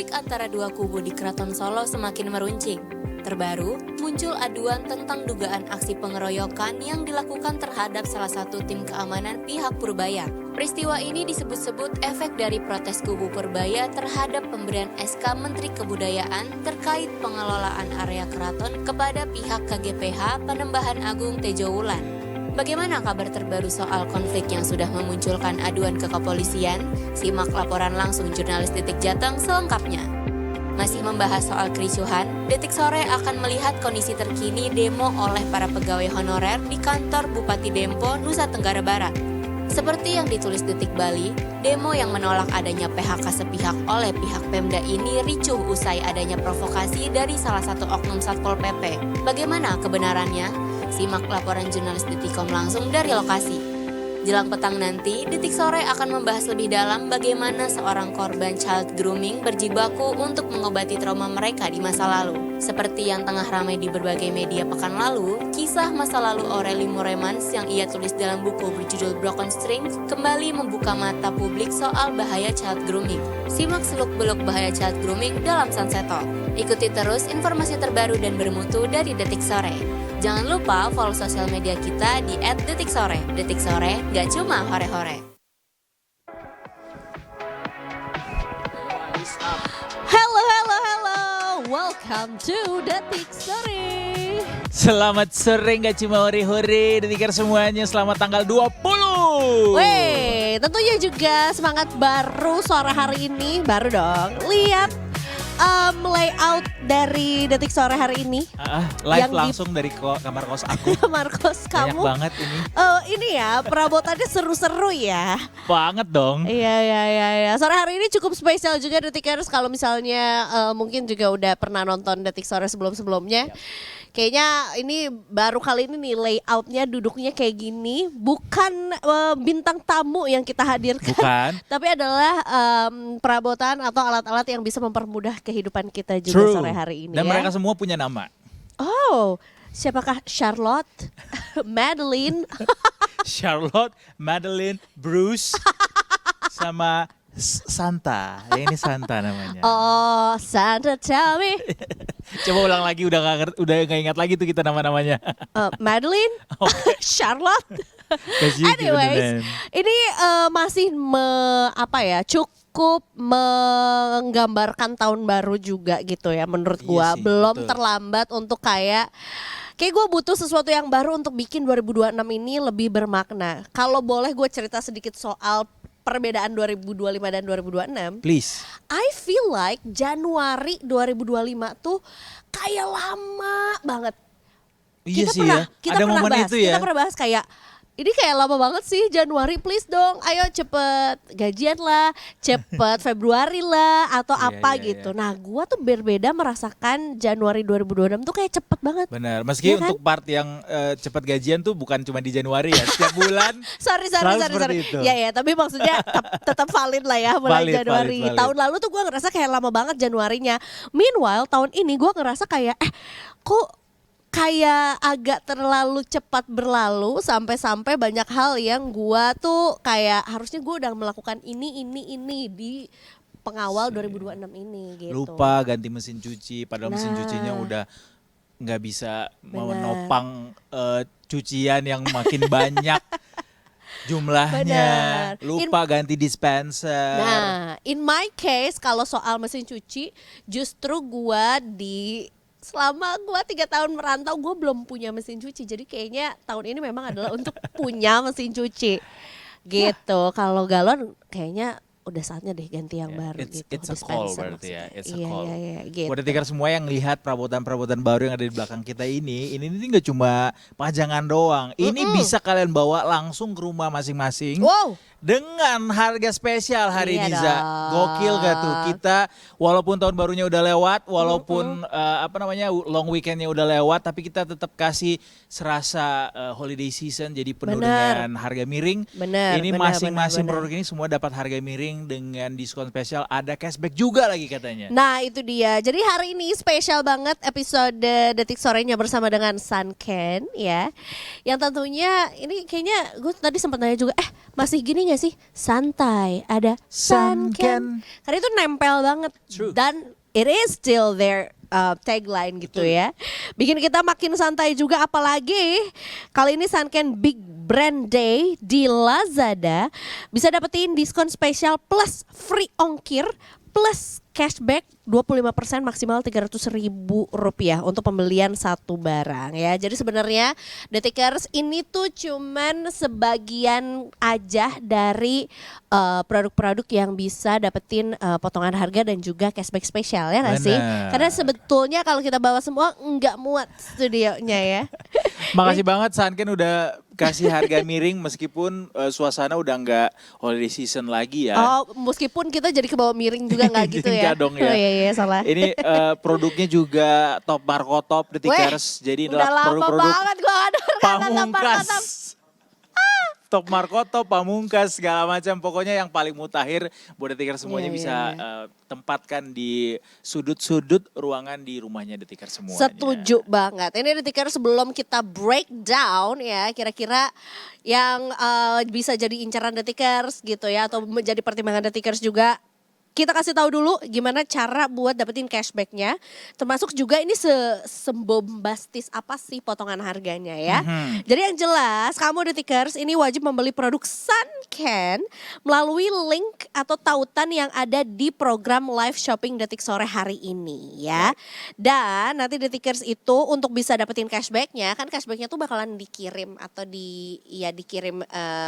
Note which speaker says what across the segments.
Speaker 1: Konflik antara dua kubu di Keraton Solo semakin meruncing. Terbaru, muncul aduan tentang dugaan aksi pengeroyokan yang dilakukan terhadap salah satu tim keamanan pihak Purbaya. Peristiwa ini disebut-sebut efek dari protes kubu Purbaya terhadap pemberian SK Menteri Kebudayaan terkait pengelolaan area keraton kepada pihak KGPH Panembahan Agung Tejo Wulan. Bagaimana kabar terbaru soal konflik yang sudah memunculkan aduan ke kepolisian? Simak laporan langsung jurnalis Detik Jateng selengkapnya. Masih membahas soal kericuhan, Detik Sore akan melihat kondisi terkini demo oleh para pegawai honorer di kantor Bupati Dempo, Nusa Tenggara Barat. Seperti yang ditulis Detik Bali, demo yang menolak adanya PHK sepihak oleh pihak Pemda ini ricuh usai adanya provokasi dari salah satu oknum Satpol PP. Bagaimana kebenarannya? Simak laporan jurnalis Detikcom langsung dari lokasi. Jelang petang nanti, Detik Sore akan membahas lebih dalam bagaimana seorang korban child grooming berjibaku untuk mengobati trauma mereka di masa lalu. Seperti yang tengah ramai di berbagai media pekan lalu, kisah masa lalu Aureli Moremans yang ia tulis dalam buku berjudul Broken Strings kembali membuka mata publik soal bahaya child grooming. Simak seluk-beluk bahaya child grooming dalam Sunset Talk. Ikuti terus informasi terbaru dan bermutu dari Detik Sore. Jangan lupa follow sosial media kita di @detiksore. Detik Sore, gak cuma hore-hore.
Speaker 2: Hello. Welcome to Detik Sore.
Speaker 3: Selamat sore, gak cuma hore-hore, Detikers semuanya, selamat tanggal 20.
Speaker 2: Wey, tentunya juga semangat baru sore hari ini, baru dong. Lihat layout dari Detik Sore hari ini.
Speaker 3: Live
Speaker 2: yang
Speaker 3: langsung dari kamar kos aku.
Speaker 2: Kamar kos kamu.
Speaker 3: Banyak banget ini.
Speaker 2: Ini ya, perabotannya seru-seru ya.
Speaker 3: Banget dong.
Speaker 2: Iya. Sore hari ini cukup spesial juga Detikers. Kalau misalnya mungkin juga udah pernah nonton Detik Sore sebelum-sebelumnya. Kayaknya ini baru kali ini nih layoutnya duduknya kayak gini. Bukan bintang tamu yang kita hadirkan.
Speaker 3: Bukan.
Speaker 2: Tapi adalah perabotan atau alat-alat yang bisa mempermudah kehidupan kita juga sore hari ini.
Speaker 3: Dan
Speaker 2: ya.
Speaker 3: mereka semua punya nama.
Speaker 2: Oh, siapakah Charlotte, Madeline,
Speaker 3: Charlotte, Madeline, Bruce, sama Santa. Yang ini Santa namanya.
Speaker 2: Oh, Santa tell me.
Speaker 3: Coba ulang lagi, udah gak ingat lagi tuh kita nama-namanya.
Speaker 2: Madeline, Charlotte. Anyways, ini masih cukup menggambarkan tahun baru juga gitu ya menurut gua.
Speaker 3: Iya sih,
Speaker 2: belum
Speaker 3: betul.
Speaker 2: terlambat untuk kayak gue butuh sesuatu yang baru untuk bikin 2026 ini lebih bermakna. Kalau boleh gue cerita sedikit soal perbedaan 2025 dan 2026.
Speaker 3: Please.
Speaker 2: I feel like Januari 2025 tuh kayak lama banget.
Speaker 3: Iya sih ya, ada momen
Speaker 2: bahas,
Speaker 3: itu ya.
Speaker 2: Kita pernah bahas kayak ini kayak lama banget sih Januari, please dong, ayo cepet gajian lah, cepet Februari lah atau apa gitu. Nah gua tuh berbeda merasakan Januari 2026 tuh kayak cepet banget.
Speaker 3: Benar, meski
Speaker 2: ya
Speaker 3: untuk part yang cepat gajian tuh bukan cuma di Januari ya, setiap bulan.
Speaker 2: sorry.
Speaker 3: Itu.
Speaker 2: Ya, tapi maksudnya tetap valid lah ya mulai Januari.
Speaker 3: Valid.
Speaker 2: Tahun lalu tuh gua ngerasa kayak lama banget Januarinya. Meanwhile tahun ini gua ngerasa kayak kok kayak agak terlalu cepat berlalu sampai banyak hal yang gua tuh kayak harusnya gua udah melakukan ini di pengawal 2026 ini gitu.
Speaker 3: Lupa ganti mesin cuci, padahal mesin cucinya udah nggak bisa menopang cucian yang makin banyak jumlahnya. Lupa ganti dispenser.
Speaker 2: Nah, in my case kalau soal mesin cuci justru gua selama gue 3 tahun merantau gue belum punya mesin cuci. Jadi kayaknya tahun ini memang adalah untuk punya mesin cuci gitu. Kalau galon kayaknya udah saatnya deh ganti yang baru gitu.
Speaker 3: It's a call berarti ya. It's a call.
Speaker 2: Iya, gitu.
Speaker 3: Buat Detikers semua yang lihat perabotan-perabotan baru yang ada di belakang kita ini nggak cuma pajangan doang. Ini bisa kalian bawa langsung ke rumah masing-masing.
Speaker 2: Wow.
Speaker 3: Dengan harga spesial hari
Speaker 2: Iya
Speaker 3: ini, Za.
Speaker 2: dong.
Speaker 3: Gokil gak tuh? Kita walaupun tahun barunya udah lewat, walaupun long weekendnya udah lewat, tapi kita tetap kasih serasa holiday season jadi penuh dengan harga miring. Ini masing-masing produk ini semua dapat harga miring dengan diskon spesial, ada cashback juga lagi katanya.
Speaker 2: Nah itu dia, jadi hari ini spesial banget episode Detik Sorenya bersama dengan Sunken ya. Yang tentunya ini kayaknya gue tadi sempat nanya juga, masih gini gak sih? Santai, ada Sanken. Karena itu nempel banget.
Speaker 3: True.
Speaker 2: Dan it is still their tagline gitu ya. Bikin kita makin santai juga, apalagi kali ini Sanken Big Brand Day di Lazada. Bisa dapetin diskon spesial plus free ongkir plus cashback 25% maksimal Rp300.000 untuk pembelian satu barang ya. Jadi sebenarnya Detikers ini tuh cuman sebagian aja dari produk-produk yang bisa dapetin potongan harga dan juga cashback spesial ya nggak sih?
Speaker 3: Benar.
Speaker 2: Karena sebetulnya kalau kita bawa semua nggak muat studionya ya.
Speaker 3: Makasih banget Sanken udah kasih harga miring meskipun suasana udah nggak holiday season lagi ya.
Speaker 2: Oh, meskipun kita jadi kebawa miring juga nggak gitu ya?
Speaker 3: Enggak dong ya.
Speaker 2: Oh iya salah.
Speaker 3: Ini produknya juga top Marco Top Detikers. Jadi
Speaker 2: Udah
Speaker 3: adalah
Speaker 2: lama
Speaker 3: produk-produk
Speaker 2: banget gua nggak denger kata Top Marco Top.
Speaker 3: pamungkas. Top Marco Top, pamungkas, segala macam. Pokoknya yang paling mutakhir buat Detikers semuanya
Speaker 2: Iya,
Speaker 3: bisa
Speaker 2: iya.
Speaker 3: tempatkan di sudut-sudut ruangan di rumahnya Detikers semuanya.
Speaker 2: Setuju banget. Ini Detikers sebelum kita breakdown ya, kira-kira yang bisa jadi incaran Detikers gitu ya, atau menjadi pertimbangan Detikers juga. Kita kasih tahu dulu gimana cara buat dapetin cashbacknya. Termasuk juga ini sebombastis apa sih potongan harganya ya. Jadi yang jelas kamu Detikers ini wajib membeli produk Sanken melalui link atau tautan yang ada di program live shopping Detik Sore hari ini ya. Dan nanti Detikers itu untuk bisa dapetin cashbacknya, kan cashbacknya tuh bakalan dikirim atau dikirim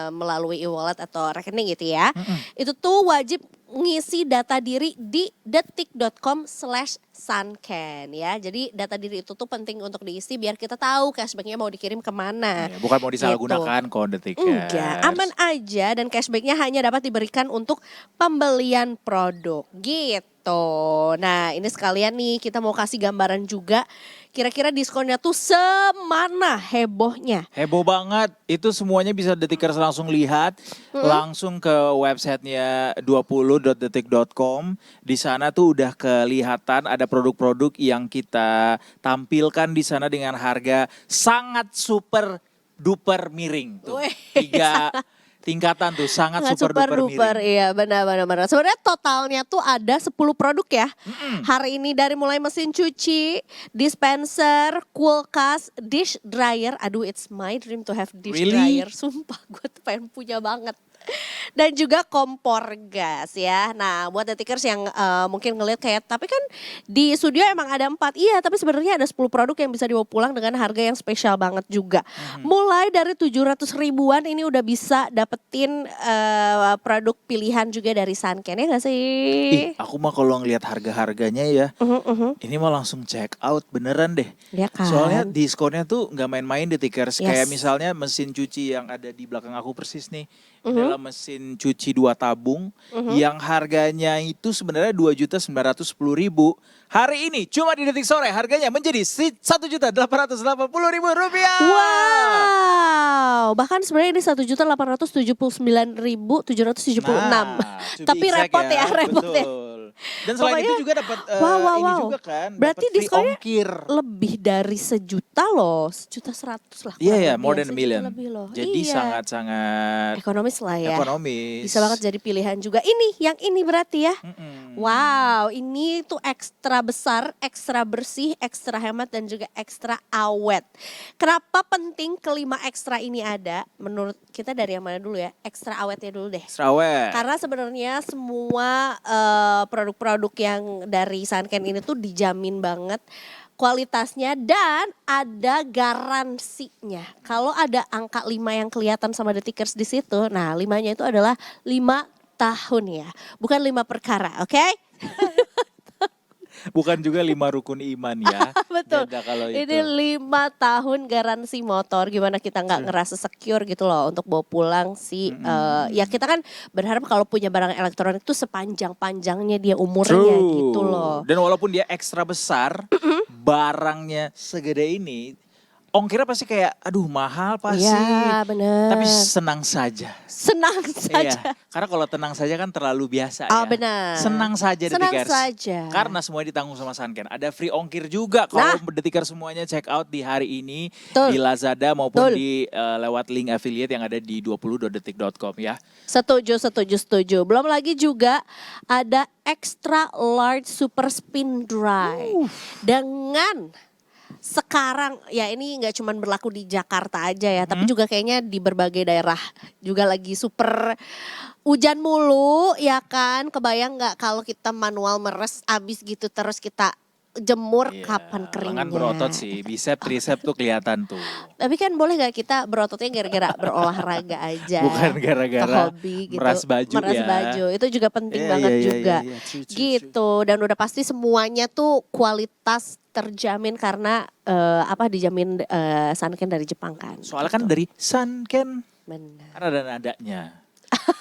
Speaker 2: melalui e-wallet atau rekening gitu ya. Itu tuh wajib ngisi data diri di detik.com/sanken ya. Jadi data diri itu tuh penting untuk diisi biar kita tahu cashbacknya mau dikirim kemana.
Speaker 3: Ya, bukan mau disalahgunakan kok Detikers.
Speaker 2: Enggak, aman aja dan cashbacknya hanya dapat diberikan untuk pembelian produk gitu. Nah ini sekalian nih kita mau kasih gambaran juga kira-kira diskonnya tuh semana hebohnya.
Speaker 3: Heboh banget, itu semuanya bisa Detikers langsung lihat, langsung ke websitenya 20.detik.com. Di sana tuh udah kelihatan ada produk-produk yang kita tampilkan di sana dengan harga sangat super duper miring tuh.
Speaker 2: Weh,
Speaker 3: 3 tingkatan tuh sangat super duper miring.
Speaker 2: Iya benar. Sebenarnya totalnya tuh ada 10 produk ya. Hari ini dari mulai mesin cuci, dispenser, kulkas, dish dryer. Aduh, it's my dream to have dish
Speaker 3: Really?
Speaker 2: dryer. Sumpah gue tuh pengen punya banget. Dan juga kompor gas ya. Nah buat Detikers yang mungkin ngeliat kayak, tapi kan di studio emang ada 4. Iya tapi sebenarnya ada 10 produk yang bisa dibawa pulang dengan harga yang spesial banget juga. Mulai dari 700 ribuan ini udah bisa dapetin produk pilihan juga dari Sanken ya gak sih?
Speaker 3: Ih, aku mah kalau ngelihat harga-harganya ya, ini mah langsung check out beneran deh.
Speaker 2: Ya kan?
Speaker 3: Soalnya diskonnya tuh nggak main-main Detikers.
Speaker 2: Yes.
Speaker 3: Kayak misalnya mesin cuci yang ada di belakang aku persis nih. Adalah mesin cuci 2 tabung yang harganya itu sebenarnya 2.910.000. Hari ini cuma di Detik Sore harganya menjadi Rp1.880.000.
Speaker 2: Wow, bahkan sebenarnya ini 1.879.776.
Speaker 3: Nah, to be
Speaker 2: Tapi
Speaker 3: exact
Speaker 2: repot ya, repot ya.
Speaker 3: betul. Dan selain
Speaker 2: Pokoknya,
Speaker 3: itu juga dapat
Speaker 2: wow.
Speaker 3: ini juga kan.
Speaker 2: Berarti
Speaker 3: dapat free
Speaker 2: diskonnya
Speaker 3: ongkir.
Speaker 2: lebih dari 1 juta loh, 1.100.000 lah.
Speaker 3: Iya
Speaker 2: kurang
Speaker 3: ya,
Speaker 2: lebih
Speaker 3: more
Speaker 2: ya,
Speaker 3: than a million.
Speaker 2: lebih loh.
Speaker 3: Jadi
Speaker 2: Iya.
Speaker 3: sangat-sangat
Speaker 2: Ekonomis lah ya.
Speaker 3: ekonomis.
Speaker 2: Bisa banget jadi pilihan juga. Yang ini berarti ya. Wow, ini tuh ekstra besar, ekstra bersih, ekstra hemat dan juga ekstra awet. Kenapa penting kelima ekstra ini ada? Menurut kita dari yang mana dulu ya? Ekstra awetnya dulu deh.
Speaker 3: Strawet.
Speaker 2: Karena sebenarnya semua produk-produk yang dari Sanken ini tuh dijamin banget kualitasnya dan ada garansinya. Kalau ada angka 5 yang kelihatan sama Detikers di situ, nah 5-nya itu adalah 5 tahun ya. Bukan 5 perkara, oke?
Speaker 3: Bukan juga 5 rukun iman ya.
Speaker 2: Betul.
Speaker 3: Beda kalau
Speaker 2: Ini
Speaker 3: itu.
Speaker 2: 5 tahun garansi motor. Gimana kita nggak ngerasa secure gitu loh untuk bawa pulang si ya kita kan berharap kalau punya barang elektronik itu sepanjang-panjangnya dia umurnya gitu loh.
Speaker 3: Dan walaupun dia ekstra besar, barangnya segede ini, ongkirnya pasti kayak aduh mahal pasti.
Speaker 2: Iya bener.
Speaker 3: Tapi senang saja.
Speaker 2: Senang saja.
Speaker 3: Iya, karena kalau tenang saja kan terlalu biasa
Speaker 2: Oh
Speaker 3: ya.
Speaker 2: benar.
Speaker 3: Senang saja
Speaker 2: Senang
Speaker 3: Detikers.
Speaker 2: saja.
Speaker 3: Karena semua ditanggung sama Sunken. Ada free ongkir juga kalau Detikers semuanya check out di hari ini
Speaker 2: Betul.
Speaker 3: di Lazada maupun
Speaker 2: Betul.
Speaker 3: di lewat link affiliate yang ada di 20.detik.com ya.
Speaker 2: Setuju. Belum lagi juga ada extra large super spin dry. Dengan sekarang ya ini nggak cuma berlaku di Jakarta aja ya, tapi juga kayaknya di berbagai daerah juga lagi super hujan mulu ya kan. Kebayang nggak kalau kita manual meres abis gitu terus kita jemur
Speaker 3: Iya,
Speaker 2: kapan keringnya.
Speaker 3: lengan berotot sih, bicep, tricep tuh kelihatan tuh.
Speaker 2: Tapi kan boleh gak kita berototnya gara-gara berolahraga aja.
Speaker 3: Bukan gara-gara
Speaker 2: hobi gitu.
Speaker 3: meras baju
Speaker 2: Meras
Speaker 3: ya.
Speaker 2: baju itu juga penting
Speaker 3: Iya,
Speaker 2: banget
Speaker 3: iya, iya,
Speaker 2: juga.
Speaker 3: iya, iya. True.
Speaker 2: Gitu dan udah pasti semuanya tuh kualitas terjamin karena dijamin Sunken dari Jepang kan.
Speaker 3: Soalnya kan dari Sunken
Speaker 2: Benar.
Speaker 3: kan ada nadanya.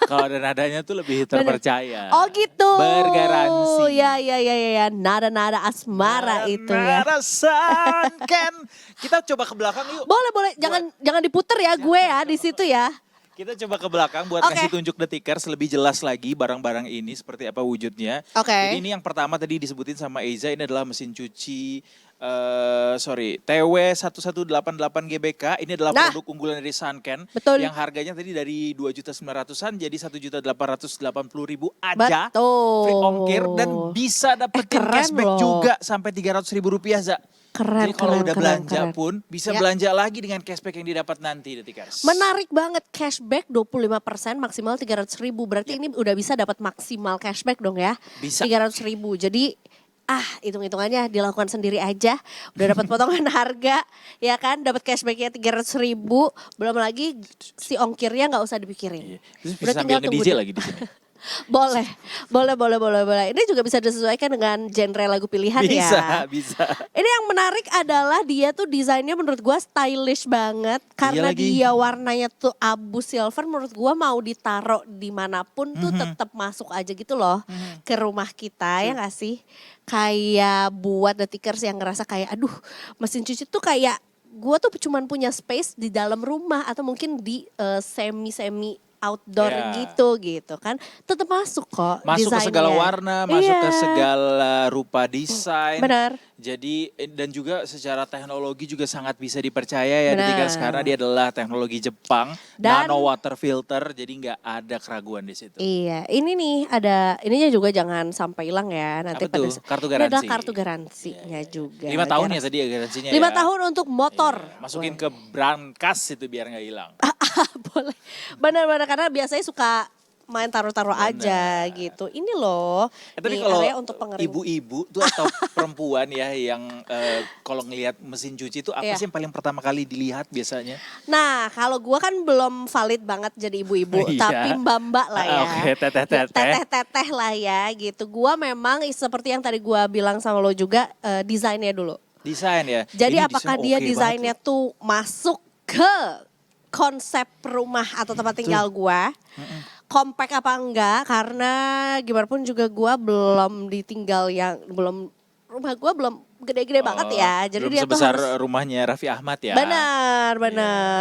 Speaker 3: Kalau ada nadanya tuh lebih terpercaya.
Speaker 2: Oh gitu.
Speaker 3: Bergaransi.
Speaker 2: Ya. Nada-nada asmara itu ya.
Speaker 3: Nada Sunken. Kita coba ke belakang yuk.
Speaker 2: Boleh. Jangan diputer ya gue ya di situ ya.
Speaker 3: Kita coba ke belakang buat
Speaker 2: Oke.
Speaker 3: ngasih tunjuk Detikers lebih jelas lagi barang-barang ini seperti apa wujudnya.
Speaker 2: Oke.
Speaker 3: Jadi ini yang pertama tadi disebutin sama Eiza, ini adalah mesin cuci TW1188 GBK. Ini adalah produk unggulan dari Sunken.
Speaker 2: Betul.
Speaker 3: Yang harganya tadi dari 2.900.000-an jadi 1.880.000 aja.
Speaker 2: Betul.
Speaker 3: Free ongkir dan bisa dapetin
Speaker 2: keren
Speaker 3: cashback
Speaker 2: loh.
Speaker 3: juga sampai 300.000 rupiah, Za.
Speaker 2: Keren,
Speaker 3: Jadi kalau udah belanja
Speaker 2: keren.
Speaker 3: pun bisa
Speaker 2: Ya.
Speaker 3: belanja lagi dengan cashback yang didapat nanti Detikers.
Speaker 2: Menarik banget, cashback 25% maksimal 300.000. Berarti ini udah bisa dapat maksimal cashback dong ya.
Speaker 3: Bisa.
Speaker 2: 300.000. Jadi hitung-hitungannya dilakukan sendiri aja. Udah dapat potongan harga ya kan, dapat cashbacknya 300.000. Belum lagi si ongkirnya nggak usah dipikirin.
Speaker 3: Iya. Terus
Speaker 2: Udah
Speaker 3: bisa sambil
Speaker 2: tinggal
Speaker 3: nge-DJ
Speaker 2: tunggu
Speaker 3: lagi di sini.
Speaker 2: Boleh. Ini juga bisa disesuaikan dengan genre lagu pilihan ya.
Speaker 3: Bisa.
Speaker 2: Ini yang menarik adalah dia tuh desainnya menurut gua stylish banget. Karena
Speaker 3: lagi.
Speaker 2: dia warnanya tuh abu silver, menurut gua mau ditaruh dimanapun tuh tetap masuk aja gitu loh. Ke rumah kita ya gak sih? Kayak buat Detikers yang ngerasa kayak aduh mesin cuci tuh kayak gua tuh cuman punya space di dalam rumah atau mungkin di semi-semi outdoor
Speaker 3: Ya.
Speaker 2: gitu kan, tetap masuk kok
Speaker 3: Masuk ke segala
Speaker 2: desainnya.
Speaker 3: warna, masuk
Speaker 2: Iya.
Speaker 3: ke segala rupa desain.
Speaker 2: Benar.
Speaker 3: Jadi dan juga secara teknologi juga sangat bisa dipercaya ya
Speaker 2: Benar.
Speaker 3: Detikers karena dia adalah teknologi Jepang,
Speaker 2: Dan-
Speaker 3: nano water filter, jadi nggak ada keraguan di situ.
Speaker 2: Iya, ini nih ada ininya juga jangan sampai hilang ya nanti
Speaker 3: Apa tuh? Kartu
Speaker 2: Ini adalah
Speaker 3: garansi.
Speaker 2: kartu garansinya juga.
Speaker 3: 5 tahun ya tadi ya garansinya
Speaker 2: 5
Speaker 3: ya.
Speaker 2: tahun untuk motor.
Speaker 3: Iya, masukin ke brankas itu biar nggak hilang.
Speaker 2: Boleh. Benar-benar karena biasanya suka main taruh-taruh aja gitu. Ini loh.
Speaker 3: Tapi
Speaker 2: nih,
Speaker 3: kalau
Speaker 2: area untuk pengering.
Speaker 3: ibu-ibu tuh atau perempuan ya yang kalau ngelihat mesin cuci itu apa
Speaker 2: Iya.
Speaker 3: sih yang paling pertama kali dilihat biasanya?
Speaker 2: Nah, kalau gua kan belum valid banget jadi ibu-ibu,
Speaker 3: Iya.
Speaker 2: tapi mbak-mbak lah ya.
Speaker 3: Oke, teteh-teteh.
Speaker 2: Teteh-teteh lah ya gitu. Gua memang seperti yang tadi gua bilang sama lo juga desainnya dulu.
Speaker 3: Desain ya.
Speaker 2: Jadi
Speaker 3: Ini
Speaker 2: apakah
Speaker 3: desain
Speaker 2: dia
Speaker 3: oke
Speaker 2: desainnya
Speaker 3: banget
Speaker 2: tuh masuk ke konsep rumah atau tempat tinggal gua? Compact apa enggak? Karena gimana pun juga gua belum ditinggal rumah gua belum gede-gede
Speaker 3: loh.
Speaker 2: banget ya. Jadi
Speaker 3: Belum
Speaker 2: dia tuh
Speaker 3: sebesar
Speaker 2: harus
Speaker 3: rumahnya Raffi Ahmad ya.
Speaker 2: benar.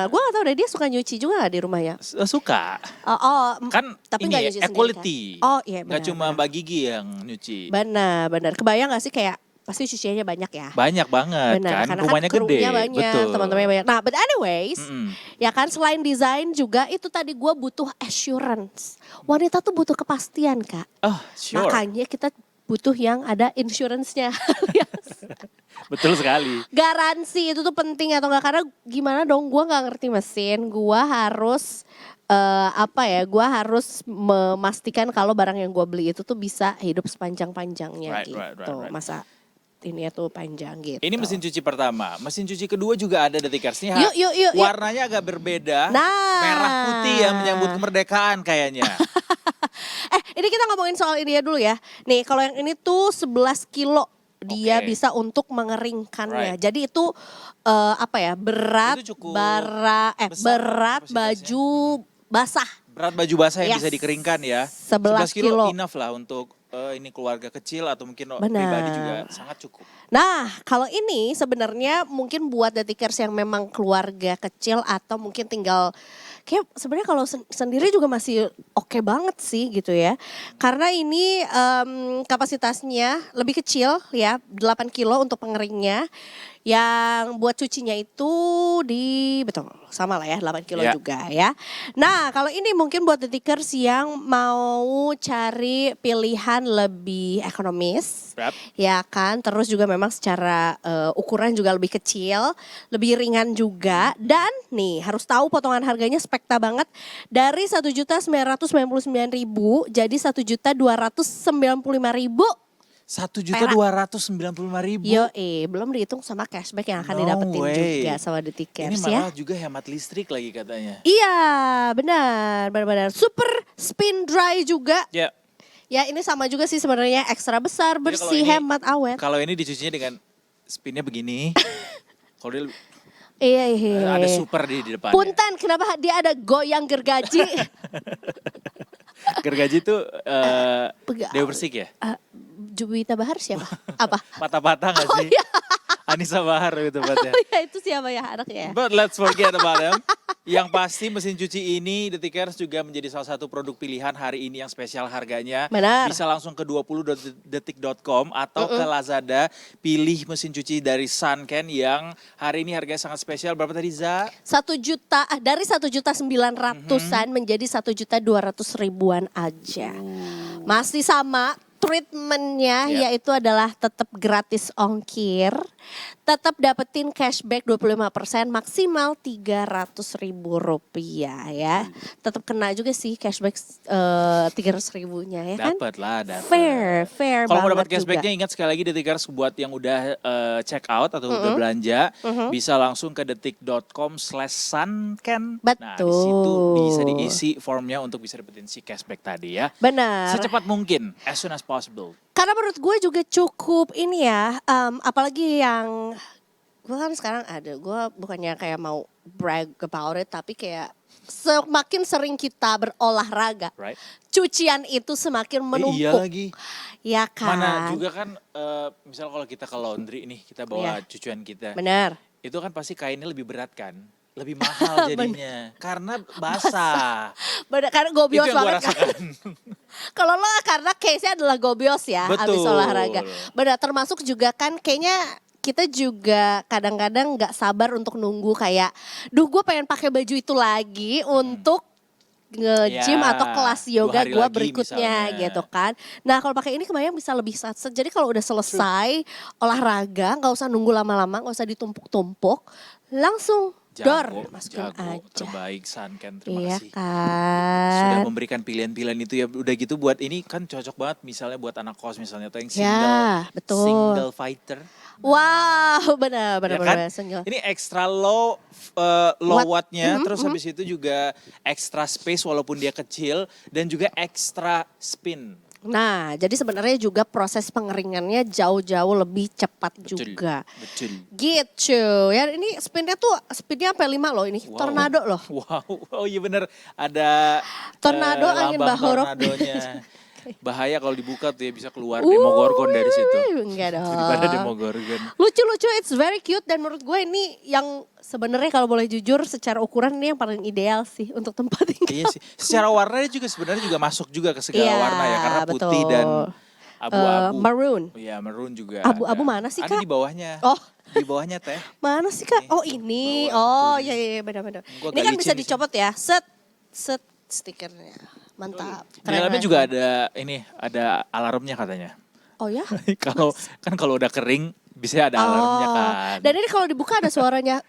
Speaker 2: Gua gak tahu deh dia suka nyuci juga gak di rumahnya.
Speaker 3: Suka.
Speaker 2: Tapi
Speaker 3: Kan
Speaker 2: nggak
Speaker 3: ini
Speaker 2: nyuci sendiri
Speaker 3: equality.
Speaker 2: kan? Oh iya
Speaker 3: Nggak
Speaker 2: benar.
Speaker 3: cuma Mbak Gigi yang nyuci.
Speaker 2: Benar. Kebayang gak sih kayak pasti cuciannya banyak ya?
Speaker 3: Banyak banget
Speaker 2: Benar,
Speaker 3: kan.
Speaker 2: karena
Speaker 3: Rumahnya
Speaker 2: kan
Speaker 3: gede.
Speaker 2: krunya banyak,
Speaker 3: Betul.
Speaker 2: teman-temannya banyak. Nah, but anyways,
Speaker 3: Mm-mm.
Speaker 2: ya kan selain desain juga itu tadi gue butuh assurance. Wanita tuh butuh kepastian Kak.
Speaker 3: Oh, sure.
Speaker 2: Makanya kita butuh yang ada insurance-nya.
Speaker 3: Betul sekali.
Speaker 2: Garansi itu tuh penting atau enggak, karena gimana dong gue gak ngerti mesin, gue harus gue harus memastikan kalau barang yang gue beli itu tuh bisa hidup sepanjang-panjangnya
Speaker 3: Right,
Speaker 2: gitu.
Speaker 3: right.
Speaker 2: Masa ini tuh panjang gitu.
Speaker 3: Ini mesin cuci pertama. Mesin cuci kedua juga ada Detikers. Ini
Speaker 2: Yuk.
Speaker 3: warnanya agak berbeda.
Speaker 2: Nah.
Speaker 3: Merah putih ya menyambut kemerdekaan kayaknya.
Speaker 2: Ini kita ngomongin soal ini ya dulu ya. Nih kalau yang ini tuh 11 kilo dia
Speaker 3: Oke.
Speaker 2: bisa untuk mengeringkannya.
Speaker 3: Right.
Speaker 2: Jadi itu berat,
Speaker 3: Itu cukup besar
Speaker 2: berat
Speaker 3: kapasitasnya.
Speaker 2: baju basah.
Speaker 3: Berat baju basah yang
Speaker 2: Yes.
Speaker 3: bisa dikeringkan ya.
Speaker 2: 11
Speaker 3: kilo
Speaker 2: kilo.
Speaker 3: enough lah untuk ini keluarga kecil atau mungkin
Speaker 2: Benar.
Speaker 3: pribadi juga sangat cukup.
Speaker 2: Nah, kalau ini sebenarnya mungkin buat detikers yang memang keluarga kecil atau mungkin tinggal kayak sebenarnya kalau sendiri juga masih oke banget sih gitu ya. Karena ini kapasitasnya lebih kecil ya, 8 kilo untuk pengeringnya. Yang buat cucinya itu betul sama lah ya 8 kilo juga ya. Nah kalau ini mungkin buat detikers yang mau cari pilihan lebih ekonomis. Ya kan, terus juga memang secara ukuran juga lebih kecil, lebih ringan juga. Dan nih harus tahu potongan harganya spekta banget. Dari 1.999.000 jadi 1.295.000.
Speaker 3: 1.295.000.
Speaker 2: Yo, belum dihitung sama cashback yang akan didapetin juga sama detikers
Speaker 3: ini malah
Speaker 2: ya.
Speaker 3: juga hemat listrik lagi katanya.
Speaker 2: Iya, benar. Super spin dry juga.
Speaker 3: Ya.
Speaker 2: Ya ini sama juga sih sebenarnya, ekstra besar,
Speaker 3: Jadi
Speaker 2: bersih, hemat, awet.
Speaker 3: Kalau ini dicucinya dengan spinnya begini. Kalau dia
Speaker 2: Iya.
Speaker 3: ada super di depannya.
Speaker 2: Punten, kenapa dia ada goyang gergaji?
Speaker 3: Gergaji itu Dewa Persik ya?
Speaker 2: Juwita Bahar siapa? Apa?
Speaker 3: Patah-patah gak sih?
Speaker 2: Iya.
Speaker 3: Anissa Bahar itu tempatnya.
Speaker 2: Oh ya itu siapa ya anaknya?
Speaker 3: But let's forget about them. Yang pasti mesin cuci ini detikers juga menjadi salah satu produk pilihan hari ini yang spesial harganya.
Speaker 2: Benar.
Speaker 3: Bisa langsung ke 20detik.com atau ke Lazada. Pilih mesin cuci dari Sanken yang hari ini harganya sangat spesial. Berapa tadi Za?
Speaker 2: 1 juta, dari 1.900.000-an menjadi 1.200.000-an aja. Masih sama. Treatmentnya yaitu adalah tetap gratis ongkir, tetap dapetin cashback 25% maksimal 300.000 rupiah ya. Tetap kena juga sih cashback 300.000-nya ya kan?
Speaker 3: Dapat lah, dapat.
Speaker 2: Fair
Speaker 3: Kalau mau
Speaker 2: banget
Speaker 3: dapat cashbacknya ingat sekali lagi detikers buat yang udah check out atau udah belanja bisa langsung ke detik.com/sanken.
Speaker 2: Betul.
Speaker 3: Nah di situ bisa diisi formnya untuk bisa dapetin si cashback tadi ya.
Speaker 2: Benar.
Speaker 3: Secepat mungkin, as soon as possible.
Speaker 2: Karena menurut gue juga cukup ini ya, apalagi yang gue kan sekarang gue bukannya kayak mau brag about it, tapi kayak semakin sering kita berolahraga, cucian itu semakin menumpuk.
Speaker 3: Iya lagi.
Speaker 2: Ya kan.
Speaker 3: Mana juga kan, misal kalau kita ke laundry nih, kita bawa cucian kita.
Speaker 2: Benar.
Speaker 3: Itu kan pasti kainnya lebih berat kan. Lebih mahal jadinya. Karena basah.
Speaker 2: Benar, karena gobios
Speaker 3: itu yang gue
Speaker 2: banget kan.
Speaker 3: rasakan.
Speaker 2: Kalau lo karena case-nya adalah gobios ya, abis olahraga. Benar, termasuk juga kan kayaknya kita juga kadang-kadang gak sabar untuk nunggu kayak, gue pengen pakai baju itu lagi untuk nge-gym atau kelas yoga gue berikutnya misalnya. Gitu kan. Nah kalau pakai ini kebayang bisa lebih satset. Jadi kalau udah selesai olahraga gak usah nunggu lama-lama, gak usah ditumpuk-tumpuk, langsung masukin aja.
Speaker 3: Terbaik Sanken, terima kasih.
Speaker 2: Kan?
Speaker 3: Sudah memberikan pilihan-pilihan itu ya. Udah gitu buat ini kan cocok banget misalnya buat anak kos misalnya. Atau yang single fighter.
Speaker 2: Wow, benar.
Speaker 3: Kan? Ini extra low wattnya, terus habis itu juga extra space walaupun dia kecil dan juga extra spin.
Speaker 2: Nah, jadi sebenarnya juga proses pengeringannya jauh-jauh lebih cepat juga.
Speaker 3: Betul.
Speaker 2: Gitu. Ya ini spinnya sampai 5 loh ini. Wow. Tornado loh.
Speaker 3: Wow. Oh iya bener. Ada
Speaker 2: tornado angin bahorok.
Speaker 3: Tornadonya. Bahaya kalau dibuka tuh ya bisa keluar Demogorgon dari situ.
Speaker 2: Enggak dong.
Speaker 3: Daripada Demogorgon.
Speaker 2: Lucu-lucu, it's very cute dan menurut gue ini yang sebenarnya kalau boleh jujur secara ukuran ini yang paling ideal sih untuk tempat tinggal.
Speaker 3: Iya sih. Secara warnanya juga sebenarnya juga masuk juga ke segala warna ya karena putih dan abu-abu.
Speaker 2: Maroon.
Speaker 3: Iya, maroon juga.
Speaker 2: Abu-abu mana sih Kak?
Speaker 3: Ada di bawahnya.
Speaker 2: Oh.
Speaker 3: Di bawahnya Teh.
Speaker 2: Mana sih Kak? Oh ini. Oh iya benar-benar. Ini kan bisa dicopot ya. Set stikernya. Mantap.
Speaker 3: Di dalamnya juga ada alarmnya katanya.
Speaker 2: Oh ya?
Speaker 3: kalau udah kering bisa ada alarmnya kan.
Speaker 2: Dan ini kalau dibuka ada suaranya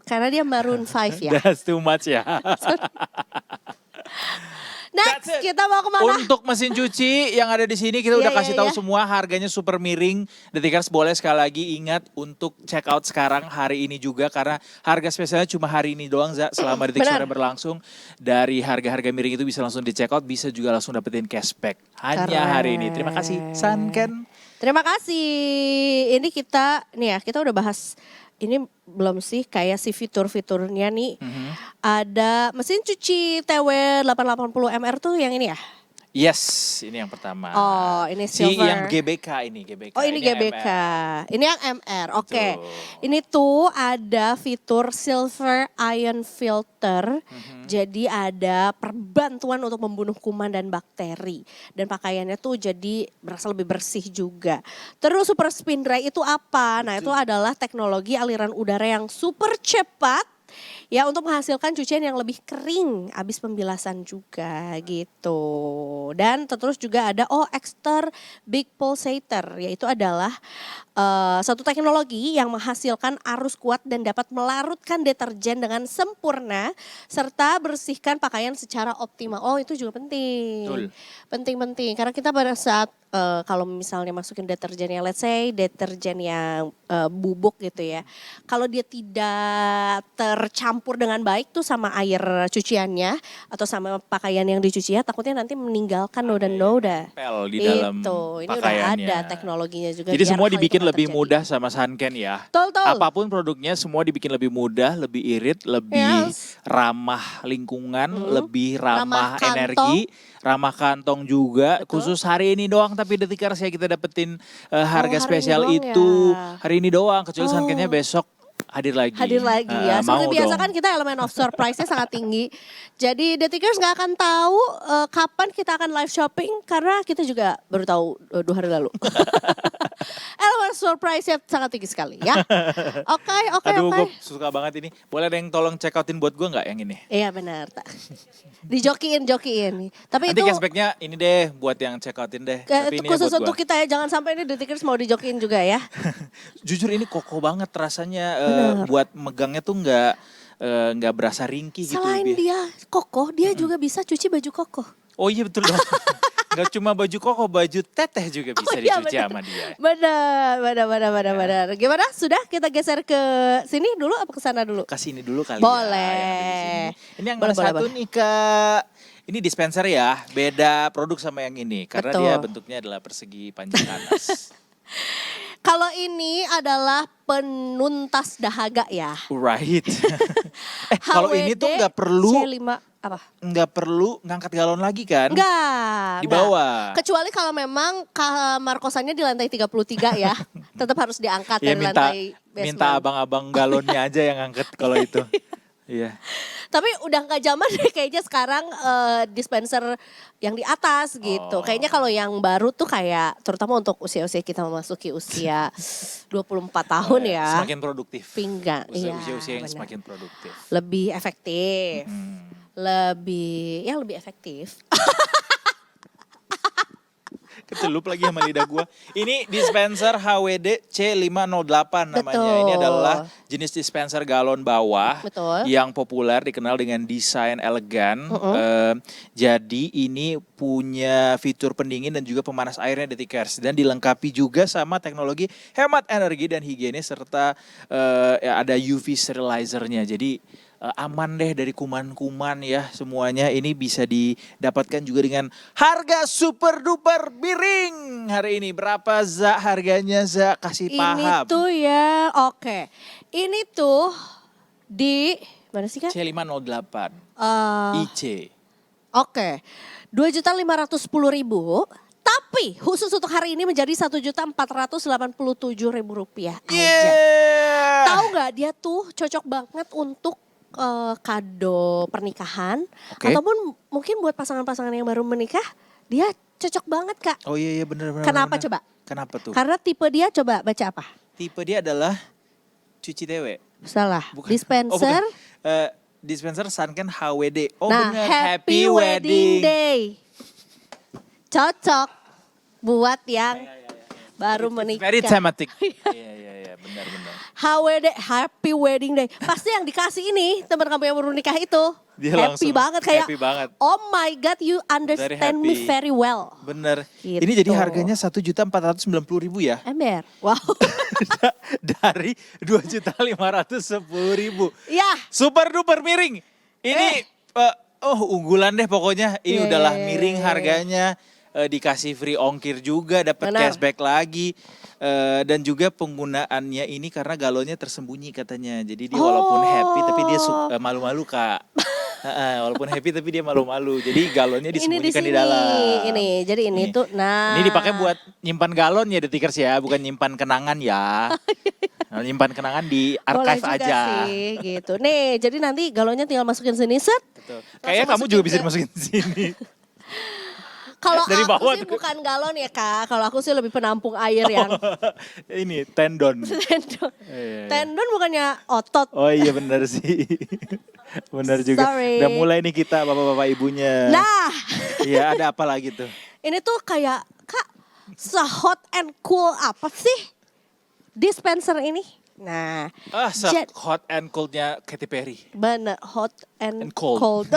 Speaker 2: karena dia Maroon 5 ya.
Speaker 3: That's too much ya.
Speaker 2: Next kita mau kemana?
Speaker 3: Untuk mesin cuci yang ada di sini kita udah kasih tahu semua harganya super miring. Detikers boleh sekali lagi ingat untuk check out sekarang hari ini juga karena harga spesialnya cuma hari ini doang selama Detik Sore berlangsung. Dari harga-harga miring itu bisa langsung di check out, bisa juga langsung dapetin cashback hanya hari ini. Terima kasih Sanken.
Speaker 2: Terima kasih. Ini kita udah bahas. Ini belum sih kayak si fitur-fiturnya nih. Ada mesin cuci TW 880 MR tuh yang ini ya?
Speaker 3: Yes, ini yang pertama.
Speaker 2: Oh, ini
Speaker 3: Si
Speaker 2: silver.
Speaker 3: yang GBK ini, GBK.
Speaker 2: Oh, ini
Speaker 3: yang
Speaker 2: GBK.
Speaker 3: MR.
Speaker 2: Ini yang MR. Oke.
Speaker 3: Betul.
Speaker 2: Ini tuh ada fitur silver ion filter. Jadi ada perbantuan untuk membunuh kuman dan bakteri. Dan pakaiannya tuh jadi berasa lebih bersih juga. Terus super spin dry itu apa? Nah, itu adalah teknologi aliran udara yang super cepat. Ya, untuk menghasilkan cucian yang lebih kering habis pembilasan juga gitu. Dan terus juga ada Exter Big Pulsator, yaitu adalah satu teknologi yang menghasilkan arus kuat dan dapat melarutkan deterjen dengan sempurna serta bersihkan pakaian secara optimal. Oh, itu juga penting.
Speaker 3: Betul.
Speaker 2: Penting-penting karena kita pada saat kalau misalnya masukin deterjen yang let's say deterjen yang bubuk gitu ya. Kalau dia tidak tercampur dengan baik tuh sama air cuciannya atau sama pakaian yang dicuci ya, takutnya nanti meninggalkan noda-noda.
Speaker 3: Nempel di dalam
Speaker 2: Itu, ini udah
Speaker 3: pakaiannya.
Speaker 2: ada teknologinya juga.
Speaker 3: Jadi
Speaker 2: biar
Speaker 3: semua
Speaker 2: hal itu
Speaker 3: dibikin
Speaker 2: nggak
Speaker 3: lebih
Speaker 2: terjadi.
Speaker 3: mudah sama Sanken ya.
Speaker 2: Betul.
Speaker 3: Apapun produknya semua dibikin lebih mudah, lebih irit, lebih ramah lingkungan, lebih ramah
Speaker 2: Ramah
Speaker 3: energi, ramah kantong juga.
Speaker 2: Betul.
Speaker 3: Khusus hari ini doang, tapi Detikers ya kita dapetin harga
Speaker 2: hari ini
Speaker 3: spesial
Speaker 2: doang
Speaker 3: itu
Speaker 2: ya?
Speaker 3: hari ini doang. Kecuali Sankennya besok hadir lagi.
Speaker 2: Hadir lagi ya.
Speaker 3: Mau
Speaker 2: Seperti biasa
Speaker 3: dong.
Speaker 2: kan kita elemen of surprise-nya sangat tinggi. Jadi Detikers nggak akan tahu kapan kita akan live shopping karena kita juga baru tahu 2 hari lalu. Elemen surprise-nya sangat tinggi sekali ya. Oke.
Speaker 3: Aduh, gue suka banget ini. Boleh ada yang tolong check outin buat gue nggak yang ini?
Speaker 2: Iya benar. Dijokiin. Tapi
Speaker 3: Nanti
Speaker 2: itu
Speaker 3: cashbacknya ini deh buat yang check outin deh. Tapi
Speaker 2: itu
Speaker 3: ini
Speaker 2: khusus
Speaker 3: buat
Speaker 2: untuk
Speaker 3: gua.
Speaker 2: kita ya. Jangan sampai ini Detikers mau dijokiin juga ya.
Speaker 3: Jujur ini kokoh banget rasanya.
Speaker 2: Bener.
Speaker 3: Buat megangnya tuh nggak berasa ringkih gitu.
Speaker 2: Selain dia kokoh, dia juga bisa cuci baju kokoh.
Speaker 3: Oh iya betul dong. Nggak cuma baju koko, baju teteh juga bisa
Speaker 2: iya,
Speaker 3: dicuci
Speaker 2: bener.
Speaker 3: sama dia.
Speaker 2: Benar. Gimana? Sudah kita geser ke sini dulu apa ke sana dulu?
Speaker 3: Kasih ini dulu kali
Speaker 2: Boleh.
Speaker 3: ya. Yang ada di sini. Ini yang
Speaker 2: Boleh,
Speaker 3: mana satu
Speaker 2: boleh.
Speaker 3: nih Kak. Ini dispenser ya, beda produk sama yang ini. Karena
Speaker 2: Betul.
Speaker 3: dia bentuknya adalah persegi panjang atas.
Speaker 2: Kalau ini adalah penuntas dahaga ya.
Speaker 3: Right. Kalau ini tuh nggak perlu
Speaker 2: C5 apa?
Speaker 3: nggak perlu ngangkat galon lagi kan?
Speaker 2: Enggak.
Speaker 3: Di bawah.
Speaker 2: Kecuali kalau memang kamar kosannya di lantai 33 ya. Tetap harus diangkat
Speaker 3: Ya
Speaker 2: dari lantai basement.
Speaker 3: minta abang-abang galonnya aja yang angkat kalau itu. Iya.
Speaker 2: Tapi udah nggak zaman deh kayaknya sekarang dispenser yang di atas gitu.
Speaker 3: Oh.
Speaker 2: Kayaknya kalau yang baru tuh kayak terutama untuk usia-usia kita memasuki usia 24 tahun ya.
Speaker 3: Semakin produktif.
Speaker 2: Pinggang. Iya,
Speaker 3: Usia-usia yang
Speaker 2: benar.
Speaker 3: semakin produktif.
Speaker 2: Lebih efektif. Lebih efektif.
Speaker 3: Kecelup lagi sama lidah gua. Ini dispenser HWD C508 namanya.
Speaker 2: Betul.
Speaker 3: Ini adalah jenis dispenser galon bawah
Speaker 2: Betul.
Speaker 3: yang populer dikenal dengan desain elegan. Jadi ini punya fitur pendingin dan juga pemanas airnya Detikers dan dilengkapi juga sama teknologi hemat energi dan higienis serta ada UV sterilizernya. Jadi aman deh dari kuman-kuman ya semuanya. Ini bisa didapatkan juga dengan harga super duper miring hari ini. Berapa Za harganya Za? Kasih paham.
Speaker 2: Ini tuh ya, oke. Ini tuh di mana sih Kak?
Speaker 3: C508 IC.
Speaker 2: Oke. 2.510.000. Tapi khusus untuk hari ini menjadi 1.487.000 rupiah aja.
Speaker 3: Yeah.
Speaker 2: Tahu nggak dia tuh cocok banget untuk kado pernikahan
Speaker 3: Oke.
Speaker 2: ataupun mungkin buat pasangan-pasangan yang baru menikah, dia cocok banget Kak.
Speaker 3: Oh iya benar.
Speaker 2: Kenapa
Speaker 3: benar.
Speaker 2: coba?
Speaker 3: Kenapa tuh?
Speaker 2: Karena tipe dia coba baca apa?
Speaker 3: Tipe dia adalah cuci dewe.
Speaker 2: Salah.
Speaker 3: Bukan.
Speaker 2: Dispenser.
Speaker 3: Oh, bukan. Dispenser Sanken HWD. Oh
Speaker 2: Nah,
Speaker 3: benar.
Speaker 2: Happy Wedding Day. Cocok buat yang baru menikah.
Speaker 3: Very thematic. Iya, benar.
Speaker 2: HWD, Happy Wedding Day. Pasti yang dikasih ini teman kamu yang baru nikah itu.
Speaker 3: Dia
Speaker 2: happy
Speaker 3: langsung
Speaker 2: banget kayak.
Speaker 3: happy banget.
Speaker 2: Oh my God, you understand me
Speaker 3: happy.
Speaker 2: very well.
Speaker 3: Bener.
Speaker 2: Gitu.
Speaker 3: Ini jadi harganya 1.490.000 ya.
Speaker 2: Ember, wow.
Speaker 3: Dari 2.510.000.
Speaker 2: Ya,
Speaker 3: Super duper miring. Ini unggulan deh pokoknya. Ini udahlah miring harganya. Dikasih free ongkir juga, dapat
Speaker 2: Benar.
Speaker 3: cashback lagi. Dan juga penggunaannya ini karena galonnya tersembunyi katanya. Jadi dia walaupun happy tapi dia malu-malu Kak. Walaupun happy tapi dia malu-malu. Jadi galonnya
Speaker 2: Ini di
Speaker 3: disembunyikan
Speaker 2: sini.
Speaker 3: di dalam.
Speaker 2: Ini, jadi ini
Speaker 3: Nih.
Speaker 2: tuh, nah.
Speaker 3: Ini dipakai buat nyimpan galon ya Detikers ya, bukan nyimpan kenangan ya. Nah, nyimpan kenangan di
Speaker 2: Boleh
Speaker 3: archive
Speaker 2: juga
Speaker 3: aja.
Speaker 2: sih, gitu. Nih, jadi nanti galonnya tinggal masukin sini, set.
Speaker 3: Betul. Kayaknya kamu
Speaker 2: masukin
Speaker 3: juga bisa
Speaker 2: ke-
Speaker 3: dimasukin di sini.
Speaker 2: Kalau
Speaker 3: Dari
Speaker 2: aku
Speaker 3: bawah
Speaker 2: sih
Speaker 3: tuh.
Speaker 2: bukan galon ya kak, kalau aku sih lebih penampung air yang
Speaker 3: Ini tendon.
Speaker 2: tendon.
Speaker 3: Iya.
Speaker 2: Tendon bukannya otot.
Speaker 3: Oh iya benar sih. Benar juga.
Speaker 2: Sorry.
Speaker 3: Udah mulai nih kita bapak-bapak ibunya.
Speaker 2: Nah,
Speaker 3: Iya ada apa lagi tuh?
Speaker 2: ini tuh kayak kak, se-hot and cool apa sih dispenser ini? Nah,
Speaker 3: Hot and coldnya Katy Perry.
Speaker 2: bener hot and
Speaker 3: And cold.
Speaker 2: cold.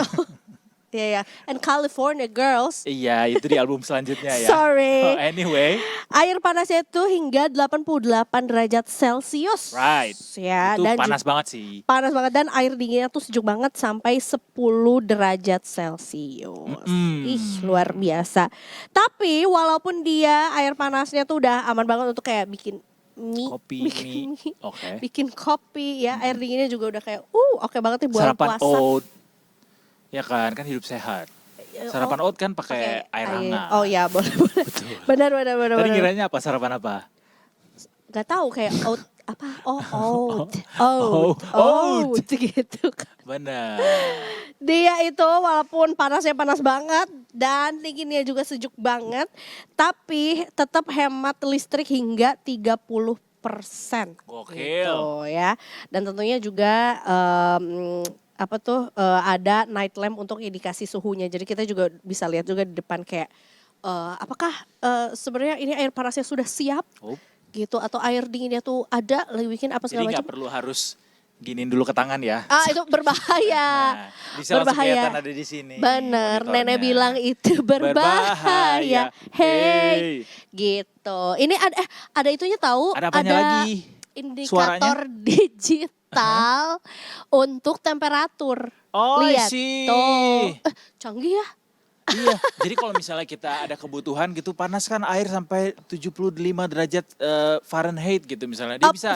Speaker 2: Iya ya, and California girls.
Speaker 3: Iya itu di album selanjutnya ya.
Speaker 2: Sorry.
Speaker 3: Oh, anyway.
Speaker 2: Air panasnya itu hingga 88 derajat Celcius.
Speaker 3: Right.
Speaker 2: Ya,
Speaker 3: Itu
Speaker 2: dan
Speaker 3: panas banget sih.
Speaker 2: panas banget dan air dinginnya tuh sejuk banget sampai 10 derajat Celcius. Ih, luar biasa. Tapi walaupun dia air panasnya tuh udah aman banget untuk kayak bikin mie,
Speaker 3: Kopi,
Speaker 2: bikin
Speaker 3: mie. Oke.
Speaker 2: bikin kopi ya. Air dinginnya juga udah kayak oke banget nih buat
Speaker 3: Sarapan
Speaker 2: puasa.
Speaker 3: oat. Ya kan hidup sehat. Sarapan oat kan pakai air hangat.
Speaker 2: Oh ya, boleh. Benar.
Speaker 3: Tadi ngiranya apa sarapan apa?
Speaker 2: Gak tahu kayak oat apa? Oh,
Speaker 3: Oat.
Speaker 2: gitu.
Speaker 3: Benar.
Speaker 2: Dia itu walaupun panasnya panas banget dan dinginnya juga sejuk banget, tapi tetap hemat listrik hingga 30%.
Speaker 3: Gokil.
Speaker 2: Gitu ya. Dan tentunya juga ada night lamp untuk indikasi suhunya. Jadi kita juga bisa lihat juga di depan kayak apakah sebenarnya ini air panasnya sudah siap gitu atau air dinginnya tuh ada lagi bikin apa
Speaker 3: Jadi
Speaker 2: segala
Speaker 3: nggak
Speaker 2: macam.
Speaker 3: perlu harus giniin dulu ke tangan ya.
Speaker 2: Itu berbahaya.
Speaker 3: Nah, bisa langsung
Speaker 2: Berbahaya.
Speaker 3: kelihatan ada di sini.
Speaker 2: Bener,
Speaker 3: monitornya.
Speaker 2: nenek bilang itu berbahaya. Hey, gitu. Ini ada itunya tahu?
Speaker 3: Ada apanya lagi?
Speaker 2: Indikator digital untuk temperatur.
Speaker 3: Oh, I
Speaker 2: Lihat
Speaker 3: see.
Speaker 2: tuh. Canggih ya.
Speaker 3: Iya, jadi kalau misalnya kita ada kebutuhan gitu panaskan air sampai 75 derajat Fahrenheit gitu misalnya. Dia bisa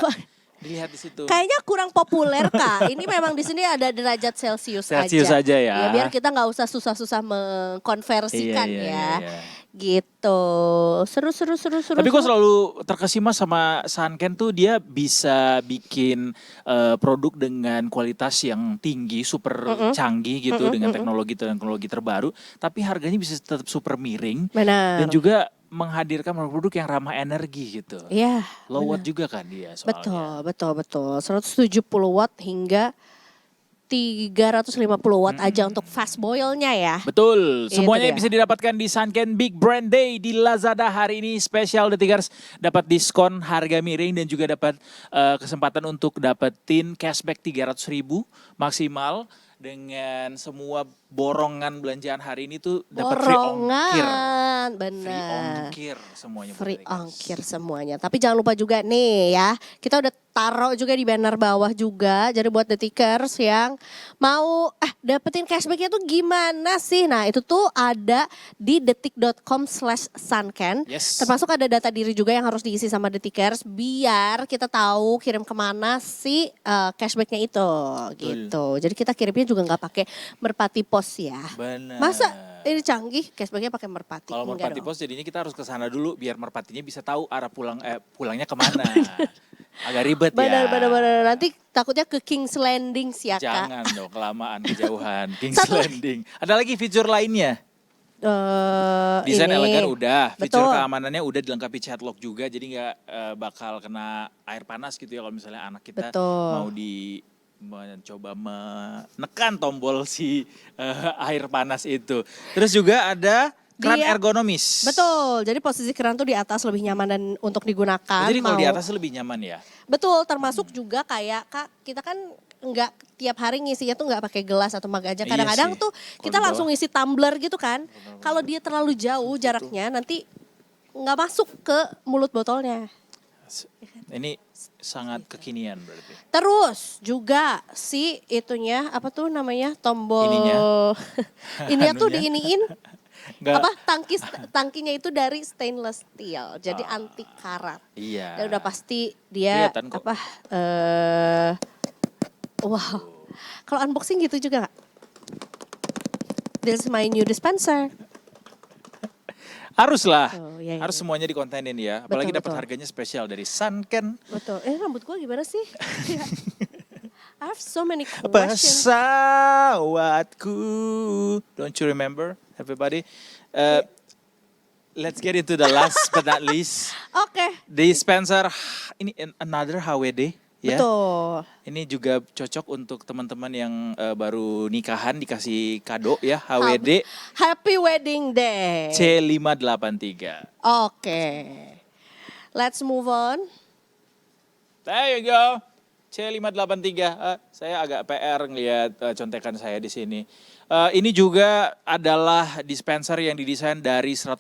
Speaker 3: dilihat di situ.
Speaker 2: Kayaknya kurang populer kak. Ini memang di sini ada derajat Celcius
Speaker 3: aja ya.
Speaker 2: Ya, biar kita nggak usah susah-susah mengkonversikan
Speaker 3: Iya.
Speaker 2: Gitu. Seru.
Speaker 3: Tapi kok selalu terkesima sama Sanken tuh dia bisa bikin produk dengan kualitas yang tinggi, super canggih gitu dengan teknologi terbaru, tapi harganya bisa tetap super miring.
Speaker 2: Benar.
Speaker 3: Dan juga menghadirkan produk yang ramah energi gitu.
Speaker 2: Iya.
Speaker 3: Low watt juga kan dia soalnya.
Speaker 2: Betul. 170 watt hingga 350 watt aja untuk fast boilnya ya.
Speaker 3: Betul,
Speaker 2: Itu
Speaker 3: semuanya
Speaker 2: dia.
Speaker 3: bisa didapatkan di Sanken Big Brand Day di Lazada hari ini spesial Detikers, dapat diskon harga miring dan juga dapat kesempatan untuk dapetin cashback 300.000 maksimal dengan semua borongan belanjaan hari ini tuh dapat free ongkir.
Speaker 2: Benar.
Speaker 3: Free ongkir semuanya. buat
Speaker 2: Free
Speaker 3: Detikers.
Speaker 2: ongkir semuanya. Tapi jangan lupa juga nih ya, kita udah taruh juga di banner bawah juga. Jadi buat Detikers yang mau dapetin cashbacknya tuh gimana sih? Nah itu tuh ada di detik.com/sunken.
Speaker 3: Yes.
Speaker 2: Termasuk ada data diri juga yang harus diisi sama Detikers biar kita tahu kirim kemana sih cashbacknya itu gitu. Jadi kita kirimnya juga nggak pakai Merpati Pos ya.
Speaker 3: Benar.
Speaker 2: Masa ini canggih cashbacknya pakai Merpati?
Speaker 3: Kalau
Speaker 2: Enggak
Speaker 3: Merpati
Speaker 2: dong.
Speaker 3: Pos jadinya kita harus ke sana dulu biar Merpatinya bisa tahu arah pulangnya kemana. Agak ribet ya.
Speaker 2: Benar. Nanti takutnya ke King's Landing sih ya kak.
Speaker 3: Jangan dong kelamaan kejauhan. King's
Speaker 2: Satu-
Speaker 3: Landing. Ada lagi fitur lainnya.
Speaker 2: Ini.
Speaker 3: Desain elegan udah, fitur
Speaker 2: Betul.
Speaker 3: keamanannya udah dilengkapi chat lock juga, jadi nggak bakal kena air panas gitu ya kalau misalnya anak kita
Speaker 2: Betul.
Speaker 3: mau mencoba menekan tombol si air panas itu. Terus juga ada keran
Speaker 2: Dia-
Speaker 3: ergonomis.
Speaker 2: Betul, jadi posisi keran tuh di atas lebih nyaman dan untuk digunakan.
Speaker 3: Jadi kalau di
Speaker 2: Mau-
Speaker 3: atas lebih nyaman ya.
Speaker 2: Betul, termasuk juga kayak kak kita kan nggak tiap hari ngisinya tuh nggak pakai gelas atau mug aja.
Speaker 3: Iya
Speaker 2: Kadang-kadang
Speaker 3: sih.
Speaker 2: tuh
Speaker 3: Kalau
Speaker 2: kita
Speaker 3: di
Speaker 2: langsung ngisi tumbler gitu kan. Kalau dia terlalu jauh jaraknya nanti nggak masuk ke mulut botolnya.
Speaker 3: Ini sangat kekinian berarti.
Speaker 2: Terus juga si itunya apa tuh namanya tombol
Speaker 3: Ininya.
Speaker 2: ininya tuh
Speaker 3: Anunya.
Speaker 2: diiniin
Speaker 3: Nggak-
Speaker 2: apa tangkinya itu dari stainless steel jadi anti karat.
Speaker 3: Iya.
Speaker 2: Dan udah pasti dia
Speaker 3: Kelihatan kok.
Speaker 2: apa wow. Kalau unboxing gitu juga nggak? this is my new dispenser.
Speaker 3: Haruslah,
Speaker 2: Oh, iya, iya,
Speaker 3: harus
Speaker 2: iya.
Speaker 3: semuanya dikontenin ya. Apalagi
Speaker 2: Betul,
Speaker 3: dapat
Speaker 2: betul.
Speaker 3: harganya spesial dari Sunken.
Speaker 2: Betul. Rambut gue gimana sih? I have so many questions.
Speaker 3: Pesawatku. Don't you remember, everybody? Let's get into the last but not least.
Speaker 2: Oke.
Speaker 3: Dispenser ini another HWD ya.
Speaker 2: Betul.
Speaker 3: Ini juga cocok untuk teman-teman yang baru nikahan dikasih kado ya, HWD
Speaker 2: Happy wedding day.
Speaker 3: C583.
Speaker 2: Oke. Let's move on.
Speaker 3: There you go. C583. Saya agak PR ngelihat contekan saya di sini. Ini juga adalah dispenser yang didesain dari 100%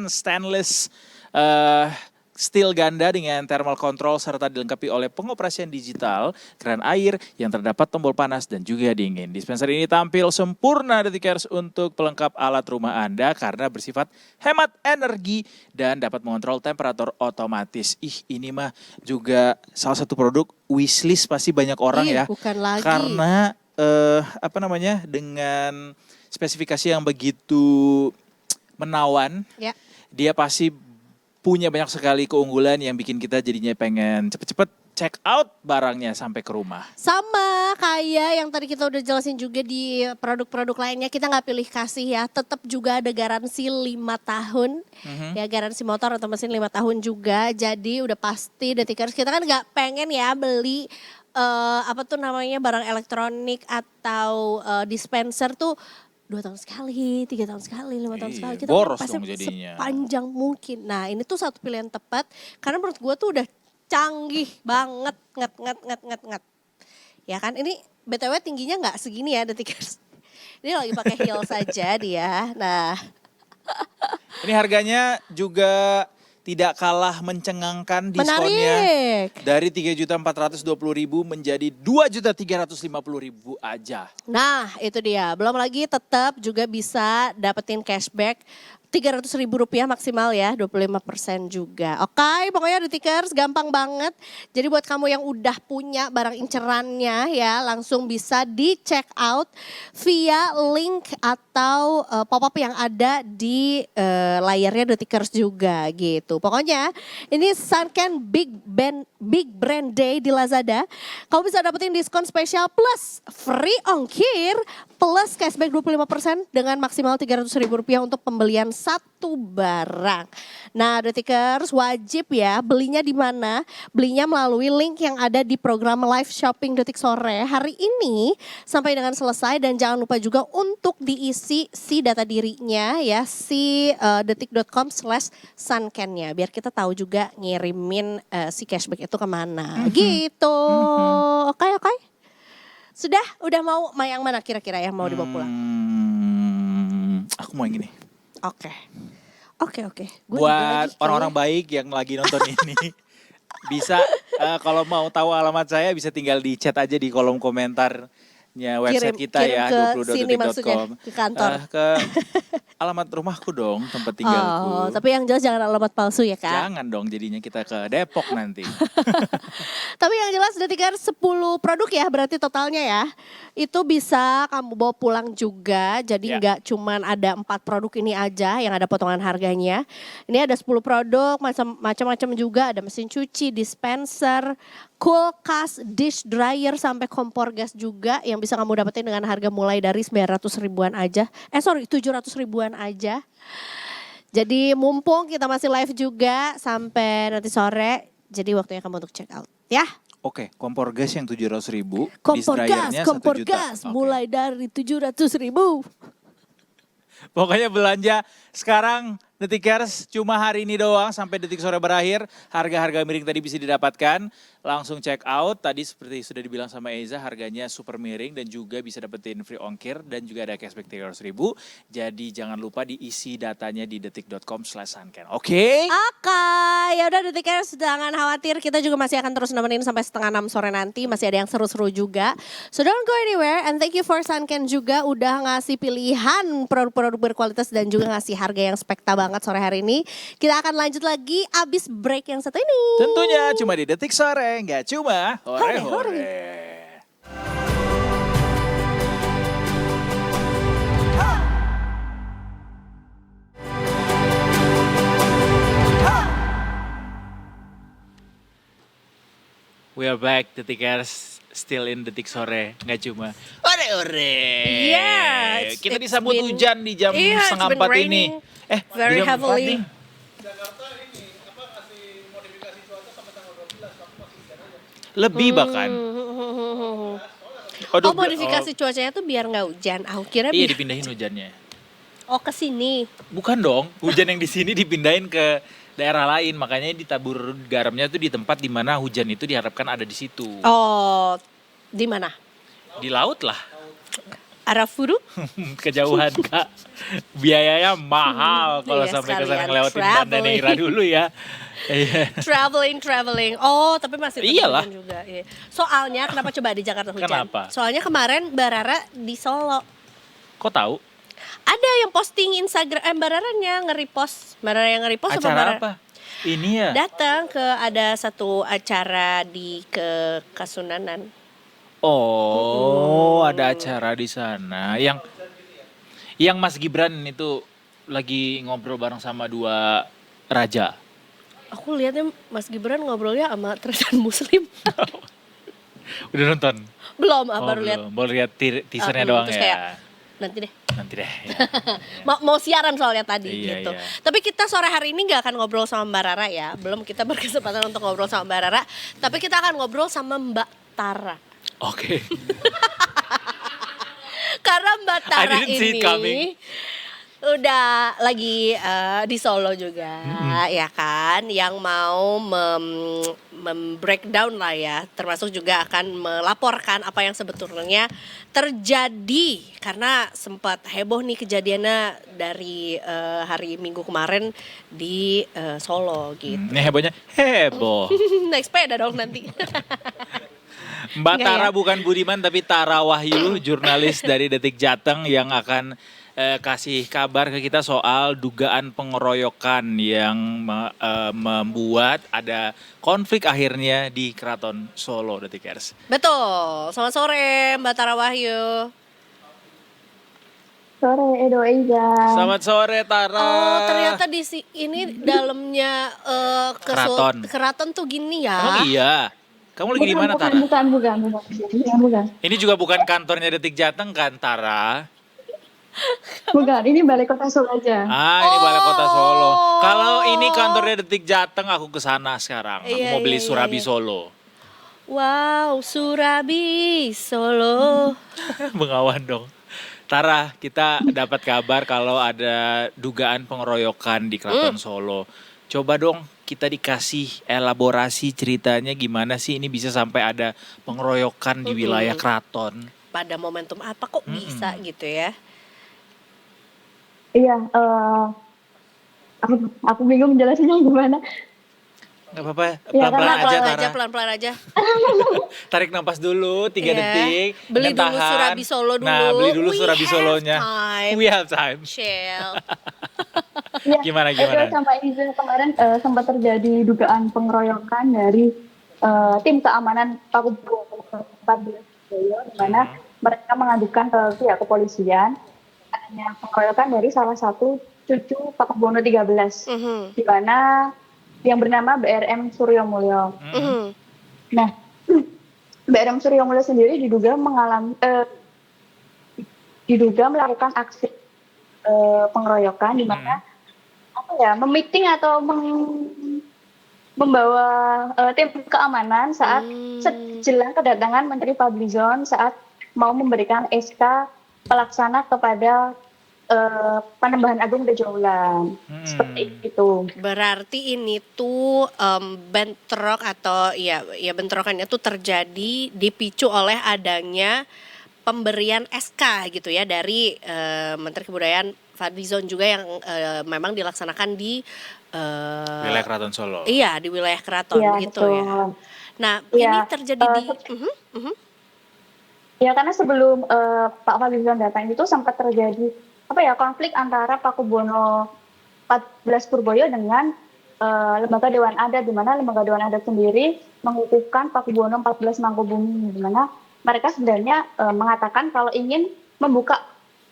Speaker 3: stainless steel ganda dengan thermal control serta dilengkapi oleh pengoperasian digital, keran air yang terdapat tombol panas dan juga dingin. Dispenser ini tampil sempurna Detikers untuk pelengkap alat rumah Anda karena bersifat hemat energi dan dapat mengontrol temperatur otomatis. Ini mah juga salah satu produk wishlist pasti banyak orang ya.
Speaker 2: Bukan lagi.
Speaker 3: Karena dengan spesifikasi yang begitu menawan,
Speaker 2: Ya.
Speaker 3: dia pasti punya banyak sekali keunggulan yang bikin kita jadinya pengen cepet-cepet check out barangnya sampai ke rumah.
Speaker 2: Sama kayak yang tadi kita udah jelasin juga di produk-produk lainnya, kita nggak pilih kasih ya, tetap juga ada garansi 5 tahun. Ya garansi motor atau mesin 5 tahun juga, jadi udah pasti Detikers kita kan nggak pengen ya beli barang elektronik atau dispenser tuh 2 tahun sekali, 3 tahun sekali, 5 tahun
Speaker 3: Iya,
Speaker 2: sekali. Kita
Speaker 3: boros
Speaker 2: pasti
Speaker 3: dong jadinya.
Speaker 2: sepanjang mungkin. Nah ini tuh satu pilihan tepat karena menurut gue tuh udah canggih banget, nget. Ya kan ini BTW tingginya nggak segini ya Detikers. Ini lagi pakai heels saja dia. Nah
Speaker 3: Ini harganya juga tidak kalah mencengangkan diskonnya.
Speaker 2: menarik.
Speaker 3: Dari 3.420.000 menjadi 2.350.000 aja.
Speaker 2: Nah itu dia, belum lagi tetap juga bisa dapetin cashback Rp300.000 maksimal ya, 25% juga. Oke, pokoknya Detikers gampang banget. Jadi buat kamu yang udah punya barang incerannya ya, langsung bisa di check out via link atau pop-up yang ada di layarnya Detikers juga gitu. Pokoknya ini Sunken Big Brand Day di Lazada. Kamu bisa dapetin diskon spesial plus free ongkir plus cashback 25% dengan maksimal Rp300.000 untuk pembelian satu barang. Nah, Detikers wajib ya belinya di mana? Belinya melalui link yang ada di program live shopping Detik Sore hari ini sampai dengan selesai, dan jangan lupa juga untuk diisi si data dirinya ya, si detik.com/sunken-nya biar kita tahu juga ngirimin si cashback itu kemana. Gitu. Oke. Sudah, udah mau yang mana kira-kira yang mau dibawa pulang?
Speaker 3: Aku mau yang ini.
Speaker 2: Oke. Gua juga
Speaker 3: Buat
Speaker 2: lagi
Speaker 3: orang-orang baik yang lagi nonton ini, bisa kalau mau tahu alamat saya bisa tinggal di chat aja di kolom komentarnya website kita
Speaker 2: kirim
Speaker 3: ya,
Speaker 2: ke sini maksudnya,
Speaker 3: 20.detik.com.
Speaker 2: ke kantor.
Speaker 3: Ke alamat rumahku dong, tempat tinggalku.
Speaker 2: Oh, tapi yang jelas jangan alamat palsu ya Kak.
Speaker 3: Jangan dong, jadinya kita ke Depok nanti.
Speaker 2: Tapi yang jelas Detikers 10 produk ya berarti totalnya ya. Itu bisa kamu bawa pulang juga. Jadi
Speaker 3: Ya.
Speaker 2: nggak cuman ada 4 produk ini aja yang ada potongan harganya. Ini ada 10 produk macam-macam juga. Ada mesin cuci, dispenser, kulkas, dish dryer sampai kompor gas juga yang bisa kamu dapetin dengan harga mulai dari 900 ribuan aja. 700 ribuan aja. Jadi mumpung kita masih live juga sampai nanti sore. Jadi waktunya kamu untuk check out ya.
Speaker 3: Oke, kompor gas yang 700.000,
Speaker 2: Kompor
Speaker 3: disk
Speaker 2: gas,
Speaker 3: dryernya 1 juta. Oke.
Speaker 2: mulai dari 700.000.
Speaker 3: Pokoknya belanja sekarang Detikers cuma hari ini doang sampai detik sore berakhir. Harga-harga miring tadi bisa didapatkan. Langsung check out. Tadi seperti sudah dibilang sama Eza, harganya super miring dan juga bisa dapetin free ongkir dan juga ada cashback 300.000. Jadi jangan lupa diisi datanya di detik.com/sunken. Oke?
Speaker 2: Oke, ya udah Detikers jangan khawatir, kita juga masih akan terus nemenin sampai 5:30 sore nanti, masih ada yang seru-seru juga. So don't go anywhere and thank you for Sunken juga udah ngasih pilihan produk-produk berkualitas dan juga ngasih harga yang spekta banget sore hari ini. Kita akan lanjut lagi abis break yang satu ini.
Speaker 3: Tentunya cuma di Detik Sore, nggak cuma hore-hore. We are back, Detikers. Still in Detik Sore, nggak cuma ore.
Speaker 2: Yes,
Speaker 3: Kita
Speaker 2: it's
Speaker 3: disambut
Speaker 2: been-
Speaker 3: hujan di jam
Speaker 2: Iya, it's
Speaker 3: setengah
Speaker 2: been
Speaker 3: 4 ini.
Speaker 2: raining very
Speaker 3: di jam 4
Speaker 2: heavily.
Speaker 3: nih. Lebih bahkan.
Speaker 2: Oh, modifikasi cuacanya tuh biar nggak hujan. Aku kira
Speaker 3: Iya, dipindahin hujannya.
Speaker 2: ke sini.
Speaker 3: Bukan dong, hujan yang di sini dipindahin ke daerah lain, makanya ditabur garamnya tuh di tempat di mana hujan itu diharapkan ada di situ.
Speaker 2: Oh, di mana?
Speaker 3: Di laut lah.
Speaker 2: Arafuru?
Speaker 3: Kejauhan Kak, biayanya mahal kalau
Speaker 2: Iya,
Speaker 3: sampai ke sana
Speaker 2: sekalian
Speaker 3: ngelewatin Banda
Speaker 2: traveling.
Speaker 3: Neira dulu ya. Iya.
Speaker 2: Traveling. Oh, tapi masih tetap
Speaker 3: Iyalah.
Speaker 2: hujan juga. Iya. Soalnya kenapa coba di Jakarta hujan?
Speaker 3: Kenapa?
Speaker 2: Soalnya kemarin Mbak Rara di Solo.
Speaker 3: Kok tahu?
Speaker 2: Ada yang posting Instagram, Mbak Raranya nge-repost. Mbak Rara yang nge-repost sama Mbak
Speaker 3: Acara
Speaker 2: Rara
Speaker 3: apa? Ini ya?
Speaker 2: datang ke ada satu acara di ke Kasunanan.
Speaker 3: Oh, ada acara di sana. Yang Mas Gibran itu lagi ngobrol bareng sama dua raja.
Speaker 2: Aku lihatnya Mas Gibran ngobrolnya sama Tristan Muslim.
Speaker 3: Udah nonton?
Speaker 2: Belum,
Speaker 3: Oh,
Speaker 2: baru lihat.
Speaker 3: belum. Baru lihat teasernya doang
Speaker 2: Terus
Speaker 3: ya.
Speaker 2: kayak, nanti deh.
Speaker 3: Nanti deh. Ya.
Speaker 2: Mau siaran soalnya tadi
Speaker 3: Iya,
Speaker 2: gitu.
Speaker 3: iya.
Speaker 2: Tapi kita sore hari ini nggak akan ngobrol sama Mbak Rara ya. Belum kita berkesempatan untuk ngobrol sama Mbak Rara. Tapi kita akan ngobrol sama Mbak Tara.
Speaker 3: Oke.
Speaker 2: Karena Mbak Tara
Speaker 3: I didn't see it coming.
Speaker 2: ini udah lagi di Solo juga, ya kan, yang mau breakdown lah ya, termasuk juga akan melaporkan apa yang sebetulnya terjadi karena sempat heboh nih kejadiannya dari hari Minggu kemarin di Solo gitu.
Speaker 3: Ini hebohnya heboh.
Speaker 2: Naik sepeda dong nanti.
Speaker 3: Mbak
Speaker 2: Enggak
Speaker 3: Tara
Speaker 2: ya?
Speaker 3: bukan Budiman tapi Tara Wahyu, jurnalis dari Detik Jateng yang akan kasih kabar ke kita soal dugaan pengeroyokan yang membuat ada konflik akhirnya di Keraton Solo, Detikers.
Speaker 2: Betul. Selamat sore Mbak Tara Wahyu.
Speaker 4: Sore Edo Eiza.
Speaker 3: Selamat sore Tara.
Speaker 2: Oh, ternyata ini dalamnya
Speaker 3: Keraton.
Speaker 2: keraton tuh gini ya.
Speaker 3: Emang iya? Kamu lagi di mana Tara?
Speaker 4: Bukan.
Speaker 3: Ini juga bukan kantornya Detik Jateng kan Tara?
Speaker 4: Bukan, ini Balai Kota Solo aja.
Speaker 3: Ini Balai Kota Solo.
Speaker 2: Oh.
Speaker 3: Kalau ini kantornya Detik Jateng, aku ke sana sekarang. Aku
Speaker 2: Iya,
Speaker 3: mau beli
Speaker 2: iya,
Speaker 3: Surabi
Speaker 2: iya.
Speaker 3: Solo.
Speaker 2: Wow, Surabi Solo.
Speaker 3: Bengawan dong. Tara, kita dapat kabar kalau ada dugaan pengeroyokan di Keraton Solo. Coba dong kita dikasih elaborasi ceritanya gimana sih ini bisa sampai ada pengeroyokan di wilayah keraton.
Speaker 2: Pada momentum apa kok bisa gitu ya?
Speaker 4: Iya, aku bingung jelasinnya gimana.
Speaker 3: Gak apa-apa,
Speaker 4: Ya,
Speaker 3: pelan-pelan aja Tara.
Speaker 2: Pelan-pelan aja.
Speaker 3: Tarik nafas dulu 3
Speaker 2: Iya.
Speaker 3: detik.
Speaker 2: Beli
Speaker 3: dan
Speaker 2: dulu
Speaker 3: tahan.
Speaker 2: Surabi Solo dulu.
Speaker 3: Nah, beli dulu
Speaker 2: We
Speaker 3: Surabi
Speaker 2: have
Speaker 3: Solonya.
Speaker 2: time.
Speaker 3: We have time.
Speaker 2: Shell.
Speaker 4: Ya,
Speaker 3: Gimana?
Speaker 4: Edo sama Iza kemarin sempat terjadi dugaan pengeroyokan dari tim keamanan Pakubuwono 14 Surabaya, di mana mereka mengadukan ke pihak kepolisian adanya pengeroyokan dari salah satu cucu Pakubuwono 13, di mana yang bernama BRM Suryo Mulyo. Nah, BRM Suryo Mulyo sendiri diduga melakukan aksi pengeroyokan di mana memiting atau membawa tim keamanan saat jelang kedatangan Menteri Fadlizon saat mau memberikan SK pelaksana kepada Panembahan Agung Tejolan. Seperti itu.
Speaker 2: Berarti ini tuh bentrok atau ya bentrokannya tuh terjadi dipicu oleh adanya pemberian SK gitu ya dari Menteri Kebudayaan Fadlizon juga yang memang dilaksanakan di
Speaker 3: Wilayah Keraton Solo.
Speaker 2: Iya, di wilayah keraton gitu
Speaker 4: betul.
Speaker 2: ya. Nah,
Speaker 4: Iya,
Speaker 2: ini terjadi di
Speaker 4: Ya, karena sebelum Pak Fadlizon datang itu sempat terjadi konflik antara Pakubuwono 14 Purboyo dengan lembaga Dewan Adat, di mana lembaga Dewan Adat sendiri mengukuhkan Pakubuwono 14 Mangkubumi, di mana mereka sebenarnya mengatakan kalau ingin membuka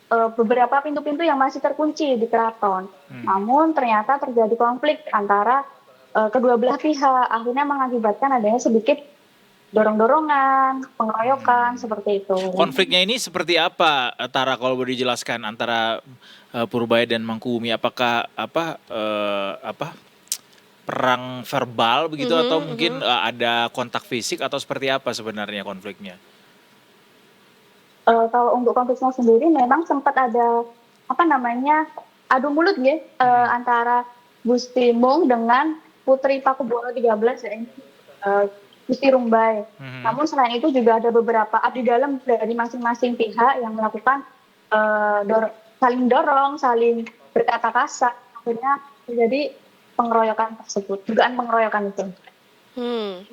Speaker 4: beberapa pintu-pintu yang masih terkunci di keraton. Namun ternyata terjadi konflik antara kedua belah pihak, akhirnya mengakibatkan adanya sedikit dorong-dorongan, pengeroyokan seperti itu.
Speaker 3: Konfliknya ini seperti apa, Tara, kalau boleh dijelaskan antara Purbaya dan Mangkubumi? Apakah perang verbal begitu atau mungkin ada kontak fisik atau seperti apa sebenarnya konfliknya?
Speaker 4: Kalau untuk konfliknya sendiri memang sempat ada adu mulut ya antara Gusti Mung dengan Putri Pakubuwono 13 ya ini Gusti Rumbai. Namun selain itu juga ada beberapa abdi dalam dari masing-masing pihak yang melakukan saling dorong, saling berkata kasar, akhirnya terjadi pengeroyokan tersebut, dugaan pengeroyokan itu.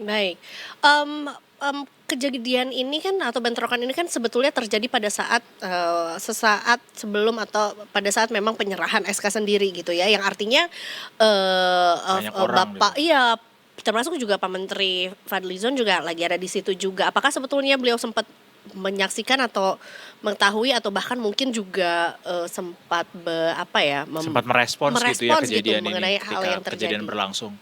Speaker 2: Baik. Kejadian ini kan atau bentrokan ini kan sebetulnya terjadi pada saat sesaat sebelum atau pada saat memang penyerahan SK sendiri gitu ya, yang artinya
Speaker 3: Banyak orang
Speaker 2: Bapak iya termasuk juga Pak Menteri Fadlizon juga lagi ada di situ juga. Apakah sebetulnya beliau sempat menyaksikan atau mengetahui atau bahkan mungkin juga sempat
Speaker 3: Sempat merespons gitu ya
Speaker 2: merespons gitu
Speaker 3: kejadian ini
Speaker 2: mengenai hal
Speaker 3: ketika
Speaker 2: yang terjadi?
Speaker 3: kejadian berlangsung.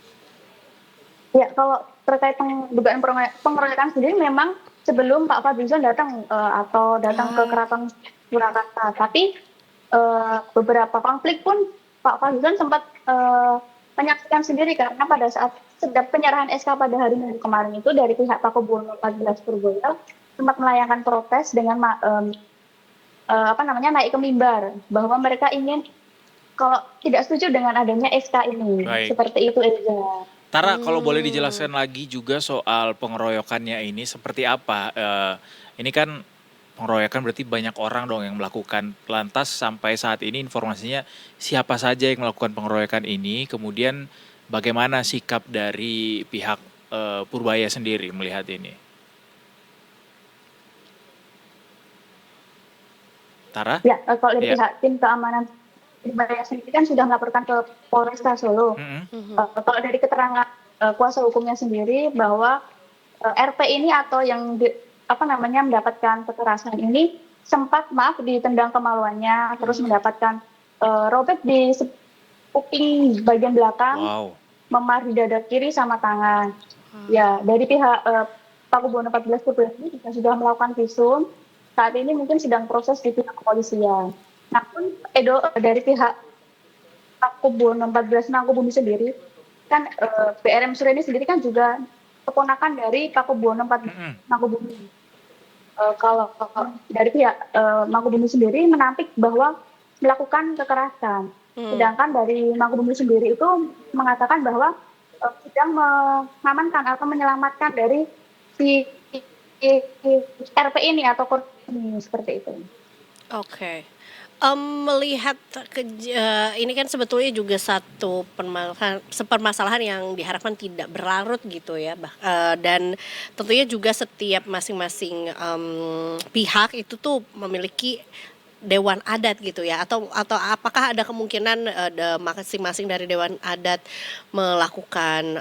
Speaker 4: Ya, kalau terkait dugaan pengeroyokan sendiri memang sebelum Pak Fadlizon datang atau datang ke Keraton Surakarta, tapi beberapa konflik pun Pak Fadlizon sempat menyaksikan sendiri karena pada saat sedang penyerahan SK pada hari Minggu kemarin itu dari pihak Pakubuwono 14 Purwoyo sempat melayangkan protes dengan naik ke mimbar bahwa mereka ingin kalau tidak setuju dengan adanya SK ini.
Speaker 3: Baik.
Speaker 4: Seperti itu Eza.
Speaker 3: Tara, kalau boleh dijelaskan lagi juga soal pengeroyokannya ini seperti apa? Ini kan pengeroyokan berarti banyak orang dong yang melakukan. Lantas sampai saat ini informasinya siapa saja yang melakukan pengeroyokan ini? Kemudian bagaimana sikap dari pihak Purbaya sendiri melihat ini? Tara?
Speaker 4: Ya, kalau dari
Speaker 3: Ya.
Speaker 4: pihak tim keamanan Purbaya sendiri kan sudah melaporkan ke Polresta Solo. Kalau dari keterangan kuasa hukumnya sendiri bahwa RP ini atau yang mendapatkan kekerasan ini sempat ditendang kemaluannya, terus mendapatkan robek di kuping bagian belakang,
Speaker 3: Wow.
Speaker 4: memar di dada kiri sama tangan. Ya, dari pihak Pakubuwono 14 Purwoyo ini juga sudah melakukan visum. Saat ini mungkin sedang proses di pihak kepolisian. Namun dari pihak Pakubuwono 14 Mangkubumi sendiri kan BRM Surya ini sendiri kan juga keponakan dari Pakubuwono 14 Mangkubumi. Kalau dari pihak Mangkubumi sendiri menampik bahwa melakukan kekerasan. Sedangkan dari Mangkubumi sendiri itu mengatakan bahwa sedang mengamankan atau menyelamatkan dari si RP ini atau korban ini, seperti itu.
Speaker 2: Oke. Melihat ini kan sebetulnya juga satu permasalahan yang diharapkan tidak berlarut gitu ya, dan tentunya juga setiap masing-masing pihak itu tuh memiliki dewan adat gitu ya, atau apakah ada kemungkinan masing-masing dari dewan adat melakukan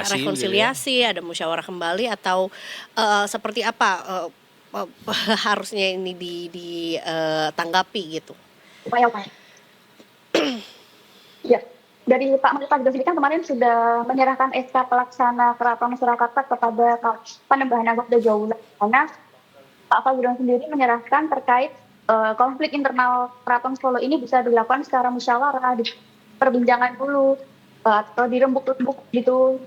Speaker 2: rekonsiliasi, ada musyawarah kembali atau seperti apa harusnya ini ditanggapi gitu.
Speaker 4: Upaya-upaya. Ya, dari Pak Menteri Fadlizon kan kemarin sudah menyerahkan SK pelaksana Keraton Surakarta kepada Panembahan Agung Jawa karena Pak Fadlizon sendiri menyerahkan terkait konflik internal Keraton Solo ini bisa dilakukan secara musyawarah, perbincangan dulu atau dirembuk-rembuk gitu.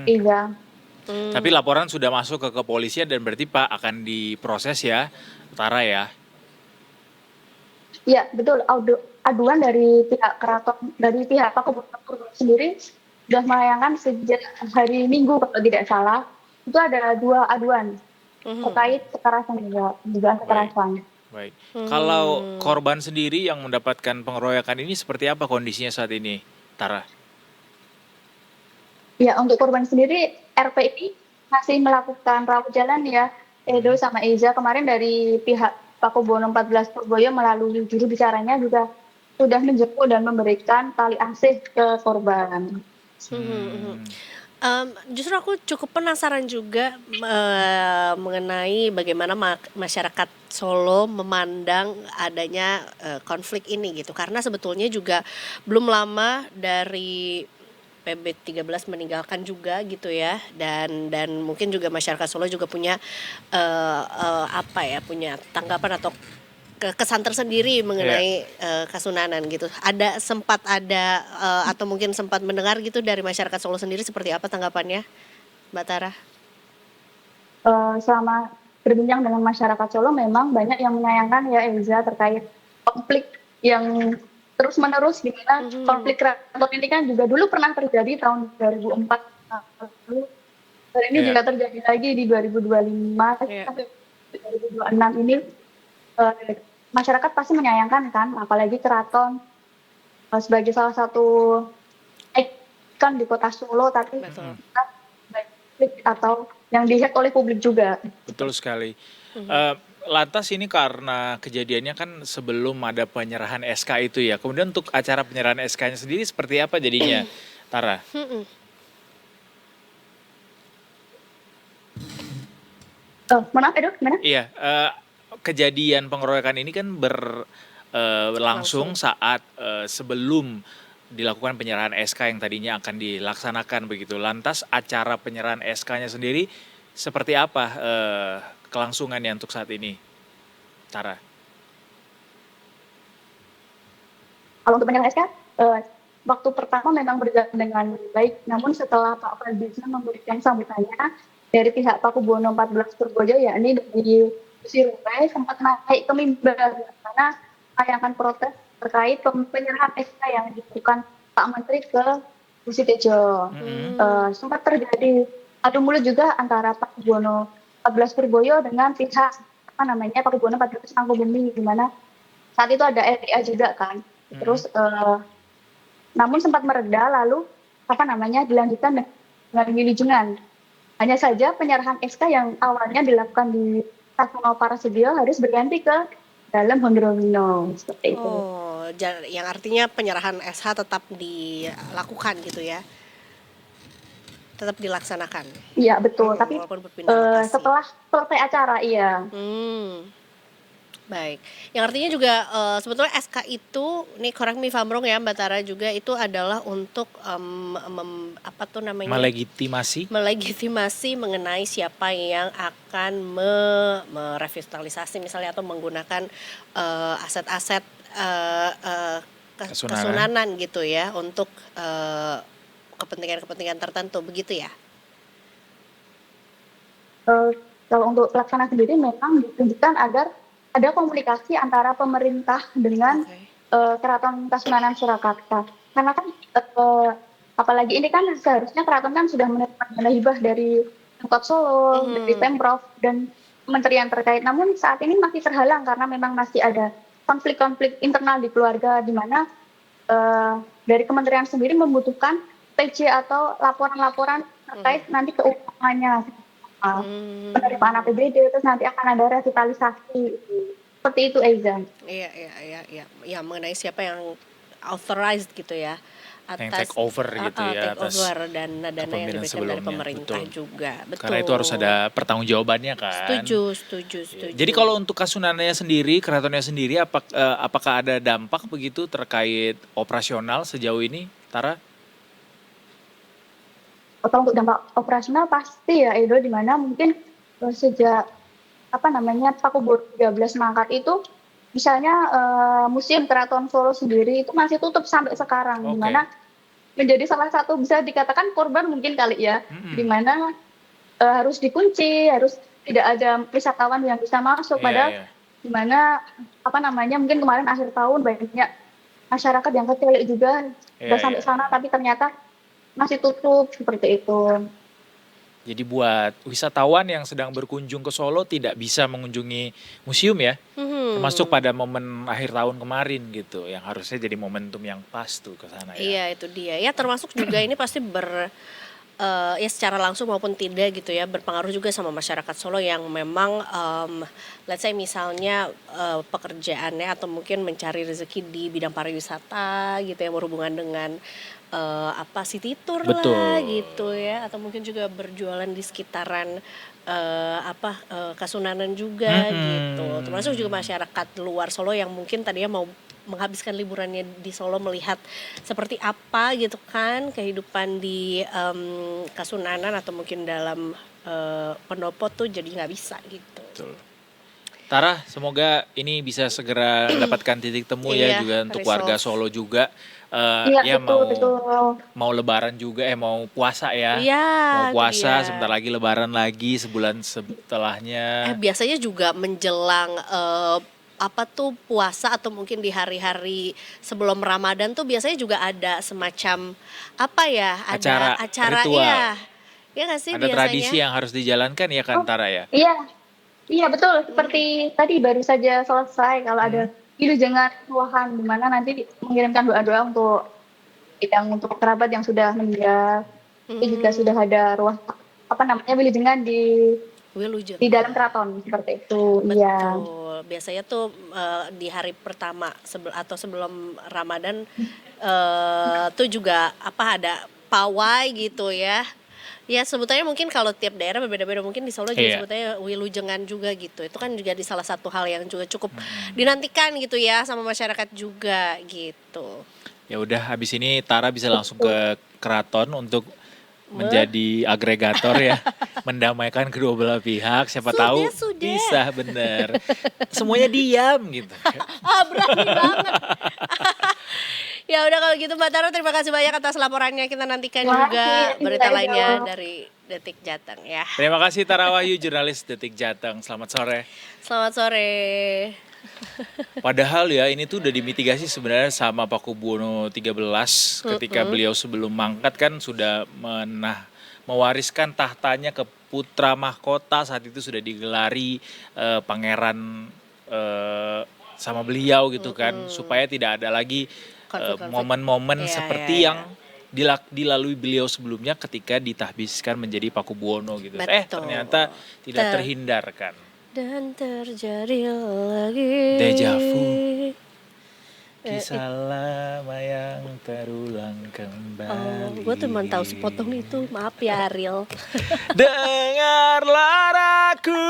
Speaker 4: Iya.
Speaker 3: Tapi laporan sudah masuk ke kepolisian dan berarti Pak akan diproses ya, Tara ya?
Speaker 4: Iya, betul. Aduan dari pihak keraton, dari pihak Pakubuwono sendiri sudah melayangkan sejak hari Minggu kalau tidak salah. Itu ada 2 aduan terkait kekerasan juga, dugaan kekerasan.
Speaker 3: Baik. Kalau korban sendiri yang mendapatkan pengeroyokan ini seperti apa kondisinya saat ini, Tara?
Speaker 4: Ya, untuk korban sendiri RP ini masih melakukan rawat jalan ya, Edo sama Eza. Kemarin dari pihak Pakubuwono 14 Purwoyo melalui juru bicaranya juga sudah menjemput dan memberikan tali asih ke korban.
Speaker 2: Justru aku cukup penasaran juga mengenai bagaimana masyarakat Solo memandang adanya konflik ini gitu, karena sebetulnya juga belum lama dari
Speaker 5: PB13 meninggalkan juga gitu ya, dan mungkin juga masyarakat Solo juga punya punya tanggapan atau kesan tersendiri mengenai Kasunanan gitu. Sempat ada atau mungkin sempat mendengar gitu dari masyarakat Solo sendiri seperti apa tanggapannya, Mbak Tara?
Speaker 4: Selama berbincang dengan masyarakat Solo memang banyak yang menyayangkan ya Eza terkait konflik yang terus menerus di mana konflik keraton ini kan juga dulu pernah terjadi tahun 2004 lalu, dan ini juga terjadi lagi di 2025 sampai 2026 ini. Masyarakat pasti menyayangkan kan, apalagi keraton sebagai salah satu ikon di kota Solo, tapi atau yang dilihat oleh publik juga.
Speaker 3: Betul sekali. Lantas ini karena kejadiannya kan sebelum ada penyerahan SK itu ya. Kemudian untuk acara penyerahan SK-nya sendiri seperti apa jadinya, Tara?
Speaker 4: Maaf Edo, gimana?
Speaker 3: Iya, kejadian pengeroyokan ini kan berlangsung saat sebelum dilakukan penyerahan SK yang tadinya akan dilaksanakan begitu. Lantas acara penyerahan SK-nya sendiri seperti apa kelangsungannya untuk saat ini, Tara?
Speaker 4: Kalau untuk penyerahan SK, waktu pertama memang berjalan dengan baik, namun setelah Pak Fadlizon memberikan sambutannya dari pihak Pakubuwono 14 Purworejo, yakni dari Gusti Rumbai, sempat naik ke mimbar karena melayangkan protes terkait penyerahan SK yang dilakukan Pak Menteri ke Gusti Tejo. Sempat terjadi adu mulut juga antara Pakubuwono 14 Purworejo dengan pihak Pakubuwono 14 Mangkubumi, di mana saat itu ada LDA juga kan. Terus namun sempat mereda, lalu dilanjutkan dengan wilujungan. Hanya saja penyerahan SK yang awalnya dilakukan di Sakuno Parasedio harus berganti ke dalam Hondrowino, seperti itu.
Speaker 5: Oh, yang artinya penyerahan SH tetap dilakukan gitu ya? Tetap dilaksanakan?
Speaker 4: Iya, betul. Tapi setelah selesai acara, iya.
Speaker 5: Baik, yang artinya juga sebetulnya SK itu, nih correct me if I'm wrong ya Mbak Tara, juga itu adalah untuk melegitimasi mengenai siapa yang akan merevitalisasi misalnya atau menggunakan aset-aset Kasunanan gitu ya untuk kepentingan-kepentingan tertentu, begitu ya?
Speaker 4: Kalau untuk pelaksanaan sendiri memang ditunjukkan agar ada komunikasi antara pemerintah dengan Keraton Kasunanan Surakarta. Karena kan apalagi ini kan seharusnya keraton kan sudah menerima hibah dari Pemkot Solo, dari Pemprov dan kementerian terkait. Namun saat ini masih terhalang karena memang masih ada konflik-konflik internal di keluarga, di mana dari kementerian sendiri membutuhkan PJ atau laporan-laporan terkait nanti keuangannya. Penerimaan APBD, terus nanti akan ada revitalisasi, seperti itu Eza.
Speaker 5: Iya, mengenai siapa yang authorized gitu ya,
Speaker 3: yang take over gitu ya,
Speaker 5: take over dan dana yang diberikan dari pemerintah juga. Betul.
Speaker 3: Karena itu harus ada pertanggungjawabannya kan.
Speaker 5: Setuju.
Speaker 3: Jadi kalau untuk Kasunanannya sendiri, keratonnya sendiri, apakah ada dampak begitu terkait operasional sejauh ini, Tara?
Speaker 4: Kalau untuk dampak operasional pasti ya Edo, di mana mungkin sejak Pakubuwono 13 mangkat itu, misalnya Museum Keraton Solo sendiri itu masih tutup sampai sekarang, di mana menjadi salah satu bisa dikatakan korban mungkin kali ya, di mana harus dikunci, harus tidak ada wisatawan yang bisa masuk, padahal di mana mungkin kemarin akhir tahun banyak masyarakat yang kecil juga sudah sampai sana, tapi ternyata masih tutup, seperti itu.
Speaker 3: Jadi buat wisatawan yang sedang berkunjung ke Solo tidak bisa mengunjungi museum ya, termasuk pada momen akhir tahun kemarin gitu, yang harusnya jadi momentum yang pas tuh ke sana ya.
Speaker 5: Iya, itu dia ya, termasuk juga ini pasti ya secara langsung maupun tidak gitu ya, berpengaruh juga sama masyarakat Solo yang memang let's say misalnya pekerjaannya atau mungkin mencari rezeki di bidang pariwisata gitu ya, berhubungan dengan city tour lah gitu ya, atau mungkin juga berjualan di sekitaran Kasunanan juga gitu, termasuk juga masyarakat luar Solo yang mungkin tadinya mau menghabiskan liburannya di Solo melihat seperti apa gitu kan kehidupan di Kasunanan atau mungkin dalam pendopo tuh jadi nggak bisa gitu.
Speaker 3: Betul. Tara, semoga ini bisa segera mendapatkan titik temu ya
Speaker 5: Iya,
Speaker 3: juga untuk warga
Speaker 5: resolve.
Speaker 3: Solo juga.
Speaker 4: Iya,
Speaker 3: Ya
Speaker 4: betul, betul.
Speaker 3: mau Lebaran juga, mau puasa ya.
Speaker 5: Iya,
Speaker 3: Mau
Speaker 5: itu
Speaker 3: puasa,
Speaker 5: dia.
Speaker 3: sebentar lagi Lebaran lagi, sebulan setelahnya.
Speaker 5: Biasanya juga menjelang apa tuh puasa atau mungkin di hari-hari sebelum Ramadan tuh biasanya juga ada semacam apa ya, ada acara
Speaker 3: ritual.
Speaker 5: iya. Ya nggak sih
Speaker 3: Ada
Speaker 5: biasanya?
Speaker 3: tradisi yang harus dijalankan ya kan Tara ya.
Speaker 4: Iya, iya betul. Seperti tadi baru saja selesai kalau ada jangan Tuhan di mana nanti mengirimkan doa-doa untuk kerabat yang sudah meninggal. Itu juga sudah ada ruang wilujeng
Speaker 5: Wilujeng.
Speaker 4: di dalam keraton seperti itu. Iya.
Speaker 5: Betul. Biasanya tuh di hari pertama atau sebelum Ramadan tuh juga ada pawai gitu ya. Ya sebutannya mungkin kalau tiap daerah berbeda-beda, mungkin di Solo juga
Speaker 3: Iya.
Speaker 5: sebutannya wilujengan juga gitu. Itu kan juga di salah satu hal yang juga cukup dinantikan gitu ya sama masyarakat juga gitu.
Speaker 3: Ya udah, habis ini Tara bisa langsung ke keraton untuk menjadi agregator ya, mendamaikan kedua belah pihak. Siapa tahu
Speaker 5: Sudah.
Speaker 3: bisa bener. Semuanya diam gitu.
Speaker 5: Berani banget. Ya udah kalau gitu Mbak Tara, terima kasih banyak atas laporannya. Kita nantikan
Speaker 4: Terima
Speaker 5: juga
Speaker 4: kasih,
Speaker 5: berita
Speaker 4: Mbak
Speaker 5: lainnya
Speaker 4: Edo.
Speaker 5: dari Detik Jateng ya.
Speaker 3: Terima kasih Tara Wahyu, jurnalis Detik Jateng. Selamat sore.
Speaker 5: Selamat sore.
Speaker 3: Padahal ya ini tuh udah dimitigasi sebenarnya sama Pakubuwono XIII ketika beliau sebelum mangkat kan sudah mewariskan tahtanya ke putra mahkota. Saat itu sudah digelari pangeran sama beliau gitu kan, supaya tidak ada lagi
Speaker 5: Konflik-konflik.
Speaker 3: momen-momen
Speaker 5: Iya,
Speaker 3: seperti
Speaker 5: iya,
Speaker 3: yang dilalui beliau sebelumnya ketika ditahbiskan menjadi Pakubuwono gitu.
Speaker 5: Betul.
Speaker 3: Ternyata tidak terhindarkan.
Speaker 5: Dan terjadi lagi
Speaker 3: Deja vu. Kisah lama yang terulang kembali.
Speaker 5: Gue cuma tahu sepotong itu, maaf ya Ariel.
Speaker 3: Dengarlah aku.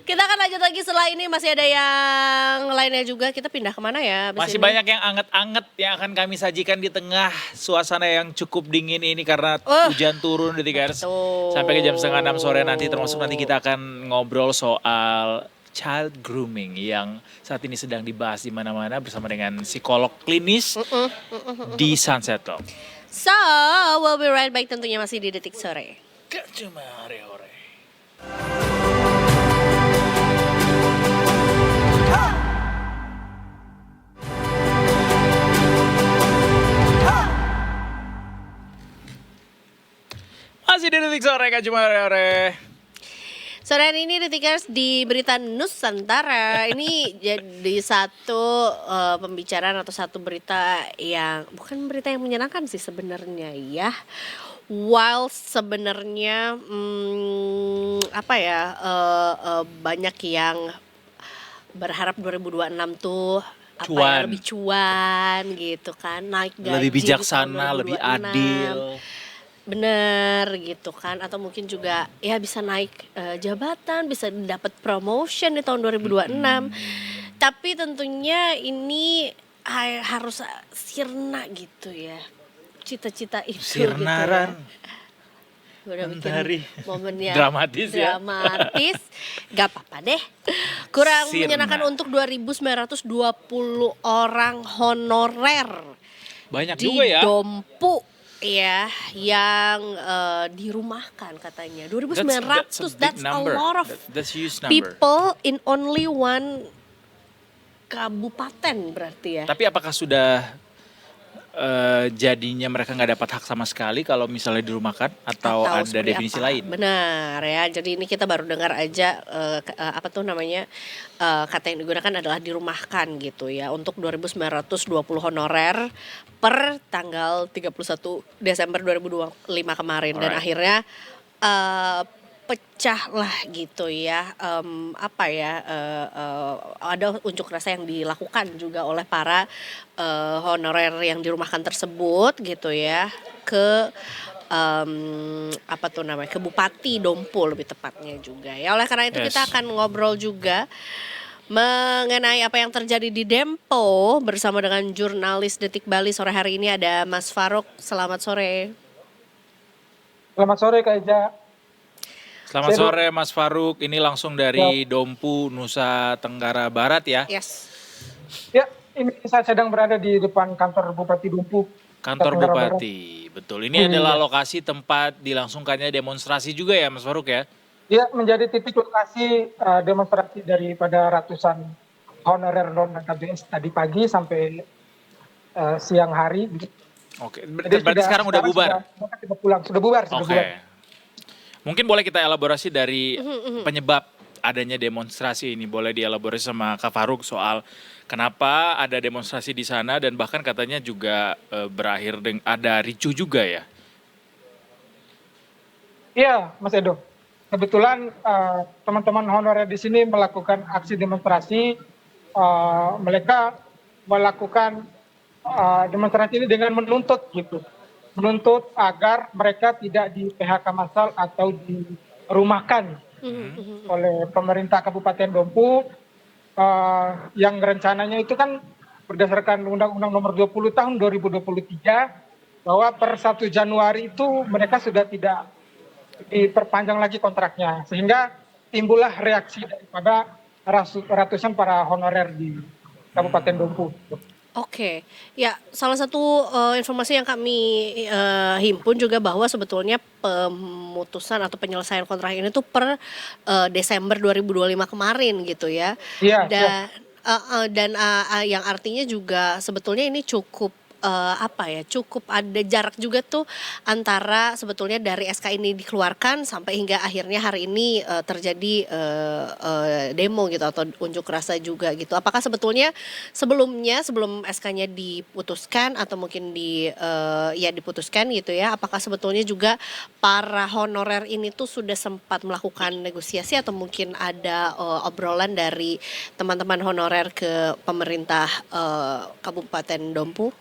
Speaker 5: Kita akan lanjut lagi setelah ini, masih ada yang lainnya juga. Kita pindah kemana ya? abis
Speaker 3: Masih
Speaker 5: ini?
Speaker 3: banyak yang anget-anget yang akan kami sajikan di tengah suasana yang cukup dingin ini karena hujan turun di Tikars.
Speaker 5: Betul.
Speaker 3: Sampai ke jam 5:30 sore nanti, termasuk nanti kita akan ngobrol soal child grooming yang saat ini sedang dibahas di mana-mana bersama dengan psikolog klinis di Sunset Talk.
Speaker 5: So, we'll be right back, tentunya masih di Detik Sore.
Speaker 3: Gak cuma hore-hore. Masih di Detik Sore, gak cuma hore-hore.
Speaker 5: Sore hari ini Detikers di Berita Nusantara ini jadi satu pembicaraan atau satu berita yang bukan berita yang menyenangkan sih sebenarnya ya. While sebenarnya banyak yang berharap 2026 tuh
Speaker 3: Cuan.
Speaker 5: lebih cuan gitu kan, naik gaji
Speaker 3: Lebih
Speaker 5: di tahun
Speaker 3: bijaksana, lebih
Speaker 5: 2026.
Speaker 3: adil.
Speaker 5: Bener gitu kan, atau mungkin juga ya bisa naik jabatan, bisa dapat promotion di tahun 2026. Tapi tentunya ini harus sirna gitu ya, cita-cita itu
Speaker 3: Sirnaran.
Speaker 5: gitu ya. Udah
Speaker 3: Mentari.
Speaker 5: bikin momen yang
Speaker 3: Dramatis ya.
Speaker 5: dramatis. Gak apa-apa deh. Kurang
Speaker 3: Sirna.
Speaker 5: menyenangkan untuk 2.920 orang honorer
Speaker 3: Banyak
Speaker 5: di
Speaker 3: juga ya.
Speaker 5: Dompu ya, yang dirumahkan katanya 2.900. That's a lot of
Speaker 3: That's huge number.
Speaker 5: people in only one kabupaten berarti ya.
Speaker 3: Tapi apakah sudah jadinya mereka nggak dapat hak sama sekali kalau misalnya dirumahkan atau ada
Speaker 5: seperti
Speaker 3: definisi
Speaker 5: apa?
Speaker 3: lain?
Speaker 5: Benar ya. Jadi ini kita baru dengar aja kata yang digunakan adalah dirumahkan gitu ya, untuk 2.920 honorer per tanggal 31 Desember 2025 kemarin. Dan
Speaker 3: Alright.
Speaker 5: akhirnya pecah lah gitu ya, ada unjuk rasa yang dilakukan juga oleh para honorer yang dirumahkan tersebut gitu ya, ke ke Bupati Dompu lebih tepatnya juga ya. Oleh karena itu
Speaker 3: Yes.
Speaker 5: kita akan ngobrol juga mengenai apa yang terjadi di Dempo bersama dengan jurnalis Detik Bali sore hari ini ada Mas Farouk. Selamat sore.
Speaker 6: Selamat sore Kak Eja.
Speaker 3: Selamat sore Mas Farouk, ini langsung dari Dompu, Nusa Tenggara Barat ya.
Speaker 5: Yes.
Speaker 6: Ya, ini saya sedang berada di depan kantor Bupati Dompu.
Speaker 3: Kantor
Speaker 6: Nusa Tenggara
Speaker 3: Bupati, betul. Ini adalah lokasi tempat dilangsungkannya demonstrasi juga ya Mas Farouk ya?
Speaker 6: Ya, menjadi titik lokasi demonstrasi daripada ratusan honorer non-KBS tadi pagi sampai siang hari.
Speaker 3: Oke, berarti sekarang udah bubar?
Speaker 6: Sudah pulang, sudah bubar.
Speaker 3: Oke. Mungkin boleh kita elaborasi dari penyebab adanya demonstrasi ini. Boleh dielaborasi sama Kak Farouk soal kenapa ada demonstrasi di sana dan bahkan katanya juga berakhir dengan ada ricuh juga ya?
Speaker 6: Iya, Mas Edo. Kebetulan teman-teman honorer di sini melakukan aksi demonstrasi. Mereka melakukan demonstrasi ini dengan menuntut gitu. Menuntut agar mereka tidak di PHK massal atau dirumahkan oleh pemerintah Kabupaten Dompu yang rencananya itu kan berdasarkan Undang-Undang Nomor 20 Tahun 2023 bahwa per 1 Januari itu mereka sudah tidak diperpanjang lagi kontraknya, sehingga timbullah reaksi daripada ratusan para honorer di Kabupaten Dompu.
Speaker 5: Oke, ya salah satu informasi yang kami himpun juga bahwa sebetulnya pemutusan atau penyelesaian kontrak ini tuh per Desember 2025 kemarin gitu ya.
Speaker 6: Iya.
Speaker 5: Dan yang artinya juga sebetulnya ini cukup cukup ada jarak juga tuh antara sebetulnya dari SK ini dikeluarkan sampai hingga akhirnya hari ini terjadi demo gitu atau unjuk rasa juga gitu. Apakah sebetulnya sebelum SK-nya diputuskan atau mungkin diputuskan gitu ya, apakah sebetulnya juga para honorer ini tuh sudah sempat melakukan negosiasi atau mungkin ada obrolan dari teman-teman honorer ke pemerintah Kabupaten Dompu?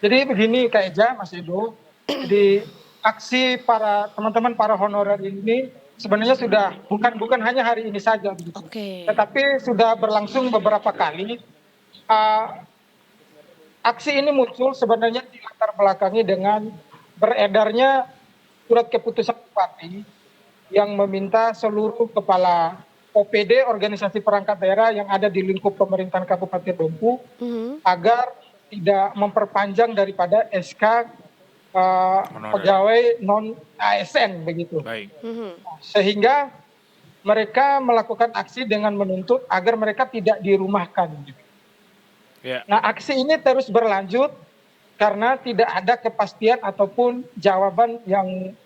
Speaker 6: Jadi begini Kak Eja, Mas Edo, di aksi para teman-teman para honorer ini sebenarnya sudah bukan hanya hari ini saja, begitu. Tetapi sudah berlangsung beberapa kali. Aksi ini muncul sebenarnya di latar belakangi dengan beredarnya surat keputusan Bupati yang meminta seluruh kepala OPD organisasi perangkat daerah yang ada di lingkup pemerintahan Kabupaten Dompu agar tidak memperpanjang daripada SK pegawai non ASN begitu.
Speaker 3: Baik.
Speaker 6: Sehingga mereka melakukan aksi dengan menuntut agar mereka tidak dirumahkan.
Speaker 3: Ya.
Speaker 6: Nah, aksi ini terus berlanjut karena tidak ada kepastian ataupun jawaban yang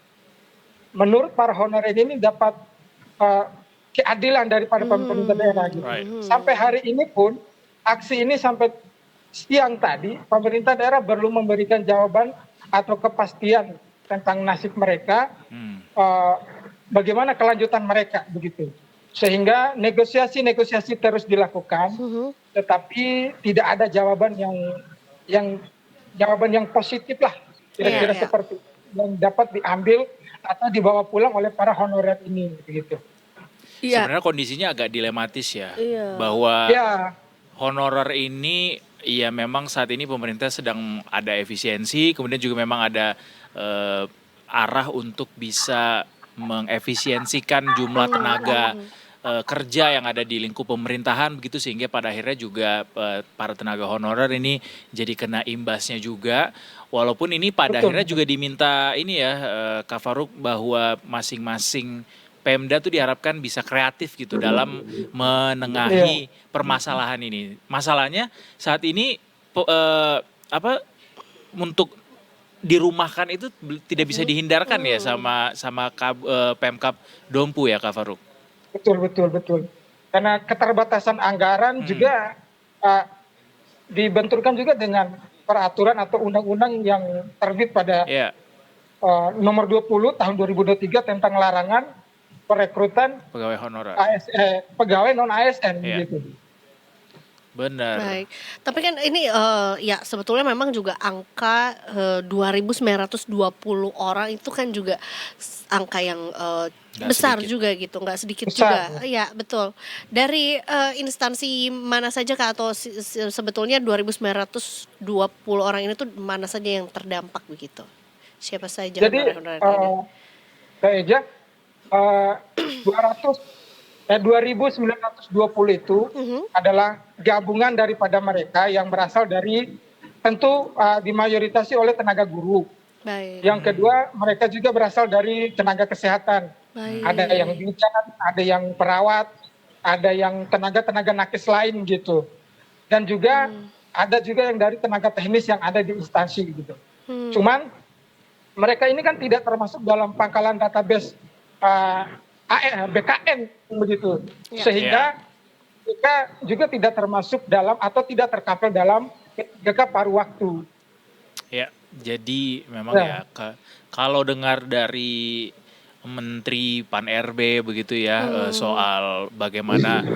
Speaker 6: menurut para honorer ini dapat keadilan daripada pemerintah daerah gitu. Sampai hari ini pun aksi ini sampai siang tadi pemerintah daerah belum memberikan jawaban atau kepastian tentang nasib mereka, bagaimana kelanjutan mereka begitu. Sehingga negosiasi terus dilakukan, tetapi tidak ada jawaban yang positif lah, kira-kira seperti yang dapat diambil atau dibawa pulang oleh para honorer ini begitu.
Speaker 3: Sebenarnya kondisinya agak dilematis ya, bahwa honorer ini ya memang saat ini pemerintah sedang ada efisiensi, kemudian juga memang ada arah untuk bisa mengefisiensikan jumlah tenaga kerja yang ada di lingkup pemerintahan begitu, sehingga pada akhirnya juga para tenaga honorer ini jadi kena imbasnya juga. Walaupun ini pada akhirnya juga diminta ini ya Kak Farouk, bahwa masing-masing Pemda tuh diharapkan bisa kreatif gitu dalam menengahi permasalahan ini. Masalahnya saat ini untuk dirumahkan itu tidak bisa dihindarkan ya sama Pemkab Dompu ya Kak Farouk.
Speaker 6: Betul. Karena keterbatasan anggaran juga dibenturkan juga dengan peraturan atau undang-undang yang terbit pada nomor 20 tahun 2023 tentang larangan perekrutan
Speaker 3: pegawai honorer,
Speaker 6: pegawai non ASN gitu.
Speaker 3: Benar.
Speaker 5: Baik, tapi kan ini ya sebetulnya memang juga angka 2.920 orang itu kan juga angka yang
Speaker 3: Nggak
Speaker 5: besar
Speaker 3: sedikit.
Speaker 5: juga gitu, nggak sedikit
Speaker 6: Besar,
Speaker 5: juga. Iya betul. Dari instansi mana saja Kak, atau sebetulnya 2.920 orang ini tuh mana saja yang terdampak begitu? Siapa saja
Speaker 6: Jadi
Speaker 5: honorer-honorer ini?
Speaker 6: Kak Eja, eh, 200 2.920 itu adalah gabungan daripada mereka yang berasal dari, tentu dimayoritasi oleh tenaga guru.
Speaker 5: Baik,
Speaker 6: Yang kedua, mereka juga berasal dari tenaga kesehatan. Ada yang
Speaker 5: baik.
Speaker 6: bidan, ada yang perawat, ada yang tenaga-tenaga nakes lain gitu. Dan juga ada juga yang dari tenaga teknis yang ada di instansi gitu. Cuman mereka ini kan tidak termasuk dalam pangkalan database BKN begitu,
Speaker 5: Ya.
Speaker 6: sehingga mereka juga tidak termasuk dalam atau tidak tercover dalam P3K paruh waktu.
Speaker 3: Ya, jadi memang
Speaker 6: Nah.
Speaker 3: ya kalau dengar dari Menteri Pan RB begitu ya soal bagaimana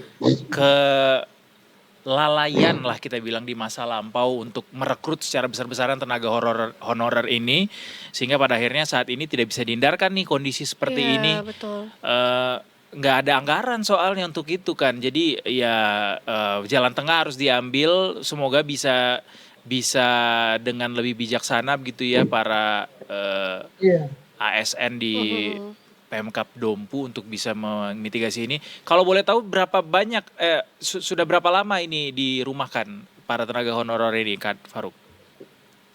Speaker 3: kelalaian lah kita bilang di masa lampau untuk merekrut secara besar-besaran tenaga honorer ini, sehingga pada akhirnya saat ini tidak bisa dihindarkan nih kondisi seperti
Speaker 5: Iya,
Speaker 3: ini.
Speaker 5: betul.
Speaker 3: Nggak ada anggaran soalnya untuk itu kan, jadi ya jalan tengah harus diambil. Semoga bisa bisa dengan lebih bijaksana begitu ya para
Speaker 6: Iya.
Speaker 3: ASN di Pemkab Dompu untuk bisa memitigasi ini. Kalau boleh tahu berapa banyak, sudah berapa lama ini dirumahkan para tenaga honorer ini, Kak Faruk?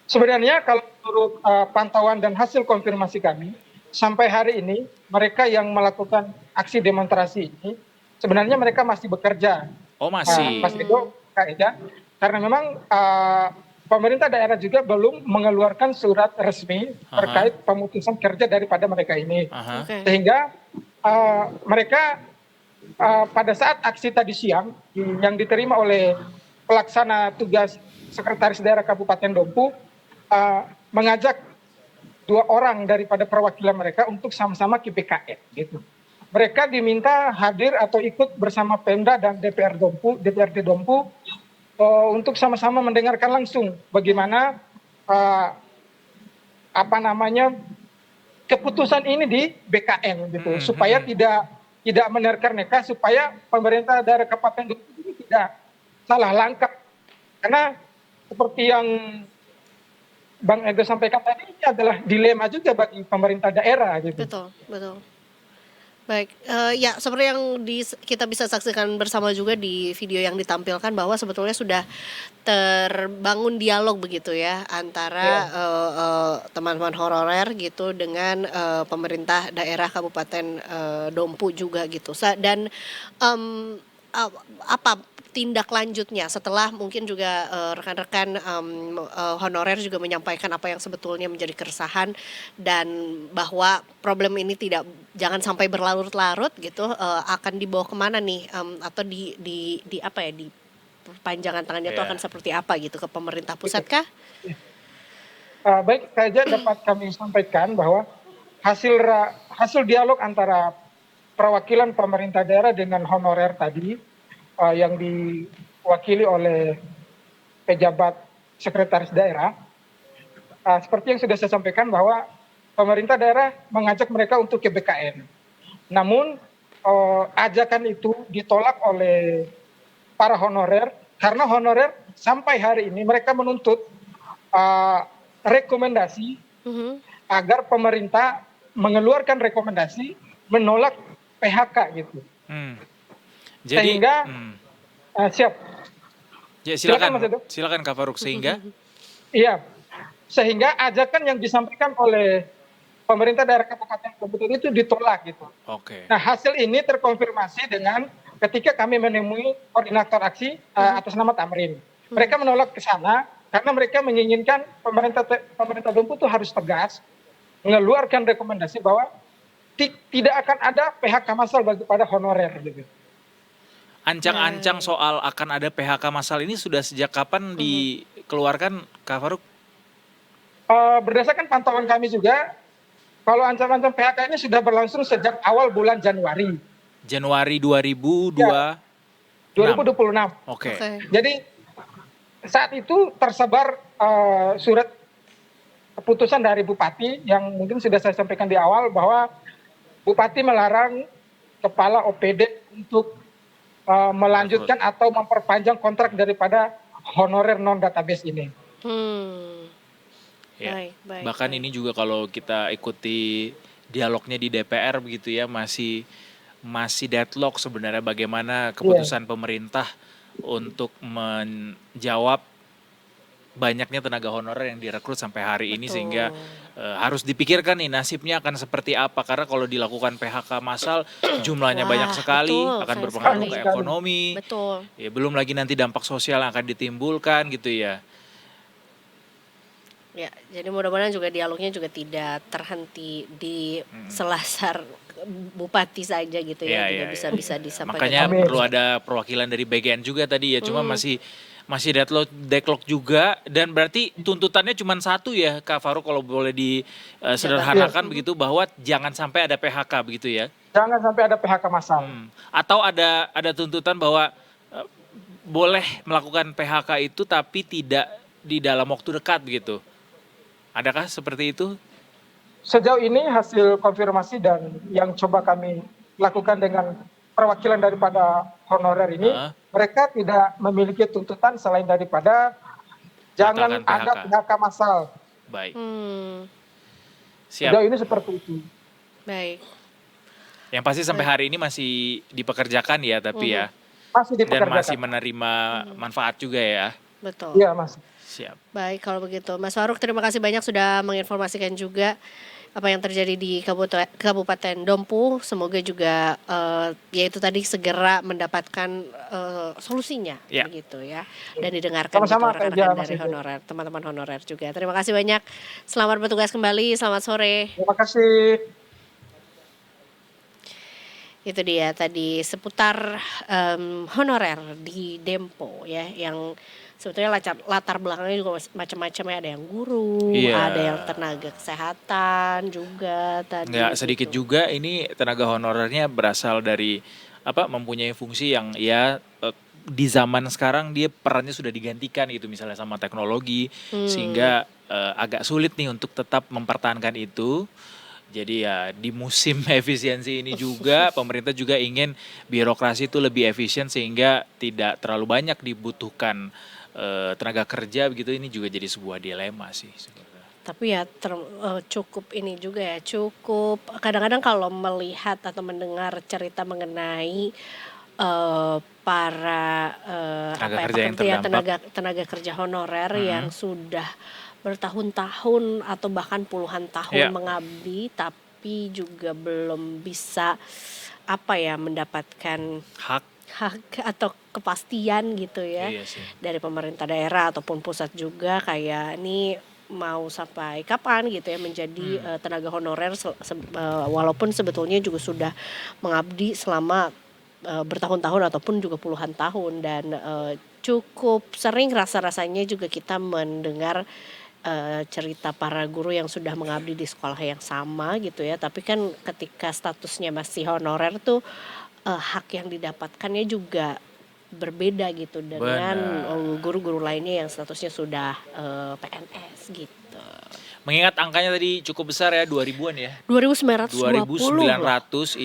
Speaker 6: Sebenarnya kalau menurut pantauan dan hasil konfirmasi kami, sampai hari ini mereka yang melakukan aksi demonstrasi ini sebenarnya mereka masih bekerja.
Speaker 3: Oh masih.
Speaker 6: Mas Edo, Kak Eda, karena memang pemerintah daerah juga belum mengeluarkan surat resmi terkait pemutusan kerja daripada mereka ini.
Speaker 3: Aha.
Speaker 5: Oke.
Speaker 6: Sehingga mereka pada saat aksi tadi siang yang diterima oleh pelaksana tugas Sekretaris Daerah Kabupaten Dompu mengajak 2 orang daripada perwakilan mereka untuk sama-sama ke BKN gitu. Mereka diminta hadir atau ikut bersama Pemda dan DPRD Dompu untuk sama-sama mendengarkan langsung bagaimana keputusan ini di BKN gitu, supaya tidak menerka-nerka, supaya pemerintah daerah Kabupaten Dompu ini tidak salah langkah. Karena seperti yang Bang Edo sampaikan tadi, ini adalah dilema juga bagi pemerintah daerah gitu.
Speaker 5: Betul, betul. Baik, ya seperti yang kita bisa saksikan bersama juga di video yang ditampilkan, bahwa sebetulnya sudah terbangun dialog begitu ya antara teman-teman honorer gitu dengan pemerintah daerah Kabupaten Dompu juga gitu. Dan apa tindak lanjutnya setelah mungkin juga rekan-rekan honorer juga menyampaikan apa yang sebetulnya menjadi keresahan, dan bahwa problem ini jangan sampai berlarut-larut gitu, akan dibawa kemana nih, atau di apa ya, di perpanjangan tangannya itu akan seperti apa gitu, ke pemerintah pusat kah?
Speaker 6: Baik, saja dapat kami sampaikan bahwa hasil dialog antara perwakilan pemerintah daerah dengan honorer tadi yang diwakili oleh pejabat sekretaris daerah, seperti yang sudah saya sampaikan bahwa pemerintah daerah mengajak mereka untuk ke BKN. Namun ajakan itu ditolak oleh para honorer, karena honorer sampai hari ini mereka menuntut rekomendasi agar pemerintah mengeluarkan rekomendasi menolak PHK gitu.
Speaker 3: Jadi,
Speaker 6: Sehingga siap.
Speaker 3: Ya,
Speaker 6: Silakan, Mas Edo.
Speaker 3: silakan Kak Faruk.
Speaker 6: Iya, sehingga ajakan yang disampaikan oleh pemerintah daerah Kabupaten Dompu itu ditolak gitu.
Speaker 3: Oke.
Speaker 6: Nah, hasil ini terkonfirmasi dengan ketika kami menemui koordinator aksi atas nama Tamrin. Mereka menolak ke sana karena mereka menginginkan pemerintah Dompu itu harus tegas mengeluarkan rekomendasi bahwa tidak akan ada PHK massal bagi pada honorer gitu.
Speaker 3: Ancang-ancang soal akan ada PHK massal ini sudah sejak kapan dikeluarkan, Kak Faruk?
Speaker 6: Berdasarkan pantauan kami juga, kalau ancam-ancam PHK ini sudah berlangsung sejak awal bulan Januari.
Speaker 3: Januari 2002.
Speaker 6: 2026.
Speaker 3: Oke.
Speaker 6: Jadi saat itu tersebar surat keputusan dari Bupati yang mungkin sudah saya sampaikan di awal bahwa Bupati melarang kepala OPD untuk melanjutkan atau memperpanjang kontrak daripada honorer non database ini.
Speaker 3: Ya. Bahkan ini juga kalau kita ikuti dialognya di DPR begitu ya, masih deadlock sebenarnya bagaimana keputusan pemerintah untuk menjawab banyaknya tenaga honorer yang direkrut sampai hari ini, sehingga harus dipikirkan nih nasibnya akan seperti apa, karena kalau dilakukan PHK massal jumlahnya banyak sekali, akan berpengaruh ke ekonomi. Ya, belum lagi nanti dampak sosial yang akan ditimbulkan gitu ya.
Speaker 5: Ya, jadi mudah-mudahan juga dialognya juga tidak terhenti di selasar bupati saja gitu ya, juga bisa disampaikan.
Speaker 3: Makanya perlu ada perwakilan dari BGN juga tadi ya, cuma masih deadlock juga, dan berarti tuntutannya cuma satu ya Kak Farouk, kalau boleh disederhanakan begitu, bahwa jangan sampai ada PHK begitu ya.
Speaker 6: Jangan sampai ada PHK massal.
Speaker 3: Atau ada tuntutan bahwa boleh melakukan PHK itu tapi tidak di dalam waktu dekat begitu. Adakah seperti itu?
Speaker 6: Sejauh ini hasil konfirmasi dan yang coba kami lakukan dengan perwakilan daripada honorer ini, mereka tidak memiliki tuntutan selain daripada jangan ada PHK massal.
Speaker 3: Baik.
Speaker 6: Sejauh ini seperti itu.
Speaker 5: Baik.
Speaker 3: Yang pasti sampai hari ini masih dipekerjakan ya, tapi ya.
Speaker 6: Masih dipekerjakan.
Speaker 3: Dan masih menerima manfaat juga ya.
Speaker 5: Betul.
Speaker 6: Iya, masih.
Speaker 3: Siap.
Speaker 5: Baik, kalau begitu Mas Farouk, terima kasih banyak sudah menginformasikan juga apa yang terjadi di Kabupaten Dompu. Semoga juga ya itu tadi segera mendapatkan solusinya begitu ya, dan didengarkan
Speaker 6: sama-sama
Speaker 5: gitu rekan-rekan dari honorer, teman-teman honorer juga. Terima kasih banyak. Selamat bertugas kembali. Selamat sore.
Speaker 6: Terima kasih.
Speaker 5: Itu dia tadi seputar honorer di Dempo ya, yang sebetulnya latar belakangnya juga macam-macam ya, ada yang guru, ada yang tenaga kesehatan juga tadi.
Speaker 3: Nggak sedikit juga ini tenaga honorernya berasal dari mempunyai fungsi yang ya di zaman sekarang dia perannya sudah digantikan gitu, misalnya sama teknologi, sehingga agak sulit nih untuk tetap mempertahankan itu. Jadi ya di musim efisiensi ini juga pemerintah juga ingin birokrasi itu lebih efisien sehingga tidak terlalu banyak dibutuhkan tenaga kerja begitu. Ini juga jadi sebuah dilema sih sebenarnya.
Speaker 5: Tapi ya cukup ini juga ya, cukup kadang-kadang kalau melihat atau mendengar cerita mengenai para tenaga kerja honorer yang sudah bertahun-tahun atau bahkan puluhan tahun mengabdi, tapi juga belum bisa mendapatkan hak atau kepastian gitu ya, dari pemerintah daerah ataupun pusat juga, kayak ini mau sampai kapan gitu ya menjadi tenaga honorer walaupun sebetulnya juga sudah mengabdi selama bertahun-tahun ataupun juga puluhan tahun. Dan cukup sering rasanya juga kita mendengar cerita para guru yang sudah mengabdi di sekolah yang sama gitu ya, tapi kan ketika statusnya masih honorer tuh hak yang didapatkannya juga berbeda gitu dengan guru-guru lainnya yang statusnya sudah PNS gitu.
Speaker 3: Mengingat angkanya tadi cukup besar ya, 2000-an ya.
Speaker 5: 2.920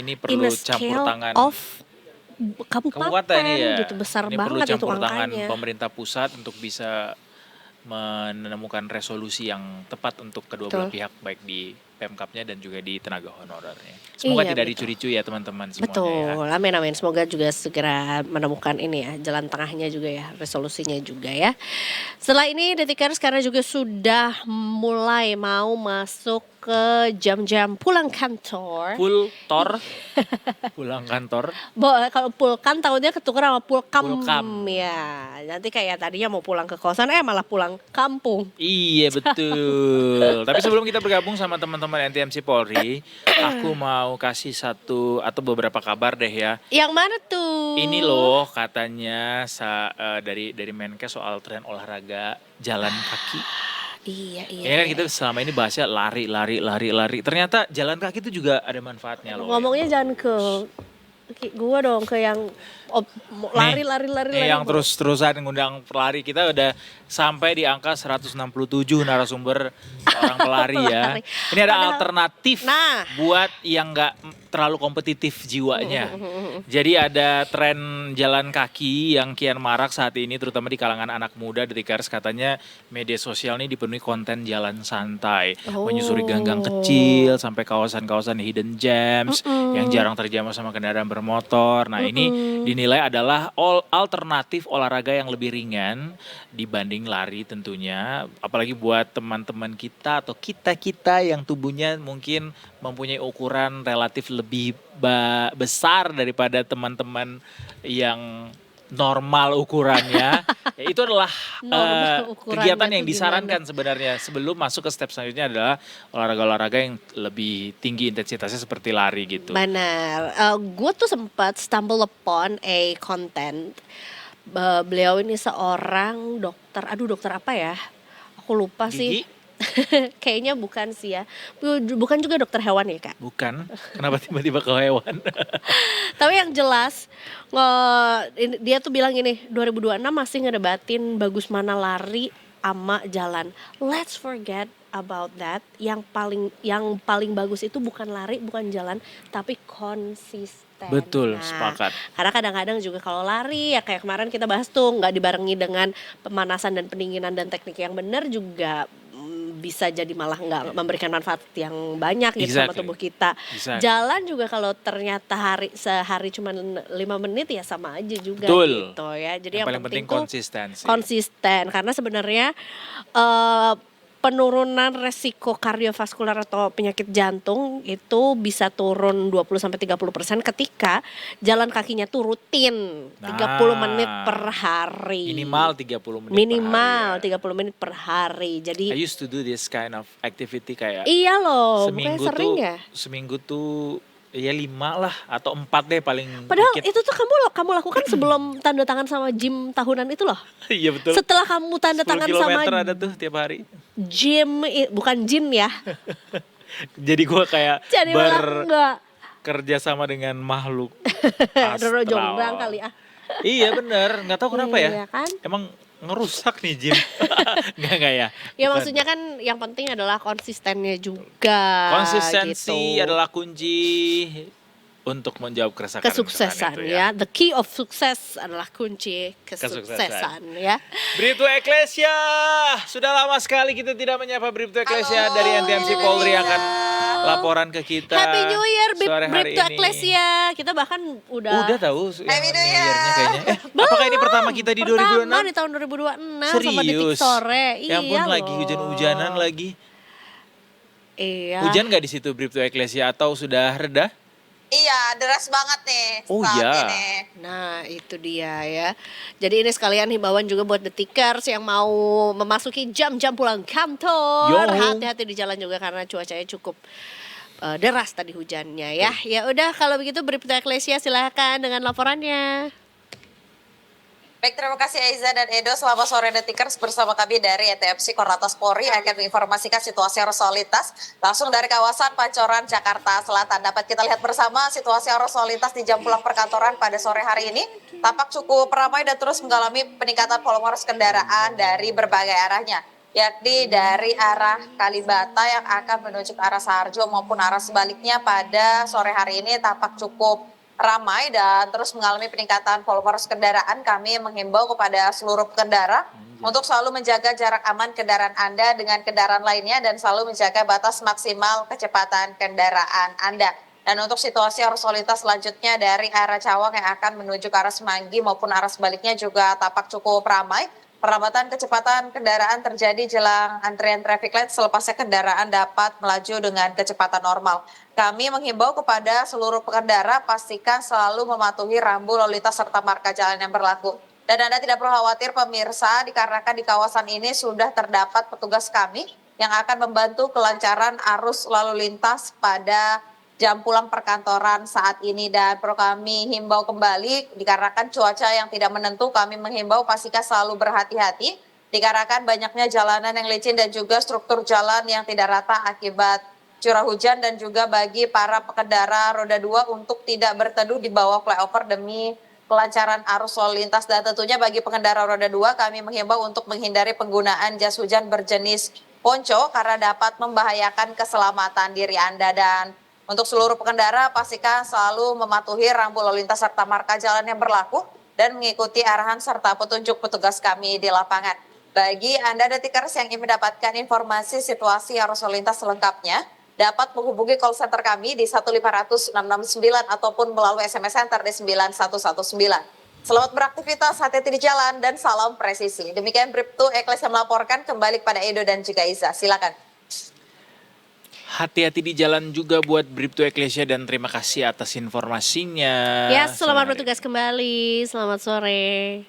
Speaker 3: ini perlu campur tangan
Speaker 5: kabupaten gitu, besar
Speaker 3: ini
Speaker 5: banget itu
Speaker 3: campur tangan
Speaker 5: angkanya.
Speaker 3: Pemerintah pusat untuk bisa menemukan resolusi yang tepat untuk kedua belah pihak, baik di Pemkapnya dan juga di tenaga honorernya. Semoga tidak dicuri-curi ya teman-teman semuanya.
Speaker 5: Betul, amin. Semoga juga segera menemukan ini ya, jalan tengahnya juga ya, resolusinya juga ya. Setelah ini Detikers karena juga sudah mulai mau masuk ke jam-jam pulang kantor.
Speaker 3: Pulang kantor.
Speaker 5: Kalau pulkan tahunnya ketukar sama pulkam ya. Nanti kayak tadinya mau pulang ke kosan malah pulang kampung.
Speaker 3: Iya betul. Tapi sebelum kita bergabung sama teman-teman NTMC Polri, aku mau kasih satu atau beberapa kabar deh ya.
Speaker 5: Yang mana tuh?
Speaker 3: Ini loh katanya dari Menkes soal tren olahraga jalan kaki.
Speaker 5: Iya.
Speaker 3: Ya kan kita selama ini bahasnya lari. Ternyata jalan kaki itu juga ada manfaatnya loh.
Speaker 5: Ngomongnya jangan ke gua dong, ke yang lari.
Speaker 3: Yang terus-terusan ngundang pelari, kita udah sampai di angka 167 narasumber orang pelari ya.
Speaker 5: Pelari.
Speaker 3: Ini ada
Speaker 5: Padahal-
Speaker 3: alternatif
Speaker 5: Nah.
Speaker 3: buat yang nggak terlalu kompetitif jiwanya. Jadi ada tren jalan kaki yang kian marak saat ini, terutama di kalangan anak muda. Detikers, katanya media sosial ini dipenuhi konten jalan santai, menyusuri gang-gang kecil sampai kawasan-kawasan hidden gems yang jarang terjamah sama kendaraan bermotor. Nah, ini dinilai adalah alternatif olahraga yang lebih ringan dibanding lari tentunya. Apalagi buat teman-teman kita atau kita-kita yang tubuhnya mungkin mempunyai ukuran relatif lebih besar daripada teman-teman yang normal ukurannya. Ya, itu adalah
Speaker 5: Normal ukurannya
Speaker 3: kegiatan yang
Speaker 5: tuh
Speaker 3: disarankan sebenarnya sebelum masuk ke step selanjutnya adalah olahraga-olahraga yang lebih tinggi intensitasnya seperti lari gitu.
Speaker 5: Benar. Gue tuh sempat stumble upon a content. Beliau ini seorang dokter. Aduh, dokter apa ya? Aku lupa sih.
Speaker 3: Gigi?
Speaker 5: Kayaknya bukan sih ya. Bukan juga dokter hewan ya, Kak.
Speaker 3: Bukan. Kenapa tiba-tiba ke hewan?
Speaker 5: Tapi yang jelas dia tuh bilang gini, 2026 masih ngedebatin bagus mana lari sama jalan. Let's forget about that. Yang paling bagus itu bukan lari, bukan jalan, tapi konsisten.
Speaker 3: Betul, sepakat.
Speaker 5: Karena kadang-kadang juga kalau lari ya kayak kemarin kita bahas tuh nggak dibarengi dengan pemanasan dan pendinginan dan teknik yang benar juga bisa jadi malah nggak memberikan manfaat yang banyak gitu sama
Speaker 3: Exactly.
Speaker 5: tubuh kita.
Speaker 3: Exactly.
Speaker 5: Jalan juga kalau ternyata sehari cuma 5 menit ya sama aja juga
Speaker 3: Betul.
Speaker 5: gitu ya. Jadi yang
Speaker 3: paling penting
Speaker 5: tuh
Speaker 3: konsistensi.
Speaker 5: konsisten karena sebenarnya penurunan resiko kardiovaskular atau penyakit jantung itu bisa turun 20-30% ketika jalan kakinya tuh rutin 30 menit per hari.
Speaker 3: Minimal 30 menit
Speaker 5: Minimal
Speaker 3: per hari.
Speaker 5: 30 menit per hari.
Speaker 3: I
Speaker 5: Jadi
Speaker 3: used to do this kind of activity kayak
Speaker 5: iya loh, bukannya
Speaker 3: seminggu
Speaker 5: sering
Speaker 3: tuh
Speaker 5: ya.
Speaker 3: seminggu tuh ya 5 lah atau 4 deh paling
Speaker 5: Padahal
Speaker 3: dikit.
Speaker 5: itu tuh kamu lakukan sebelum tanda tangan sama gym tahunan itu loh.
Speaker 3: Iya betul.
Speaker 5: Setelah kamu tanda
Speaker 3: 10
Speaker 5: tangan sama
Speaker 3: kilometer ada tuh tiap hari.
Speaker 5: gym, bukan gym ya.
Speaker 3: Jadi gua kayak
Speaker 5: Jadi malah enggak.
Speaker 3: bekerja sama dengan makhluk
Speaker 5: Roro
Speaker 3: astral.
Speaker 5: Jonggrang kali ah.
Speaker 3: Iya bener, nggak tahu kenapa
Speaker 5: Iya
Speaker 3: ya.
Speaker 5: kan?
Speaker 3: Emang ngerusak nih gym. Nggak ya.
Speaker 5: Ya
Speaker 3: Bukan.
Speaker 5: maksudnya kan yang penting adalah konsistennya juga.
Speaker 3: Konsistensi
Speaker 5: gitu.
Speaker 3: adalah kunci untuk menjawab keresahan
Speaker 5: kesuksesan
Speaker 3: itu
Speaker 5: ya. The key of success adalah kunci
Speaker 3: Kesuksesan.
Speaker 5: kesuksesan ya.
Speaker 3: Bribtu Eklesia, sudah lama sekali kita tidak menyapa Bribtu Eklesia dari NTMC Polri akan laporan ke kita.
Speaker 5: Happy New Year
Speaker 3: sore hari
Speaker 5: Bribtu
Speaker 3: ini.
Speaker 5: Eklesia. Kita bahkan
Speaker 3: Udah tahu Happy New Year-nya kayaknya. Apakah ini pertama kita di
Speaker 5: Pertama
Speaker 3: 2026?
Speaker 5: di tahun 2026 sama Detik
Speaker 3: Serius?
Speaker 5: Sore.
Speaker 3: Ya ampun
Speaker 5: Iya
Speaker 3: lagi
Speaker 5: loh.
Speaker 3: hujan-hujanan lagi.
Speaker 5: Iya.
Speaker 3: Hujan nggak di situ Bribtu Eklesia atau sudah reda?
Speaker 7: Iya, deras banget nih
Speaker 3: Oh
Speaker 7: saat
Speaker 3: iya.
Speaker 7: ini.
Speaker 5: Nah itu dia ya. Jadi ini sekalian himbauan juga buat detikers yang mau memasuki jam-jam pulang kantor.
Speaker 3: Yo.
Speaker 5: Hati-hati di jalan juga karena cuacanya cukup deras tadi hujannya ya. Ya udah kalau begitu Bribtu Eklesia silahkan dengan laporannya.
Speaker 7: Baik, terima kasih Aiza dan Edo. Selamat sore Detikers, bersama kami dari ETMC Korlantas Polri akan menginformasikan situasi arus lalu lintas langsung dari kawasan Pancoran, Jakarta Selatan. Dapat kita lihat bersama situasi arus lalu lintas di jam pulang perkantoran pada sore hari ini tampak cukup ramai dan terus mengalami peningkatan volume arus kendaraan dari berbagai arahnya, yakni dari arah Kalibata yang akan menuju ke arah Saharjo maupun arah sebaliknya pada sore hari ini tampak cukup ramai dan terus mengalami peningkatan volume arus kendaraan. Kami menghimbau kepada seluruh pengendara untuk selalu menjaga jarak aman kendaraan Anda dengan kendaraan lainnya dan selalu menjaga batas maksimal kecepatan kendaraan Anda. Dan untuk situasi arus lalu lintas selanjutnya dari arah Cawang yang akan menuju ke arah Semanggi maupun arah sebaliknya juga tampak cukup ramai. Perlambatan kecepatan kendaraan terjadi jelang antrian traffic light selepasnya kendaraan dapat melaju dengan kecepatan normal. Kami menghimbau kepada seluruh pengendara pastikan selalu mematuhi rambu lalu lintas serta marka jalan yang berlaku. Dan Anda tidak perlu khawatir pemirsa, dikarenakan di kawasan ini sudah terdapat petugas kami yang akan membantu kelancaran arus lalu lintas pada jam pulang perkantoran saat ini. Dan perlu kami himbau kembali, dikarenakan cuaca yang tidak menentu, kami menghimbau pastikan selalu berhati-hati dikarenakan banyaknya jalanan yang licin dan juga struktur jalan yang tidak rata akibat curah hujan, dan juga bagi para pengendara roda 2 untuk tidak berteduh di bawah flyover demi pelancaran arus lalu lintas. Dan tentunya bagi pengendara roda 2 kami menghimbau untuk menghindari penggunaan jas hujan berjenis ponco karena dapat membahayakan keselamatan diri Anda. Dan untuk seluruh pengendara pastikan selalu mematuhi rambu lalu lintas serta marka jalan yang berlaku dan mengikuti arahan serta petunjuk petugas kami di lapangan. Bagi Anda detikers yang ingin mendapatkan informasi situasi arus lalu lintas selengkapnya, dapat menghubungi call center kami di 15669 ataupun melalui SMS Center di 9119. Selamat beraktivitas, hati-hati di jalan, dan salam presisi. Demikian Bribtu Ekles yang melaporkan, kembali kepada Edo dan juga Iza. Silakan.
Speaker 3: Hati-hati di jalan juga buat Bribtu Eklesia dan terima kasih atas informasinya.
Speaker 5: Ya, selamat bertugas kembali. Selamat sore.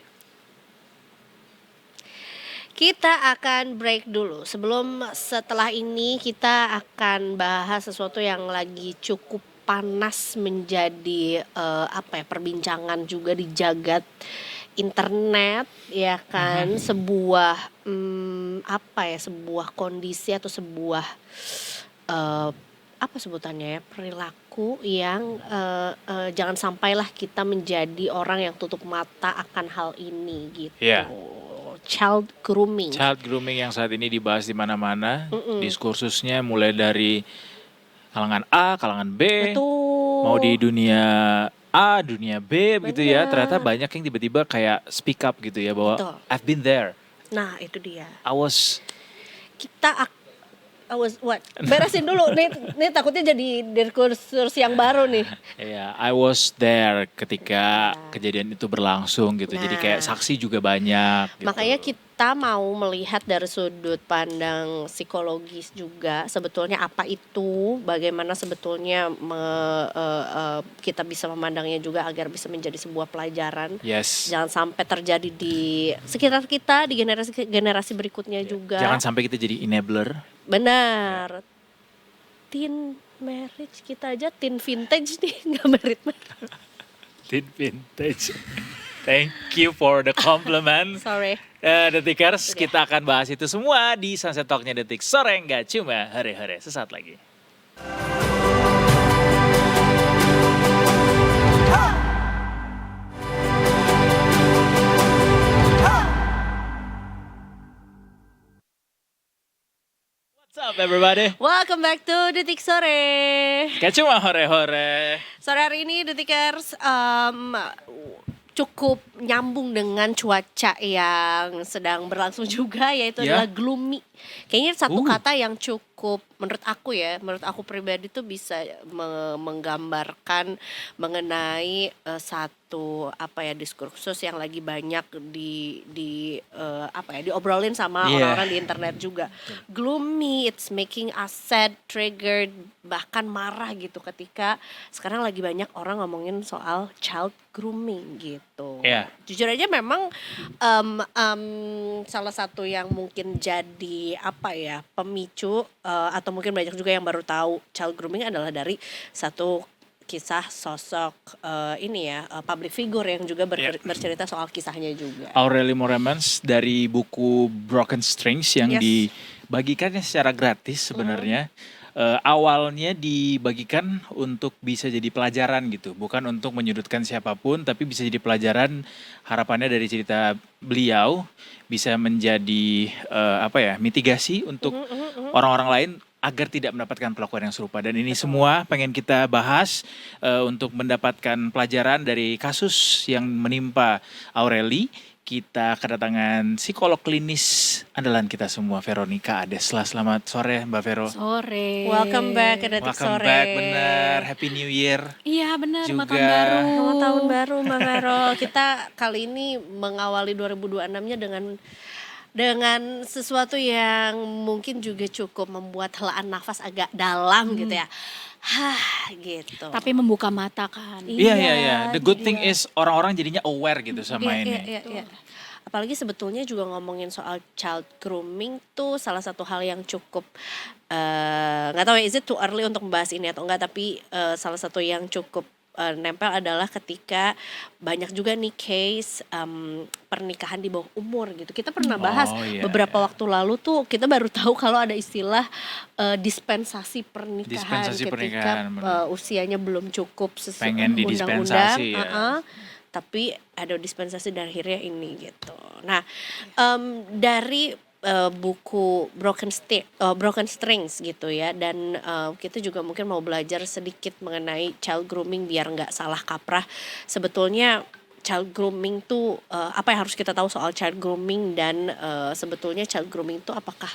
Speaker 5: Kita akan break dulu. Setelah ini kita akan bahas sesuatu yang lagi cukup panas menjadi perbincangan juga di jagat internet, ya kan? Sebuah sebuah kondisi atau sebuah sebutannya ya, perilaku yang jangan sampailah kita menjadi orang yang tutup mata akan hal ini gitu.
Speaker 3: Yeah.
Speaker 5: Child grooming.
Speaker 3: Child grooming yang saat ini dibahas di mana-mana. Diskursusnya mulai dari kalangan A, kalangan B.
Speaker 5: Betul.
Speaker 3: Mau di dunia A, dunia B gitu ya. Ternyata banyak yang tiba-tiba kayak speak up gitu ya bahwa
Speaker 5: Betul.
Speaker 3: I've been there.
Speaker 5: Nah, itu dia.
Speaker 3: I was
Speaker 5: what? Beresin dulu nih takutnya jadi diskursus yang baru nih.
Speaker 3: Yeah, I was there ketika kejadian itu berlangsung gitu. Jadi kayak saksi juga banyak gitu.
Speaker 5: Makanya kita mau melihat dari sudut pandang psikologis juga sebetulnya apa itu, bagaimana sebetulnya kita bisa memandangnya juga agar bisa menjadi sebuah pelajaran.
Speaker 3: Yes.
Speaker 5: Jangan sampai terjadi di sekitar kita, di generasi berikutnya juga.
Speaker 3: Jangan sampai kita jadi enabler.
Speaker 5: Benar. Teen marriage kita aja teen vintage nih, nggak merit.
Speaker 3: Teen vintage. Thank you for the compliment.
Speaker 5: Sorry.
Speaker 3: Detikers, kita akan bahas itu semua di Sunset Talk-nya Detik Sore, nggak cuma hore-hore. Sesaat lagi. What's up everybody?
Speaker 5: Welcome back to Detik Sore.
Speaker 3: Gak cuma hore-hore.
Speaker 5: Sore hari ini Detikers cukup nyambung dengan cuaca yang sedang berlangsung juga, yaitu adalah gloomy. Kayaknya satu kata yang cukup menurut aku pribadi tuh bisa menggambarkan mengenai satu diskursus yang lagi banyak diobrolin sama orang-orang di internet juga. Gloomy, it's making us sad, triggered, bahkan marah gitu ketika sekarang lagi banyak orang ngomongin soal child grooming gitu. Jujur aja memang salah satu yang mungkin jadi pemicu atau mungkin banyak juga yang baru tahu child grooming adalah dari satu kisah sosok public figure yang juga bercerita soal kisahnya juga.
Speaker 3: Aurelie Moremans dari buku Broken Strings yang dibagikannya secara gratis sebenarnya. Awalnya dibagikan untuk bisa jadi pelajaran gitu, bukan untuk menyudutkan siapapun, tapi bisa jadi pelajaran. Harapannya dari cerita beliau bisa menjadi mitigasi untuk orang-orang lain agar tidak mendapatkan perlakuan yang serupa. Dan ini semua pengen kita bahas untuk mendapatkan pelajaran dari kasus yang menimpa Aurelie. Kita kedatangan psikolog klinis andalan kita semua, Veronica Adesla. Selamat sore Mbak Vero.
Speaker 5: Sore. Welcome back ke Detik Sore.
Speaker 3: Welcome back, bener. Happy New Year.
Speaker 8: Iya benar,
Speaker 3: juga.
Speaker 8: tahun baru.
Speaker 5: Selamat tahun baru Mbak Vero. Kita kali ini mengawali 2026-nya dengan sesuatu yang mungkin juga cukup membuat helaan nafas agak dalam gitu ya. Gitu.
Speaker 8: Tapi membuka mata kan.
Speaker 3: Iya. The good thing is orang-orang jadinya aware gitu sama ini.
Speaker 5: Iya. Apalagi sebetulnya juga ngomongin soal child grooming tuh salah satu hal yang cukup nggak tahu ya, is it too early untuk membahas ini atau enggak, tapi salah satu yang cukup nempel adalah ketika banyak juga nih case pernikahan di bawah umur gitu. Kita pernah bahas beberapa waktu lalu tuh, kita baru tahu kalau ada istilah dispensasi pernikahan ketika usianya belum cukup sesuai
Speaker 3: pengen
Speaker 5: undang-undang. tapi ada dispensasi dan akhirnya ini gitu. Nah, dari buku Broken Strings gitu ya, dan kita juga mungkin mau belajar sedikit mengenai child grooming biar nggak salah kaprah. Sebetulnya child grooming tuh apa yang harus kita tahu soal child grooming, dan sebetulnya child grooming tuh apakah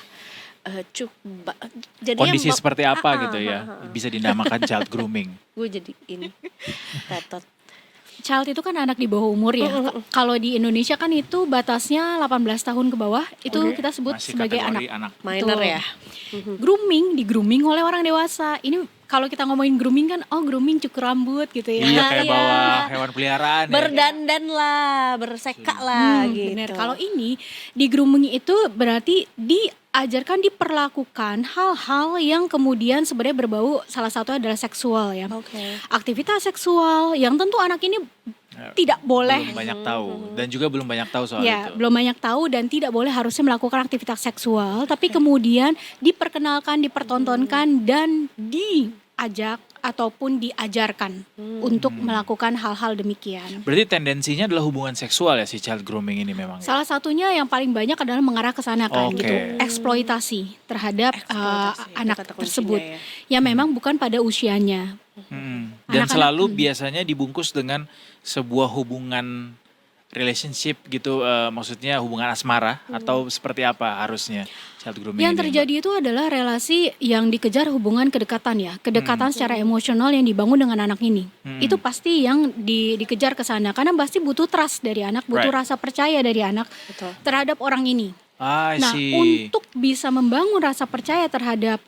Speaker 3: Kondisi seperti apa gitu ya bisa dinamakan child grooming.
Speaker 5: Gue jadi ini tetot.
Speaker 8: Child itu kan anak di bawah umur ya. Kalau di Indonesia kan itu batasnya 18 tahun ke bawah, itu kita sebut
Speaker 3: Masih
Speaker 8: sebagai
Speaker 3: kategori
Speaker 8: anak.
Speaker 5: Minor
Speaker 8: Betul.
Speaker 5: ya.
Speaker 8: Di grooming oleh orang dewasa. Ini kalau kita ngomongin grooming kan, grooming cukur rambut gitu ya.
Speaker 3: Iya, kayak bawa hewan peliharaan ya.
Speaker 5: Berdandan lah, berseka lah gitu.
Speaker 8: Bener. Kalau ini di grooming itu berarti diajarkan, diperlakukan hal-hal yang kemudian sebenarnya berbau, salah satu adalah seksual ya. Aktivitas seksual yang tentu anak ini tidak boleh.
Speaker 3: Belum banyak tahu dan juga belum banyak tahu soal
Speaker 8: Ya,
Speaker 3: itu.
Speaker 8: belum banyak tahu dan tidak boleh harusnya melakukan aktivitas seksual, tapi kemudian diperkenalkan, dipertontonkan dan diajak ataupun diajarkan untuk melakukan hal-hal demikian.
Speaker 3: Berarti tendensinya adalah hubungan seksual ya si child grooming ini memang.
Speaker 8: Salah satunya yang paling banyak adalah mengarah ke sana kan
Speaker 3: Oke.
Speaker 8: gitu. Eksploitasi terhadap anak
Speaker 5: kata kuncinya
Speaker 8: tersebut
Speaker 5: ya.
Speaker 8: yang memang bukan pada usianya.
Speaker 3: Dan
Speaker 8: Anak-anak,
Speaker 3: selalu biasanya dibungkus dengan sebuah hubungan relationship gitu, maksudnya hubungan asmara atau seperti apa harusnya child grooming
Speaker 8: Yang
Speaker 3: ini,
Speaker 8: terjadi itu adalah relasi yang dikejar hubungan kedekatan ya, kedekatan secara emosional yang dibangun dengan anak ini. Itu pasti yang dikejar ke sana karena pasti butuh trust dari anak, butuh
Speaker 3: Right.
Speaker 8: rasa percaya dari anak terhadap orang ini.
Speaker 3: I
Speaker 8: Nah,
Speaker 3: see.
Speaker 8: untuk bisa membangun rasa percaya terhadap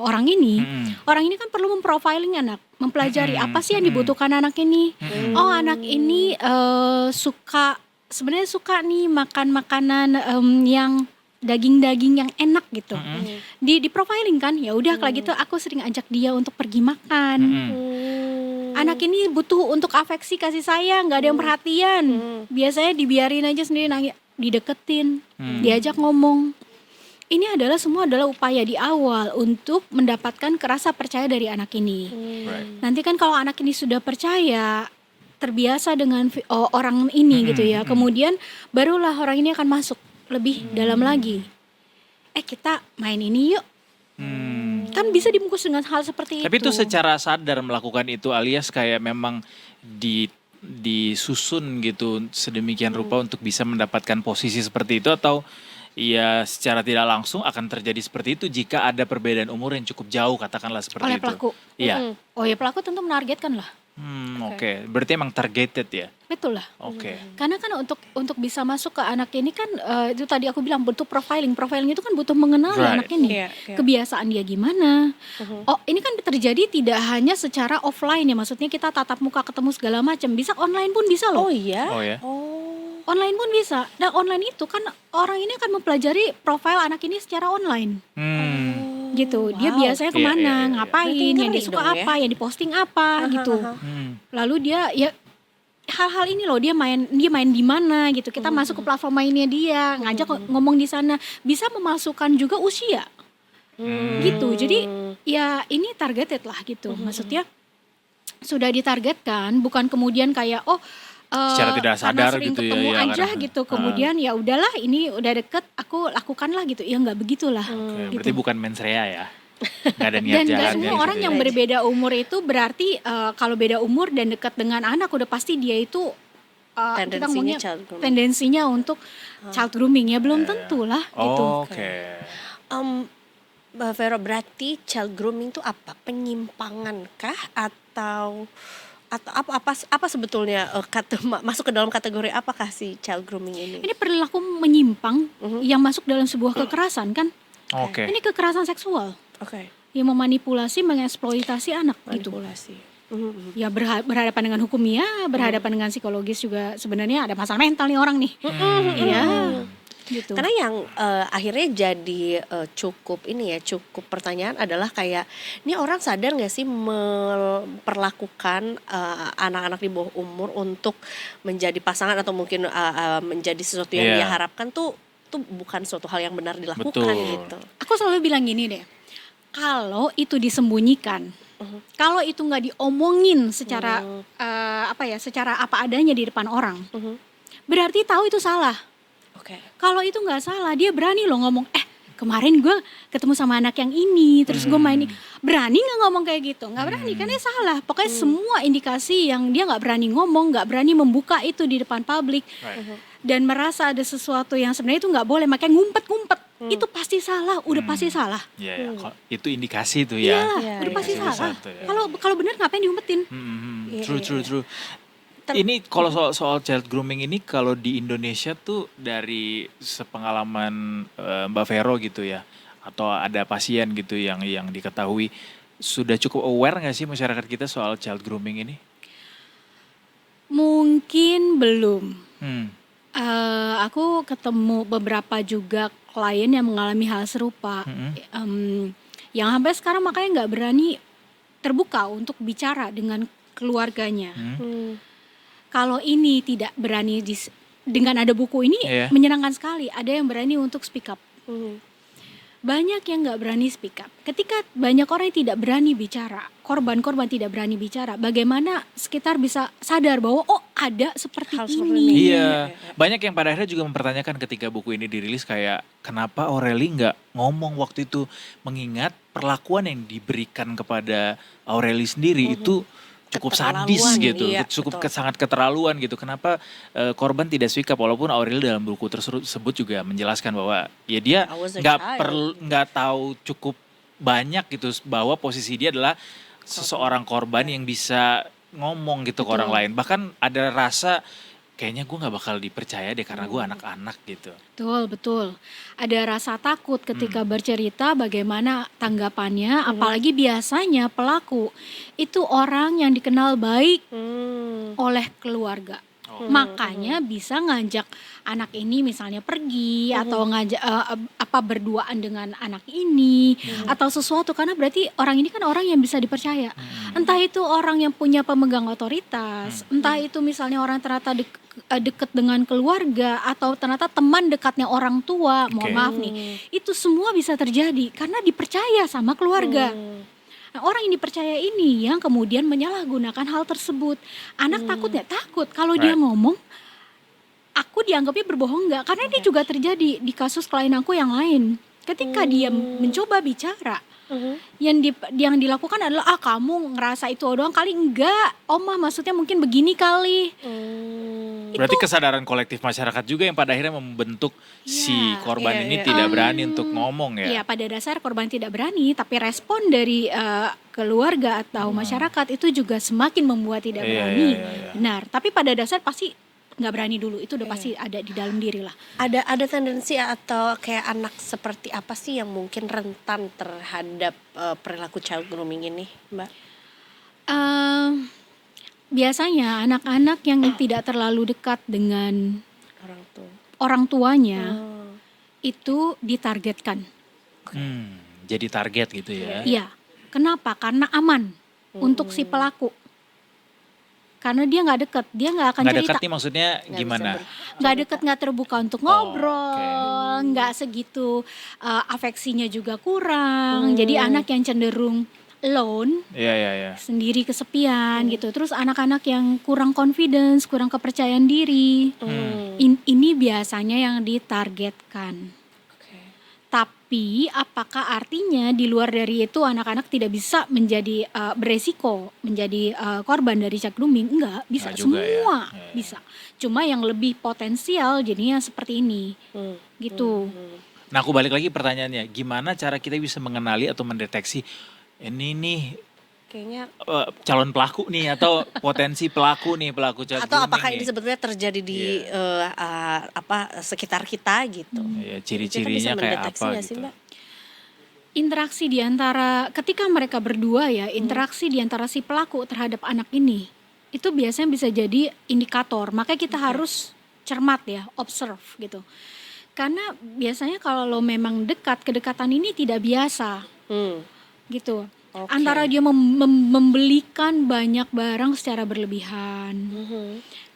Speaker 8: orang ini, orang ini kan perlu memprofiling anak, mempelajari apa sih yang dibutuhkan anak ini. Oh, anak ini sebenarnya suka nih makan makanan yang daging-daging yang enak gitu. Di profiling kan, ya udah kalau gitu aku sering ajak dia untuk pergi makan. Anak ini butuh untuk afeksi, kasih sayang, nggak ada yang perhatian. Biasanya dibiarin aja sendiri nangis, dideketin, diajak ngomong. Ini semua adalah upaya di awal untuk mendapatkan rasa percaya dari anak ini.
Speaker 3: Right.
Speaker 8: Nanti kan kalau anak ini sudah percaya, terbiasa dengan orang ini gitu ya, kemudian barulah orang ini akan masuk lebih dalam lagi. Kita main ini yuk. Kan bisa dibungkus dengan hal seperti
Speaker 3: Tapi
Speaker 8: itu.
Speaker 3: itu secara sadar melakukan itu alias kayak memang disusun gitu sedemikian rupa untuk bisa mendapatkan posisi seperti itu, atau ya secara tidak langsung akan terjadi seperti itu jika ada perbedaan umur yang cukup jauh katakanlah seperti
Speaker 8: oleh
Speaker 3: itu.
Speaker 8: pelaku.
Speaker 3: Iya.
Speaker 8: Oh ya, pelaku tentu menargetkan lah.
Speaker 3: Oke. Berarti emang targeted ya.
Speaker 8: Betul lah.
Speaker 3: Oke.
Speaker 8: Karena kan untuk bisa masuk ke anak ini kan itu tadi aku bilang butuh profiling. Profiling itu kan butuh mengenali
Speaker 3: Right.
Speaker 8: anak ini.
Speaker 5: Iya.
Speaker 8: Kebiasaan dia gimana. Oh, ini kan terjadi tidak hanya secara offline ya, maksudnya kita tatap muka ketemu segala macam. Bisa online pun bisa loh.
Speaker 5: Oh iya.
Speaker 3: Oh ya.
Speaker 8: Online pun bisa. Dan online itu kan orang ini akan mempelajari profil anak ini secara online. Gitu. Dia biasanya
Speaker 3: Iya,
Speaker 8: kemana,
Speaker 3: iya, iya.
Speaker 8: ngapain,
Speaker 5: Berarti
Speaker 8: yang
Speaker 5: ngeri
Speaker 8: dia suka
Speaker 5: dong ya.
Speaker 8: apa, yang diposting apa gitu. Lalu dia ya hal-hal ini loh, dia main di mana gitu. Kita masuk ke platform mainnya dia, ngajak ngomong di sana, bisa memasukkan juga usia. Gitu. Jadi ya ini targeted lah gitu. Maksudnya sudah ditargetkan, bukan kemudian kayak
Speaker 3: Secara tidak
Speaker 8: karena
Speaker 3: sadar
Speaker 8: sering
Speaker 3: gitu ya,
Speaker 8: ketemu
Speaker 3: ya,
Speaker 8: aja
Speaker 3: karena-
Speaker 8: gitu. Kemudian ya udahlah, ini udah deket, aku lakukanlah gitu. Ya nggak begitulah.
Speaker 3: Oke,
Speaker 8: Gitu.
Speaker 3: berarti bukan mens rea ya. Nggak ada niat
Speaker 8: Dan gak
Speaker 3: jahat
Speaker 8: semua
Speaker 3: ya,
Speaker 8: orang
Speaker 3: gitu
Speaker 8: yang
Speaker 3: ya.
Speaker 8: berbeda umur itu berarti kalau beda umur dan dekat dengan anak udah pasti dia itu kita
Speaker 5: Tendensinya
Speaker 8: ngomongnya
Speaker 5: child grooming.
Speaker 8: tendensinya untuk child grooming ya, belum tentu lah gitu.
Speaker 3: Oke.
Speaker 5: Mbak Vero, berarti child grooming itu apa? Penyimpangan kah atau apa sebetulnya masuk ke dalam kategori apakah si child grooming ini?
Speaker 8: Ini perilaku menyimpang yang masuk dalam sebuah kekerasan kan?
Speaker 3: Oke.
Speaker 8: Ini kekerasan seksual
Speaker 5: Oke.
Speaker 8: yang memanipulasi, mengeksploitasi anak gitu.
Speaker 5: Manipulasi.
Speaker 8: Ya berhadapan dengan hukum ya, berhadapan dengan psikologis juga, sebenarnya ada masalah mental nih orang nih. Iya. Gitu.
Speaker 5: Karena yang akhirnya jadi cukup pertanyaan adalah kayak ini orang sadar nggak sih memperlakukan anak-anak di bawah umur untuk menjadi pasangan atau mungkin menjadi sesuatu yang
Speaker 3: Iya.
Speaker 5: dia harapkan tuh bukan suatu hal yang benar dilakukan
Speaker 3: Betul.
Speaker 5: gitu.
Speaker 8: Aku selalu bilang gini deh, kalau itu disembunyikan, Kalau itu nggak diomongin secara secara apa adanya di depan orang, berarti tahu itu salah.
Speaker 5: Oke.
Speaker 8: Kalau itu nggak salah, dia berani loh ngomong, kemarin gue ketemu sama anak yang ini, terus gue main ini. Berani nggak ngomong kayak gitu? Nggak berani, kan dia salah. Pokoknya semua indikasi yang dia nggak berani ngomong, nggak berani membuka itu di depan publik, dan merasa ada sesuatu yang sebenarnya itu nggak boleh, makanya ngumpet-ngumpet, itu pasti salah, udah pasti salah.
Speaker 3: Iya, itu indikasi tuh ya.
Speaker 8: Iyalah, udah pasti
Speaker 3: Indikasi
Speaker 8: salah.
Speaker 3: besar tuh ya.
Speaker 8: Kalau benar ngapain diumpetin?
Speaker 3: True. Ini kalau soal child grooming ini kalau di Indonesia tuh dari sepengalaman Mbak Vero gitu ya, atau ada pasien gitu yang diketahui, sudah cukup aware nggak sih masyarakat kita soal child grooming ini?
Speaker 8: Mungkin belum. Aku ketemu beberapa juga klien yang mengalami hal serupa, yang sampai sekarang makanya nggak berani terbuka untuk bicara dengan keluarganya. Kalau ini tidak berani dengan ada buku ini, menyenangkan sekali. Ada yang berani untuk speak up. Banyak yang nggak berani speak up. Ketika banyak orang yang tidak berani bicara, korban-korban tidak berani bicara, bagaimana sekitar bisa sadar bahwa ada seperti
Speaker 5: Hal seperti
Speaker 8: ini.
Speaker 3: Iya, banyak yang pada akhirnya juga mempertanyakan ketika buku ini dirilis kayak kenapa Aureli nggak ngomong waktu itu, mengingat perlakuan yang diberikan kepada Aureli sendiri itu cukup sadis
Speaker 5: Keterlaluan,
Speaker 3: gitu,
Speaker 5: iya,
Speaker 3: cukup
Speaker 5: betul.
Speaker 3: sangat keterlaluan gitu. Kenapa korban tidak speak up, walaupun Aureli dalam buku tersebut juga menjelaskan bahwa ya dia
Speaker 5: I was a
Speaker 3: nggak tahu cukup banyak gitu bahwa posisi dia adalah seseorang korban yang bisa ngomong gitu ke orang lain. Bahkan ada rasa kayaknya gue nggak bakal dipercaya deh karena gue anak-anak gitu.
Speaker 8: Betul. Ada rasa takut ketika bercerita bagaimana tanggapannya, apalagi biasanya pelaku itu orang yang dikenal baik oleh keluarga. Makanya bisa ngajak anak ini misalnya pergi atau ngajak berduaan dengan anak ini atau sesuatu, karena berarti orang ini kan orang yang bisa dipercaya. Entah itu orang yang punya pemegang otoritas, entah itu misalnya orang ternyata deket dengan keluarga atau ternyata teman dekatnya orang tua. Mohon maaf nih, itu semua bisa terjadi karena dipercaya sama keluarga. Nah, orang yang dipercaya ini yang kemudian menyalahgunakan hal tersebut. Anak takut nggak? Takut. Kalau dia ngomong, aku dianggapnya berbohong nggak? Karena ini juga terjadi di kasus klien aku yang lain. Ketika dia mencoba bicara, yang dilakukan adalah kamu ngerasa itu doang kali, enggak. Oma maksudnya mungkin begini kali.
Speaker 3: Berarti kesadaran kolektif masyarakat juga yang pada akhirnya membentuk si korban ini
Speaker 5: iya.
Speaker 3: tidak berani untuk ngomong ya.
Speaker 8: Iya, pada dasar korban tidak berani, tapi respon dari keluarga atau masyarakat itu juga semakin membuat tidak
Speaker 3: Iya,
Speaker 8: berani.
Speaker 3: iya.
Speaker 8: Benar, tapi pada dasar pasti nggak berani dulu, itu udah pasti ada di dalam diri lah.
Speaker 5: Ada tendensi atau kayak anak seperti apa sih yang mungkin rentan terhadap perilaku child grooming ini, Mbak?
Speaker 8: Biasanya anak-anak yang tidak terlalu dekat dengan
Speaker 5: Orang tua.
Speaker 8: orang tuanya itu ditargetkan.
Speaker 3: Jadi target gitu ya.
Speaker 8: Iya, kenapa? Karena aman untuk si pelaku. Karena dia nggak dekat, dia nggak akan
Speaker 3: Nggak
Speaker 8: cerita.
Speaker 3: dekat nih maksudnya gimana?
Speaker 8: Nggak deket, nggak terbuka untuk ngobrol, nggak segitu afeksinya juga kurang. Jadi anak yang cenderung alone,
Speaker 3: Iya.
Speaker 8: sendiri kesepian gitu. Terus anak-anak yang kurang confidence, kurang kepercayaan diri, ini biasanya yang ditargetkan. Tapi apakah artinya di luar dari itu anak-anak tidak bisa menjadi beresiko menjadi korban dari child grooming? Enggak, bisa
Speaker 3: Enggak juga
Speaker 8: semua
Speaker 3: ya. Iya.
Speaker 8: bisa. Cuma yang lebih potensial jadinya seperti ini, gitu.
Speaker 3: Nah aku balik lagi pertanyaannya, gimana cara kita bisa mengenali atau mendeteksi ini nih
Speaker 5: Kayaknya
Speaker 3: calon pelaku nih atau potensi pelaku child
Speaker 5: atau
Speaker 3: grooming
Speaker 5: apakah
Speaker 3: nih?
Speaker 5: ini sebetulnya terjadi di sekitar kita gitu.
Speaker 3: Iya,
Speaker 5: Kita
Speaker 3: ciri-cirinya
Speaker 5: bisa
Speaker 3: kayak
Speaker 5: mendeteksi
Speaker 3: apa
Speaker 5: nggak sih,
Speaker 3: gitu.
Speaker 5: Mbak?
Speaker 8: Interaksi di antara ketika mereka berdua ya, interaksi di antara si pelaku terhadap anak ini itu biasanya bisa jadi indikator. Makanya kita harus cermat ya, observe gitu. Karena biasanya kalau memang dekat, kedekatan ini tidak biasa gitu.
Speaker 5: Oke.
Speaker 8: Antara dia membelikan banyak barang secara berlebihan.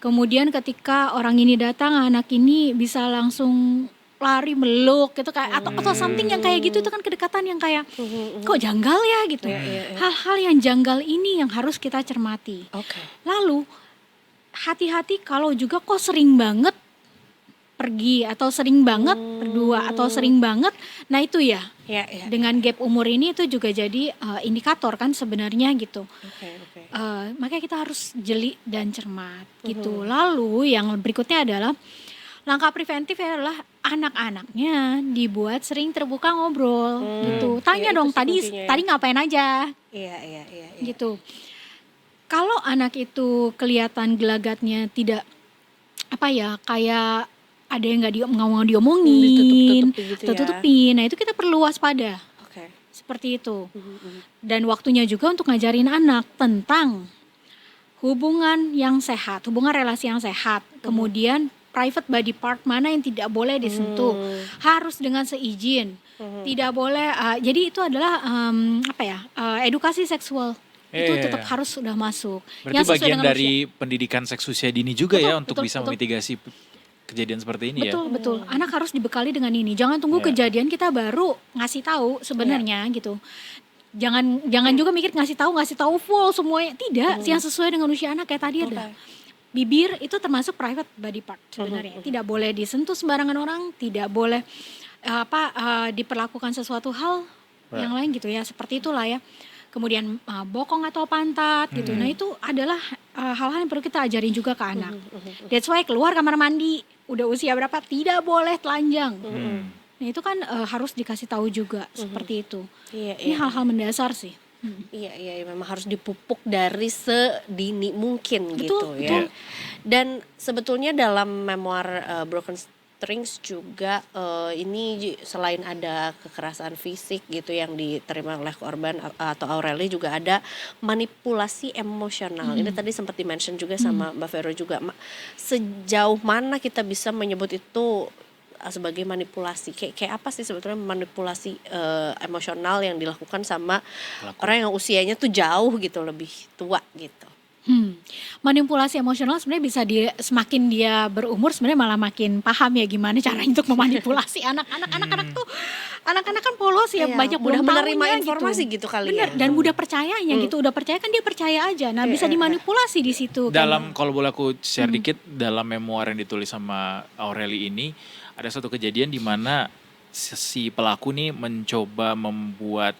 Speaker 8: Kemudian ketika orang ini datang, anak ini bisa langsung lari meluk gitu kayak atau something yang kayak gitu, itu kan kedekatan yang kayak kok janggal ya gitu. Hal-hal yang janggal ini yang harus kita cermati.
Speaker 5: Oke.
Speaker 8: Lalu hati-hati kalau juga kok sering banget pergi atau sering banget berdua atau sering banget, nah itu ya
Speaker 5: Ya.
Speaker 8: dengan gap umur ini itu juga jadi indikator kan sebenarnya gitu.
Speaker 5: Oke.
Speaker 8: Makanya kita harus jeli dan cermat gitu. Lalu yang berikutnya adalah langkah preventif adalah anak-anaknya dibuat sering terbuka ngobrol gitu. Tanya
Speaker 5: Ya, itu
Speaker 8: dong
Speaker 5: sih
Speaker 8: tadi
Speaker 5: kuncinya ya.
Speaker 8: tadi ngapain aja
Speaker 5: Iya.
Speaker 8: gitu. Kalau anak itu kelihatan gelagatnya tidak apa ya kayak ada yang nggak mau diomongin,
Speaker 5: Ditutup-tutupin gitu ya.
Speaker 8: tutupin. Nah itu kita perlu waspada
Speaker 5: Oke.
Speaker 8: seperti itu. Dan waktunya juga untuk ngajarin anak tentang hubungan yang sehat, hubungan relasi yang sehat. Kemudian private body part mana yang tidak boleh disentuh, harus dengan seizin. Tidak boleh. Jadi itu adalah edukasi seksual. Itu tetap harus sudah masuk.
Speaker 3: Berarti
Speaker 8: Yang sesuai
Speaker 3: bagian
Speaker 8: dengan
Speaker 3: dari pendidikan seks usia dini juga ya untuk bisa
Speaker 8: betul.
Speaker 3: memitigasi kejadian seperti ini ya.
Speaker 8: Betul. Anak harus dibekali dengan ini. Jangan tunggu kejadian kita baru ngasih tahu sebenarnya gitu. Jangan juga mikir ngasih tahu full semuanya. Tidak, yang sesuai dengan usia anak kayak tadi adalah bibir itu termasuk private body part sebenarnya. Tidak boleh disentuh sembarangan orang, tidak boleh diperlakukan sesuatu hal yang lain gitu ya. Seperti itulah ya. Kemudian bokong atau pantat gitu. Nah itu adalah hal-hal yang perlu kita ajarin juga ke anak. That's why keluar kamar mandi udah usia berapa tidak boleh telanjang. Nah itu kan harus dikasih tahu juga seperti itu. Ini hal-hal mendasar sih.
Speaker 5: Iya, memang harus dipupuk dari sedini mungkin gitu ya.
Speaker 8: Betul.
Speaker 5: Dan sebetulnya dalam memoir Broken Strings juga ini selain ada kekerasan fisik gitu yang diterima oleh korban atau Aureli, juga ada manipulasi emosional. Ini tadi sempat di-mention juga sama Mbak Vero juga. Sejauh mana kita bisa menyebut itu sebagai manipulasi? Kayak apa sih sebetulnya manipulasi emosional yang dilakukan sama orang yang usianya tuh jauh gitu, lebih tua gitu?
Speaker 8: Manipulasi emosional sebenarnya bisa semakin dia berumur sebenarnya malah makin paham ya gimana caranya untuk memanipulasi anak-anak. Anak-anak kan polos ya,
Speaker 5: Iya,
Speaker 8: banyak
Speaker 5: mudah
Speaker 8: belum
Speaker 5: menerima
Speaker 8: taunya
Speaker 5: informasi gitu kali
Speaker 8: Bener,
Speaker 5: ya.
Speaker 8: dan mudah percayanya gitu. Udah percaya kan dia percaya aja. Nah, bisa dimanipulasi di situ kan.
Speaker 3: Dalam kalau boleh aku share dikit, dalam memoir yang ditulis sama Aureli ini ada satu kejadian di mana si pelaku nih mencoba membuat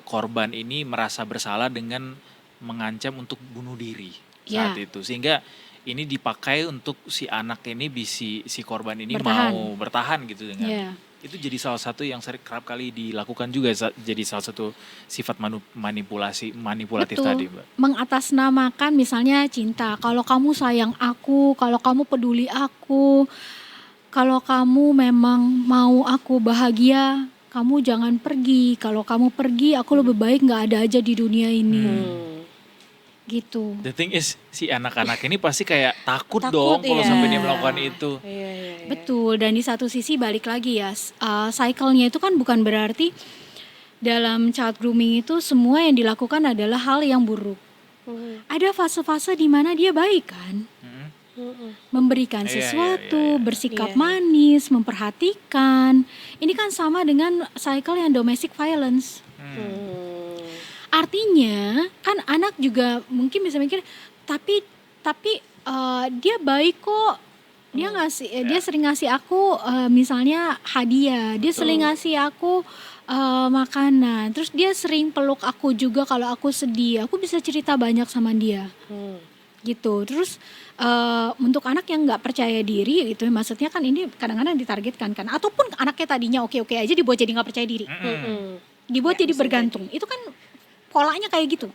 Speaker 3: korban ini merasa bersalah dengan mengancam untuk bunuh diri saat itu, sehingga ini dipakai untuk si anak ini si korban ini mau bertahan gitu dengan itu. Jadi salah satu yang kerap kali dilakukan juga, jadi salah satu sifat manipulatif
Speaker 8: Betul.
Speaker 3: tadi, Mbak.
Speaker 8: Mengatasnamakan misalnya cinta. Kalau kamu sayang aku, kalau kamu peduli aku, kalau kamu memang mau aku bahagia, kamu jangan pergi. Kalau kamu pergi, aku lebih baik nggak ada aja di dunia ini. Gitu.
Speaker 3: The thing is, si anak-anak ini pasti kayak takut dong kalau sampai dia melakukan itu.
Speaker 8: Betul, dan di satu sisi balik lagi ya, cycle-nya itu kan bukan berarti dalam child grooming itu semua yang dilakukan adalah hal yang buruk. Ada fase-fase di mana dia baik kan, memberikan sesuatu, bersikap manis, memperhatikan. Ini kan sama dengan cycle yang domestic violence. Artinya kan anak juga mungkin bisa mikir, tapi dia baik kok. Dia dia sering ngasih aku misalnya hadiah, dia sering ngasih aku makanan, terus dia sering peluk aku juga kalau aku sedih, aku bisa cerita banyak sama dia, gitu. Terus untuk anak yang nggak percaya diri gitu, maksudnya kan ini kadang-kadang ditargetkan kan, ataupun anaknya tadinya oke-oke aja dibuat jadi nggak percaya diri, dibuat jadi bergantung, itu kan polanya kayak gitu.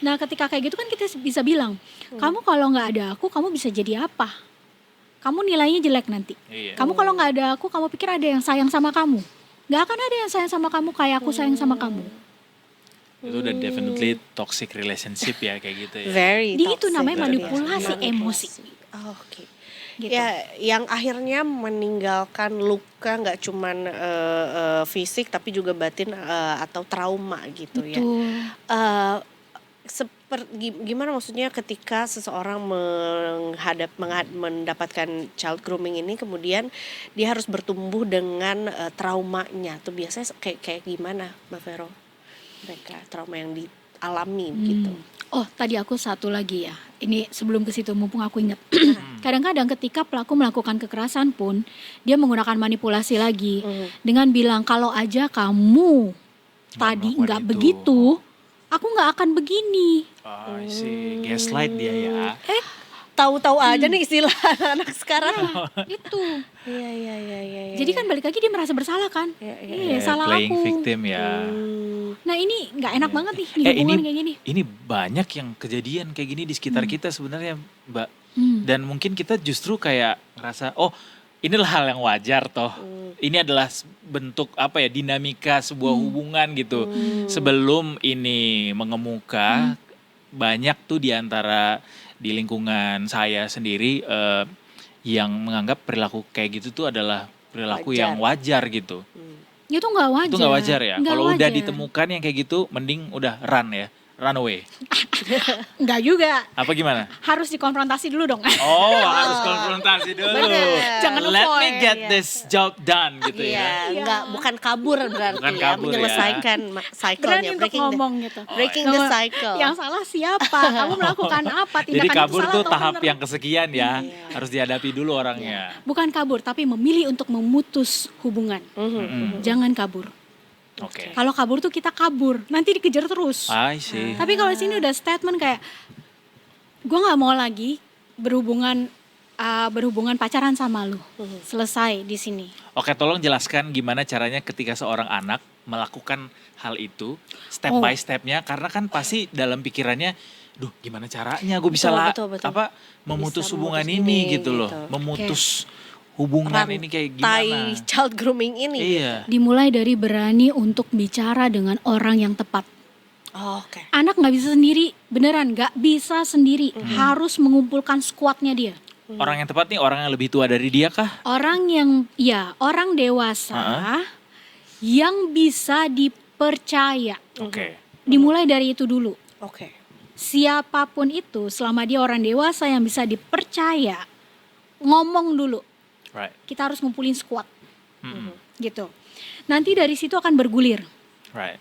Speaker 8: Nah ketika kayak gitu kan kita bisa bilang, kamu kalau nggak ada aku, kamu bisa jadi apa? Kamu nilainya jelek nanti. Kamu kalau nggak ada aku, kamu pikir ada yang sayang sama kamu? Nggak akan ada yang sayang sama kamu kayak aku sayang sama kamu.
Speaker 3: Itu udah definitely toxic relationship ya, kayak gitu ya.
Speaker 5: Very
Speaker 8: Itu
Speaker 5: toxic.
Speaker 8: namanya manipulasi emosi.
Speaker 5: Oke.
Speaker 8: Gitu.
Speaker 5: Ya, yang akhirnya meninggalkan luka nggak cuman fisik tapi juga batin atau trauma gitu ya.
Speaker 8: Betul.
Speaker 5: gimana maksudnya ketika seseorang mendapatkan child grooming ini kemudian dia harus bertumbuh dengan traumanya tuh biasanya kayak gimana Mbak Vero? Mereka trauma yang dialami gitu.
Speaker 8: Oh, tadi aku satu lagi ya. Ini sebelum ke situ mumpung aku ingat. Kadang-kadang ketika pelaku melakukan kekerasan pun dia menggunakan manipulasi lagi dengan bilang kalau aja kamu tadi nggak begitu, aku nggak akan begini.
Speaker 3: Oh, gaslight dia ya.
Speaker 5: Tahu-tahu aja nih istilah anak sekarang.
Speaker 8: Itu.
Speaker 5: Iya.
Speaker 8: Jadi kan balik lagi dia merasa bersalah kan? Iya, salah
Speaker 3: Playing
Speaker 8: aku.
Speaker 3: victim ya.
Speaker 8: Nah ini nggak enak banget nih di
Speaker 3: ini
Speaker 8: hubungan kayak gini.
Speaker 3: ini banyak yang kejadian kayak gini di sekitar kita sebenarnya, Mbak. Dan mungkin kita justru kayak ngerasa, oh inilah hal yang wajar toh. Ini adalah bentuk apa ya, dinamika sebuah hubungan gitu. Sebelum ini mengemuka, banyak tuh di antara di lingkungan saya sendiri yang menganggap perilaku kayak gitu tuh adalah perilaku yang wajar gitu.
Speaker 8: Itu nggak wajar.
Speaker 3: Itu nggak wajar ya.
Speaker 8: Nggak
Speaker 3: Kalau udah
Speaker 8: wajar.
Speaker 3: ditemukan yang kayak gitu, mending udah run ya, run away.
Speaker 8: Nggak juga.
Speaker 3: Apa gimana?
Speaker 8: Harus dikonfrontasi dulu dong.
Speaker 3: Oh, harus konfrontasi dulu.
Speaker 8: Jangan
Speaker 3: Let me
Speaker 8: avoid,
Speaker 3: get
Speaker 8: ya.
Speaker 3: this job done gitu ya.
Speaker 5: Bukan kabur berarti
Speaker 3: Bukan
Speaker 5: ya,
Speaker 3: kabur
Speaker 5: menyelesaikan
Speaker 8: Berani
Speaker 5: cycle-nya,
Speaker 8: untuk ngomong gitu.
Speaker 5: breaking the cycle.
Speaker 8: Yang salah siapa? Kamu melakukan apa? Tindakan
Speaker 3: Jadi
Speaker 8: itu
Speaker 3: kabur
Speaker 8: salah
Speaker 3: tuh
Speaker 8: atau
Speaker 3: tahap
Speaker 8: benar?
Speaker 3: yang kesekian ya. Harus dihadapi dulu orangnya.
Speaker 8: Bukan kabur, tapi memilih untuk memutus hubungan. Jangan kabur.
Speaker 3: Oke.
Speaker 8: Kalau kabur tuh kita kabur, nanti dikejar terus.
Speaker 3: I see.
Speaker 8: Tapi kalau di sini udah statement kayak, gue nggak mau lagi berhubungan pacaran sama lu. Selesai di sini.
Speaker 3: Oke, tolong jelaskan gimana caranya ketika seorang anak melakukan hal itu step
Speaker 8: Oh.
Speaker 3: by stepnya, karena kan pasti dalam pikirannya, duh gimana caranya gue bisa
Speaker 5: Betul.
Speaker 3: memutus
Speaker 5: Bisa
Speaker 3: hubungan
Speaker 5: memutus
Speaker 3: ini
Speaker 5: ini,
Speaker 3: gitu loh,
Speaker 5: gitu.
Speaker 3: memutus hubungan ini kayak gimana?
Speaker 5: Tai child grooming ini.
Speaker 3: Iya.
Speaker 8: Dimulai dari berani untuk bicara dengan orang yang tepat.
Speaker 5: Oh, oke.
Speaker 8: Anak nggak bisa sendiri, beneran nggak bisa sendiri. Harus mengumpulkan squadnya dia.
Speaker 3: Orang yang tepat nih orang yang lebih tua dari dia kah?
Speaker 8: Orang dewasa yang bisa dipercaya.
Speaker 3: Oke.
Speaker 8: Dimulai dari itu dulu.
Speaker 5: Oke.
Speaker 8: Siapapun itu, selama dia orang dewasa yang bisa dipercaya, ngomong dulu.
Speaker 3: Right.
Speaker 8: Kita harus ngumpulin squad, gitu. Nanti dari situ akan bergulir.
Speaker 3: Right.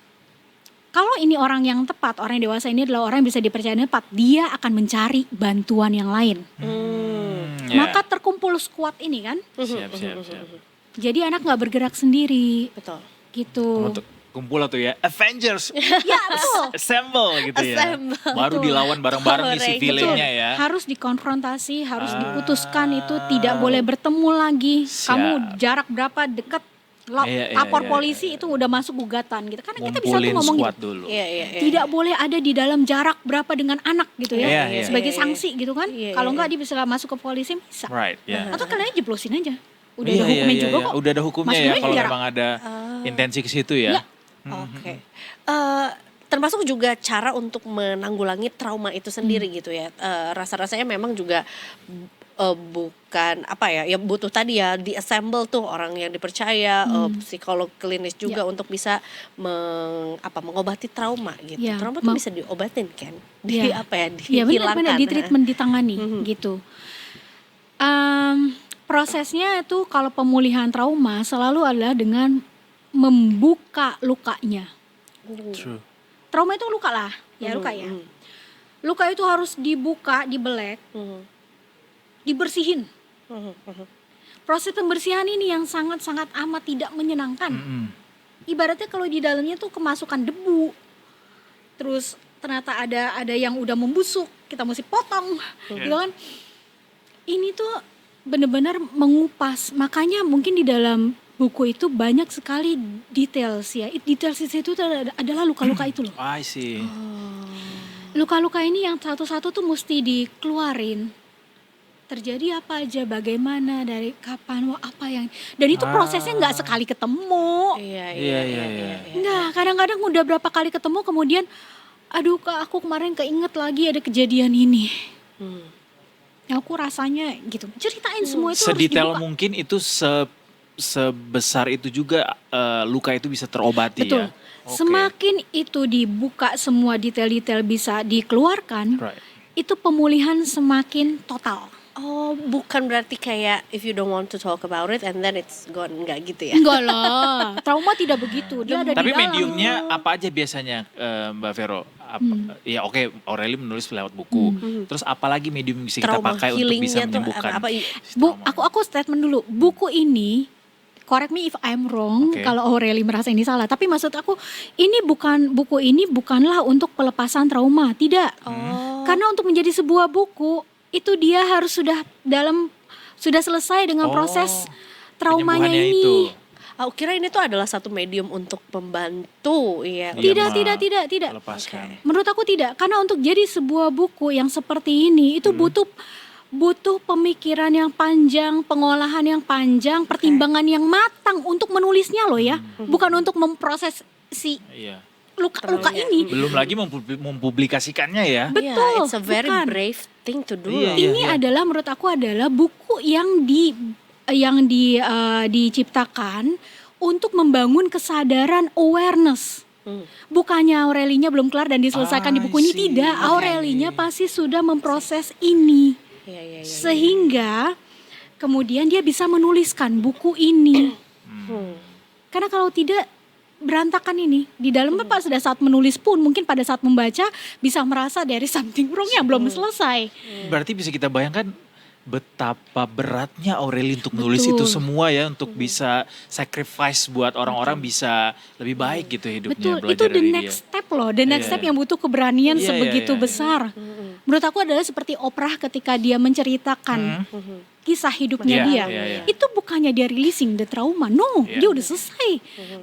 Speaker 8: Kalau ini orang yang tepat, orang yang dewasa ini adalah orang yang bisa dipercaya dan tepat, dia akan mencari bantuan yang lain.
Speaker 3: Ya.
Speaker 8: Maka terkumpul squad ini kan.
Speaker 3: Siap.
Speaker 8: Jadi anak nggak bergerak sendiri,
Speaker 5: Betul.
Speaker 8: gitu.
Speaker 3: Untuk kumpul atau ya Avengers
Speaker 8: Ya betul.
Speaker 3: assemble gitu ya.
Speaker 5: Assemble.
Speaker 3: Baru dilawan bareng-bareng nih si
Speaker 5: Betul.
Speaker 3: villainnya ya.
Speaker 8: Harus dikonfrontasi, harus diputuskan itu tidak boleh bertemu lagi. Kamu jarak berapa dekat,
Speaker 3: Iya,
Speaker 8: lapor
Speaker 3: iya.
Speaker 8: polisi itu udah masuk gugatan gitu. Karena kita bisa tuh
Speaker 3: Ngumpulin
Speaker 8: ngomong
Speaker 3: squad
Speaker 8: gitu.
Speaker 3: dulu.
Speaker 5: Iya.
Speaker 8: Tidak boleh ada di dalam jarak berapa dengan anak gitu ya.
Speaker 3: Iya.
Speaker 8: Sebagai sanksi gitu kan.
Speaker 5: Iya,
Speaker 8: Kalau
Speaker 5: iya.
Speaker 8: enggak dia bisa masuk ke polisi bisa.
Speaker 3: Right, ya.
Speaker 8: Atau kalian jeblosin aja. Udah
Speaker 3: Iya,
Speaker 8: ada hukumnya
Speaker 3: iya,
Speaker 8: juga
Speaker 3: iya.
Speaker 8: kok.
Speaker 3: Udah ada hukumnya
Speaker 8: Masukin
Speaker 3: ya
Speaker 8: aja
Speaker 3: kalau
Speaker 8: jarak.
Speaker 3: memang ada intensi ke situ ya.
Speaker 8: Iya.
Speaker 5: Oke. Termasuk juga cara untuk menanggulangi trauma itu sendiri gitu ya. Rasa-rasanya memang juga bukan apa ya butuh tadi ya diassemble tuh orang yang dipercaya, psikolog klinis juga untuk bisa mengobati trauma gitu.
Speaker 8: Ya,
Speaker 5: Trauma tuh bisa diobatin kan?
Speaker 8: Iya. Iya
Speaker 5: Dihilangkan.
Speaker 8: benar-benar di treatment ditangani gitu. Prosesnya itu kalau pemulihan trauma selalu adalah dengan membuka lukanya.
Speaker 3: True.
Speaker 8: Trauma itu luka lah, ya luka ya. Luka itu harus dibuka, dibelek, dibersihin. Proses pembersihan ini yang sangat-sangat amat tidak menyenangkan. Ibaratnya kalau di dalamnya tuh kemasukan debu, terus ternyata ada yang udah membusuk, kita mesti potong, gitu kan. Ini tuh benar-benar mengupas. Makanya mungkin di dalam buku itu banyak sekali details ya. Details itu adalah luka-luka itu loh.
Speaker 3: I see.
Speaker 8: Luka-luka ini yang satu-satu tuh mesti dikeluarin. Terjadi apa aja, bagaimana, dari kapan, apa yang, dan itu prosesnya nggak sekali ketemu.
Speaker 3: Iya.
Speaker 8: Nggak, kadang-kadang udah berapa kali ketemu kemudian, aduh Kak, aku kemarin keinget lagi ada kejadian ini. Aku rasanya gitu, ceritain semua itu harus
Speaker 3: Sedetail
Speaker 8: dibuka.
Speaker 3: mungkin itu sebesar itu juga luka itu bisa terobati
Speaker 8: Betul.
Speaker 3: ya. Oke.
Speaker 8: Semakin itu dibuka semua detail-detail bisa dikeluarkan,
Speaker 3: Right.
Speaker 8: itu pemulihan semakin total.
Speaker 5: Oh, bukan berarti kayak if you don't want to talk about it and then it's gone, enggak gitu ya?
Speaker 8: Enggak lah, trauma tidak begitu. Dia ada
Speaker 3: Tapi
Speaker 8: di dalam.
Speaker 3: mediumnya apa aja biasanya Mbak Vero? Ya oke, Aureli menulis lewat buku. Terus apalagi medium yang bisa kita
Speaker 5: Trauma
Speaker 3: pakai untuk bisa
Speaker 5: healingnya tuh
Speaker 3: menyembuhkan?
Speaker 5: apa?
Speaker 8: Aku statement dulu. Buku ini, correct me if I'm wrong,
Speaker 3: Oke.
Speaker 8: kalau Aureli merasa ini salah. Tapi maksud aku, buku ini bukanlah untuk pelepasan trauma, tidak. Karena untuk menjadi sebuah buku itu dia harus sudah selesai dengan proses traumanya
Speaker 3: Penyembuhannya
Speaker 8: ini.
Speaker 3: itu.
Speaker 5: Aku kira ini tuh adalah satu medium untuk membantu ya.
Speaker 3: Iya,
Speaker 8: Tidak.
Speaker 3: Melepaskan.
Speaker 8: Menurut aku tidak, karena untuk jadi sebuah buku yang seperti ini itu butuh pemikiran yang panjang, pengolahan yang panjang, pertimbangan yang matang untuk menulisnya loh ya, bukan untuk memproses si
Speaker 3: Iya.
Speaker 8: luka ini.
Speaker 3: Belum lagi mempublikasikannya ya.
Speaker 8: Betul,
Speaker 5: Yeah, it's a very
Speaker 8: bukan.
Speaker 5: brave thing to do.
Speaker 3: Iya,
Speaker 5: loh.
Speaker 3: iya.
Speaker 8: Ini adalah menurut aku adalah buku yang diciptakan untuk membangun kesadaran awareness. Bukannya Aurelinya belum kelar dan diselesaikan di buku ini,
Speaker 3: I see.
Speaker 8: tidak. Aurelinya pasti sudah memproses ini.
Speaker 5: Iya.
Speaker 8: Sehingga kemudian dia bisa menuliskan buku ini. Karena kalau tidak, berantakan ini. Di dalamnya pada saat menulis pun, mungkin pada saat membaca bisa merasa dari something wrong yang belum selesai.
Speaker 3: Berarti bisa kita bayangkan betapa beratnya Aureli untuk menulis
Speaker 8: Betul.
Speaker 3: itu semua ya, untuk bisa sacrifice buat orang-orang bisa lebih baik gitu hidupnya,
Speaker 8: Betul, itu
Speaker 3: belajar
Speaker 8: the
Speaker 3: dari
Speaker 8: next
Speaker 3: dia.
Speaker 8: step loh. The next
Speaker 3: Iya.
Speaker 8: step yang butuh keberanian
Speaker 3: Iya,
Speaker 8: sebegitu
Speaker 3: iya.
Speaker 8: besar. Menurut aku adalah seperti Oprah ketika dia menceritakan kisah hidupnya
Speaker 3: Iya,
Speaker 8: dia.
Speaker 3: iya.
Speaker 8: Itu bukannya dia releasing the trauma. No,
Speaker 3: Iya.
Speaker 8: dia udah selesai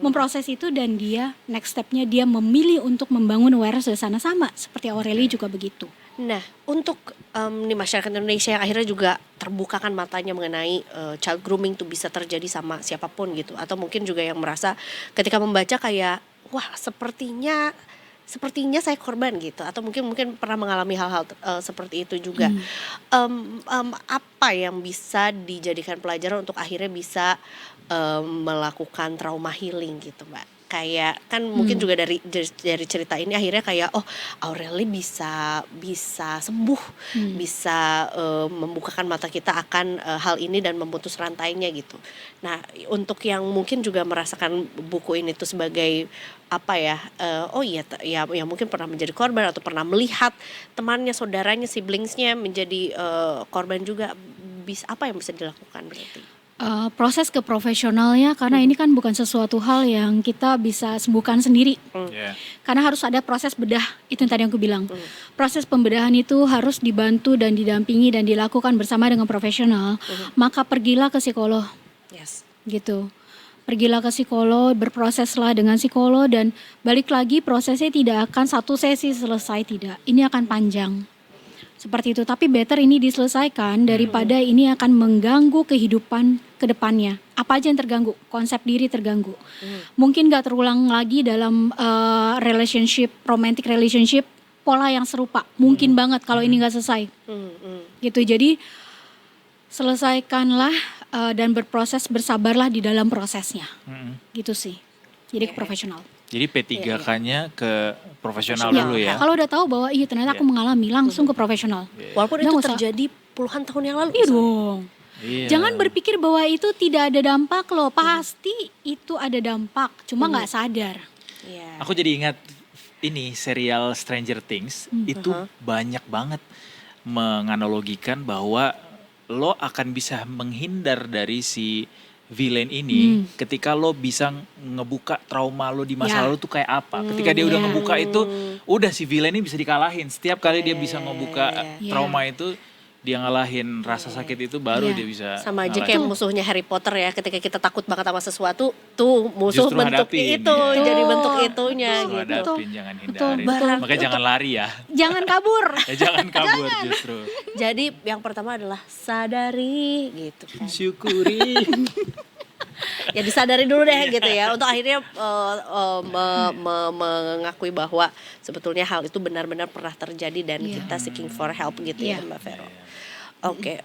Speaker 8: memproses itu dan dia next stepnya dia memilih untuk membangun awareness di sana, sama seperti Aureli juga begitu.
Speaker 5: Nah, untuk nih masyarakat Indonesia yang akhirnya juga terbukakan matanya mengenai child grooming tuh bisa terjadi sama siapapun gitu, atau mungkin juga yang merasa ketika membaca kayak wah sepertinya saya korban gitu, atau mungkin pernah mengalami hal-hal seperti itu juga. Apa yang bisa dijadikan pelajaran untuk akhirnya bisa melakukan trauma healing gitu, Mbak? Kayak kan mungkin juga dari cerita ini akhirnya kayak Aureli bisa sembuh, bisa membukakan mata kita akan hal ini dan memutus rantainya gitu. Nah, untuk yang mungkin juga merasakan buku ini tuh sebagai apa ya, ya mungkin pernah menjadi korban atau pernah melihat temannya, saudaranya, siblingsnya menjadi korban juga, apa yang bisa dilakukan berarti?
Speaker 8: Proses ke profesionalnya, karena ini kan bukan sesuatu hal yang kita bisa sembuhkan sendiri.
Speaker 3: Iya.
Speaker 8: Karena harus ada proses bedah, itu yang tadi yang aku bilang. Proses pembedahan itu harus dibantu dan didampingi dan dilakukan bersama dengan profesional. Maka pergilah ke psikolog,
Speaker 5: Yes.
Speaker 8: gitu. Pergilah ke psikolog, berproseslah dengan psikolog, dan balik lagi prosesnya tidak akan satu sesi selesai, tidak. Ini akan panjang. Seperti itu, tapi better ini diselesaikan daripada ini akan mengganggu kehidupan ke depannya. Apa aja yang terganggu? Konsep diri terganggu. Mungkin gak terulang lagi dalam romantic relationship, pola yang serupa. Mungkin banget kalau ini gak selesai. Gitu, jadi selesaikanlah dan berproses, bersabarlah di dalam prosesnya. Gitu sih, jadi ke profesional.
Speaker 3: Jadi P3K-nya ke profesional dulu ya.
Speaker 8: Kalau udah tahu bahwa ternyata aku mengalami, langsung ke profesional.
Speaker 5: Walaupun
Speaker 8: Udah
Speaker 5: itu
Speaker 8: nggak usah.
Speaker 5: terjadi puluhan tahun yang lalu.
Speaker 8: Iya
Speaker 5: misalnya.
Speaker 8: dong.
Speaker 3: Iya.
Speaker 8: Jangan berpikir bahwa itu tidak ada dampak loh. Pasti itu ada dampak, cuma nggak sadar.
Speaker 5: Iya.
Speaker 3: Aku jadi ingat ini serial Stranger Things itu banyak banget menganalogikan bahwa lo akan bisa menghindar dari si villain ini ketika lo bisa ngebuka trauma lo di masa
Speaker 8: Ya.
Speaker 3: lalu tuh kayak apa. Ketika dia udah ngebuka itu, udah si villain ini bisa dikalahin. Setiap kali dia bisa ngebuka trauma itu, dia ngalahin rasa sakit itu, baru
Speaker 8: Iya.
Speaker 3: dia bisa
Speaker 5: Sama aja
Speaker 3: ngalahin.
Speaker 5: kayak musuhnya Harry Potter ya, ketika kita takut banget sama sesuatu, tuh musuh
Speaker 3: Justru
Speaker 5: bentuk
Speaker 3: hadapin,
Speaker 5: itu,
Speaker 3: ya.
Speaker 5: jadi bentuk itunya
Speaker 3: Lo
Speaker 5: gitu.
Speaker 3: hadapin, jangan
Speaker 8: Betul.
Speaker 3: hindarin. Makanya jangan lari ya.
Speaker 8: Jangan kabur.
Speaker 3: Jangan kabur justru.
Speaker 5: Jadi yang pertama adalah sadari gitu kan.
Speaker 3: Syukuri.
Speaker 5: Ya disadari dulu deh gitu ya, untuk akhirnya mengakui bahwa sebetulnya hal itu benar-benar pernah terjadi dan kita seeking for help gitu ya, Mbak Vero. Oke,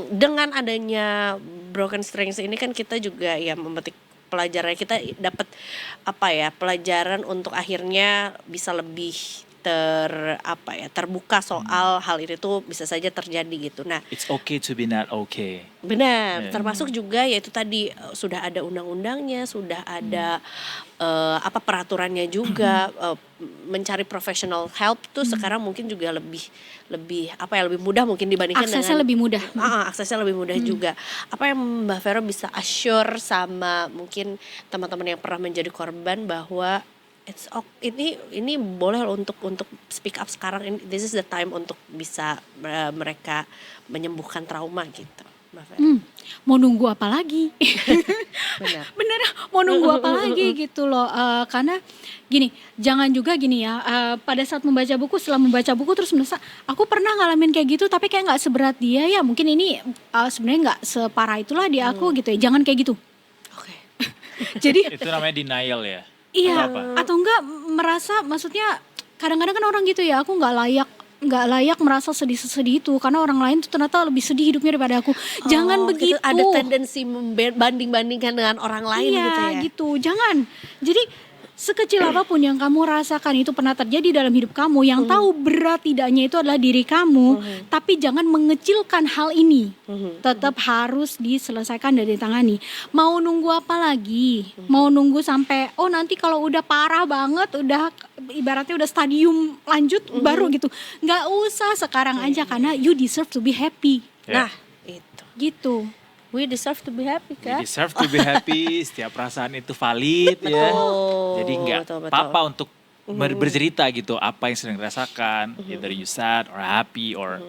Speaker 5: dengan adanya Broken Strings ini kan kita juga ya memetik pelajaran, kita dapat pelajaran untuk akhirnya bisa lebih terbuka soal hal ini tuh bisa saja terjadi gitu. Nah,
Speaker 3: It's okay to be not okay.
Speaker 5: benar,
Speaker 3: Yeah.
Speaker 5: termasuk juga yaitu tadi sudah ada undang-undangnya, sudah ada peraturannya juga, mencari professional help tuh sekarang mungkin juga lebih mudah mungkin dibandingkan
Speaker 8: Aksesnya lebih mudah.
Speaker 5: aksesnya lebih mudah juga. Apa yang Mbak Vero bisa assure sama mungkin teman-teman yang pernah menjadi korban bahwa ini boleh untuk speak up sekarang, this is the time untuk bisa mereka menyembuhkan trauma gitu, Mbak Vero.
Speaker 8: Mau nunggu apa lagi?
Speaker 5: Benar.
Speaker 8: Bener, mau nunggu apa lagi gitu loh. Karena gini, jangan juga gini ya, pada saat membaca buku, setelah membaca buku terus merasa aku pernah ngalamin kayak gitu tapi kayak nggak seberat dia ya, mungkin ini sebenarnya nggak separah itulah di aku gitu ya. Jangan kayak gitu.
Speaker 5: Oke.
Speaker 8: Jadi
Speaker 3: Itu namanya denial ya?
Speaker 8: iya,
Speaker 3: Atau apa?
Speaker 8: atau enggak merasa, maksudnya kadang-kadang kan orang gitu ya, aku nggak layak merasa sedih itu karena orang lain tuh ternyata lebih sedih hidupnya daripada aku. Jangan begitu.
Speaker 5: Gitu. Ada tendensi membanding-bandingkan dengan orang lain
Speaker 8: iya,
Speaker 5: gitu ya.
Speaker 8: gitu. Jangan. Jadi sekecil apapun yang kamu rasakan itu pernah terjadi dalam hidup kamu, yang tahu berat tidaknya itu adalah diri kamu, tapi jangan mengecilkan hal ini. Tetap harus diselesaikan dan ditangani. Mau nunggu apa lagi? Mau nunggu sampai nanti kalau udah parah banget, udah ibaratnya udah stadium lanjut baru gitu. Nggak usah sekarang aja karena you deserve to be happy.
Speaker 3: Ya.
Speaker 5: Nah, itu.
Speaker 8: Gitu.
Speaker 5: We deserve to be happy kan?
Speaker 3: We deserve to be happy, setiap perasaan itu valid ya. Jadi nggak
Speaker 5: betul.
Speaker 3: apa-apa untuk bercerita gitu apa yang sedang dirasakan, either you sad or happy or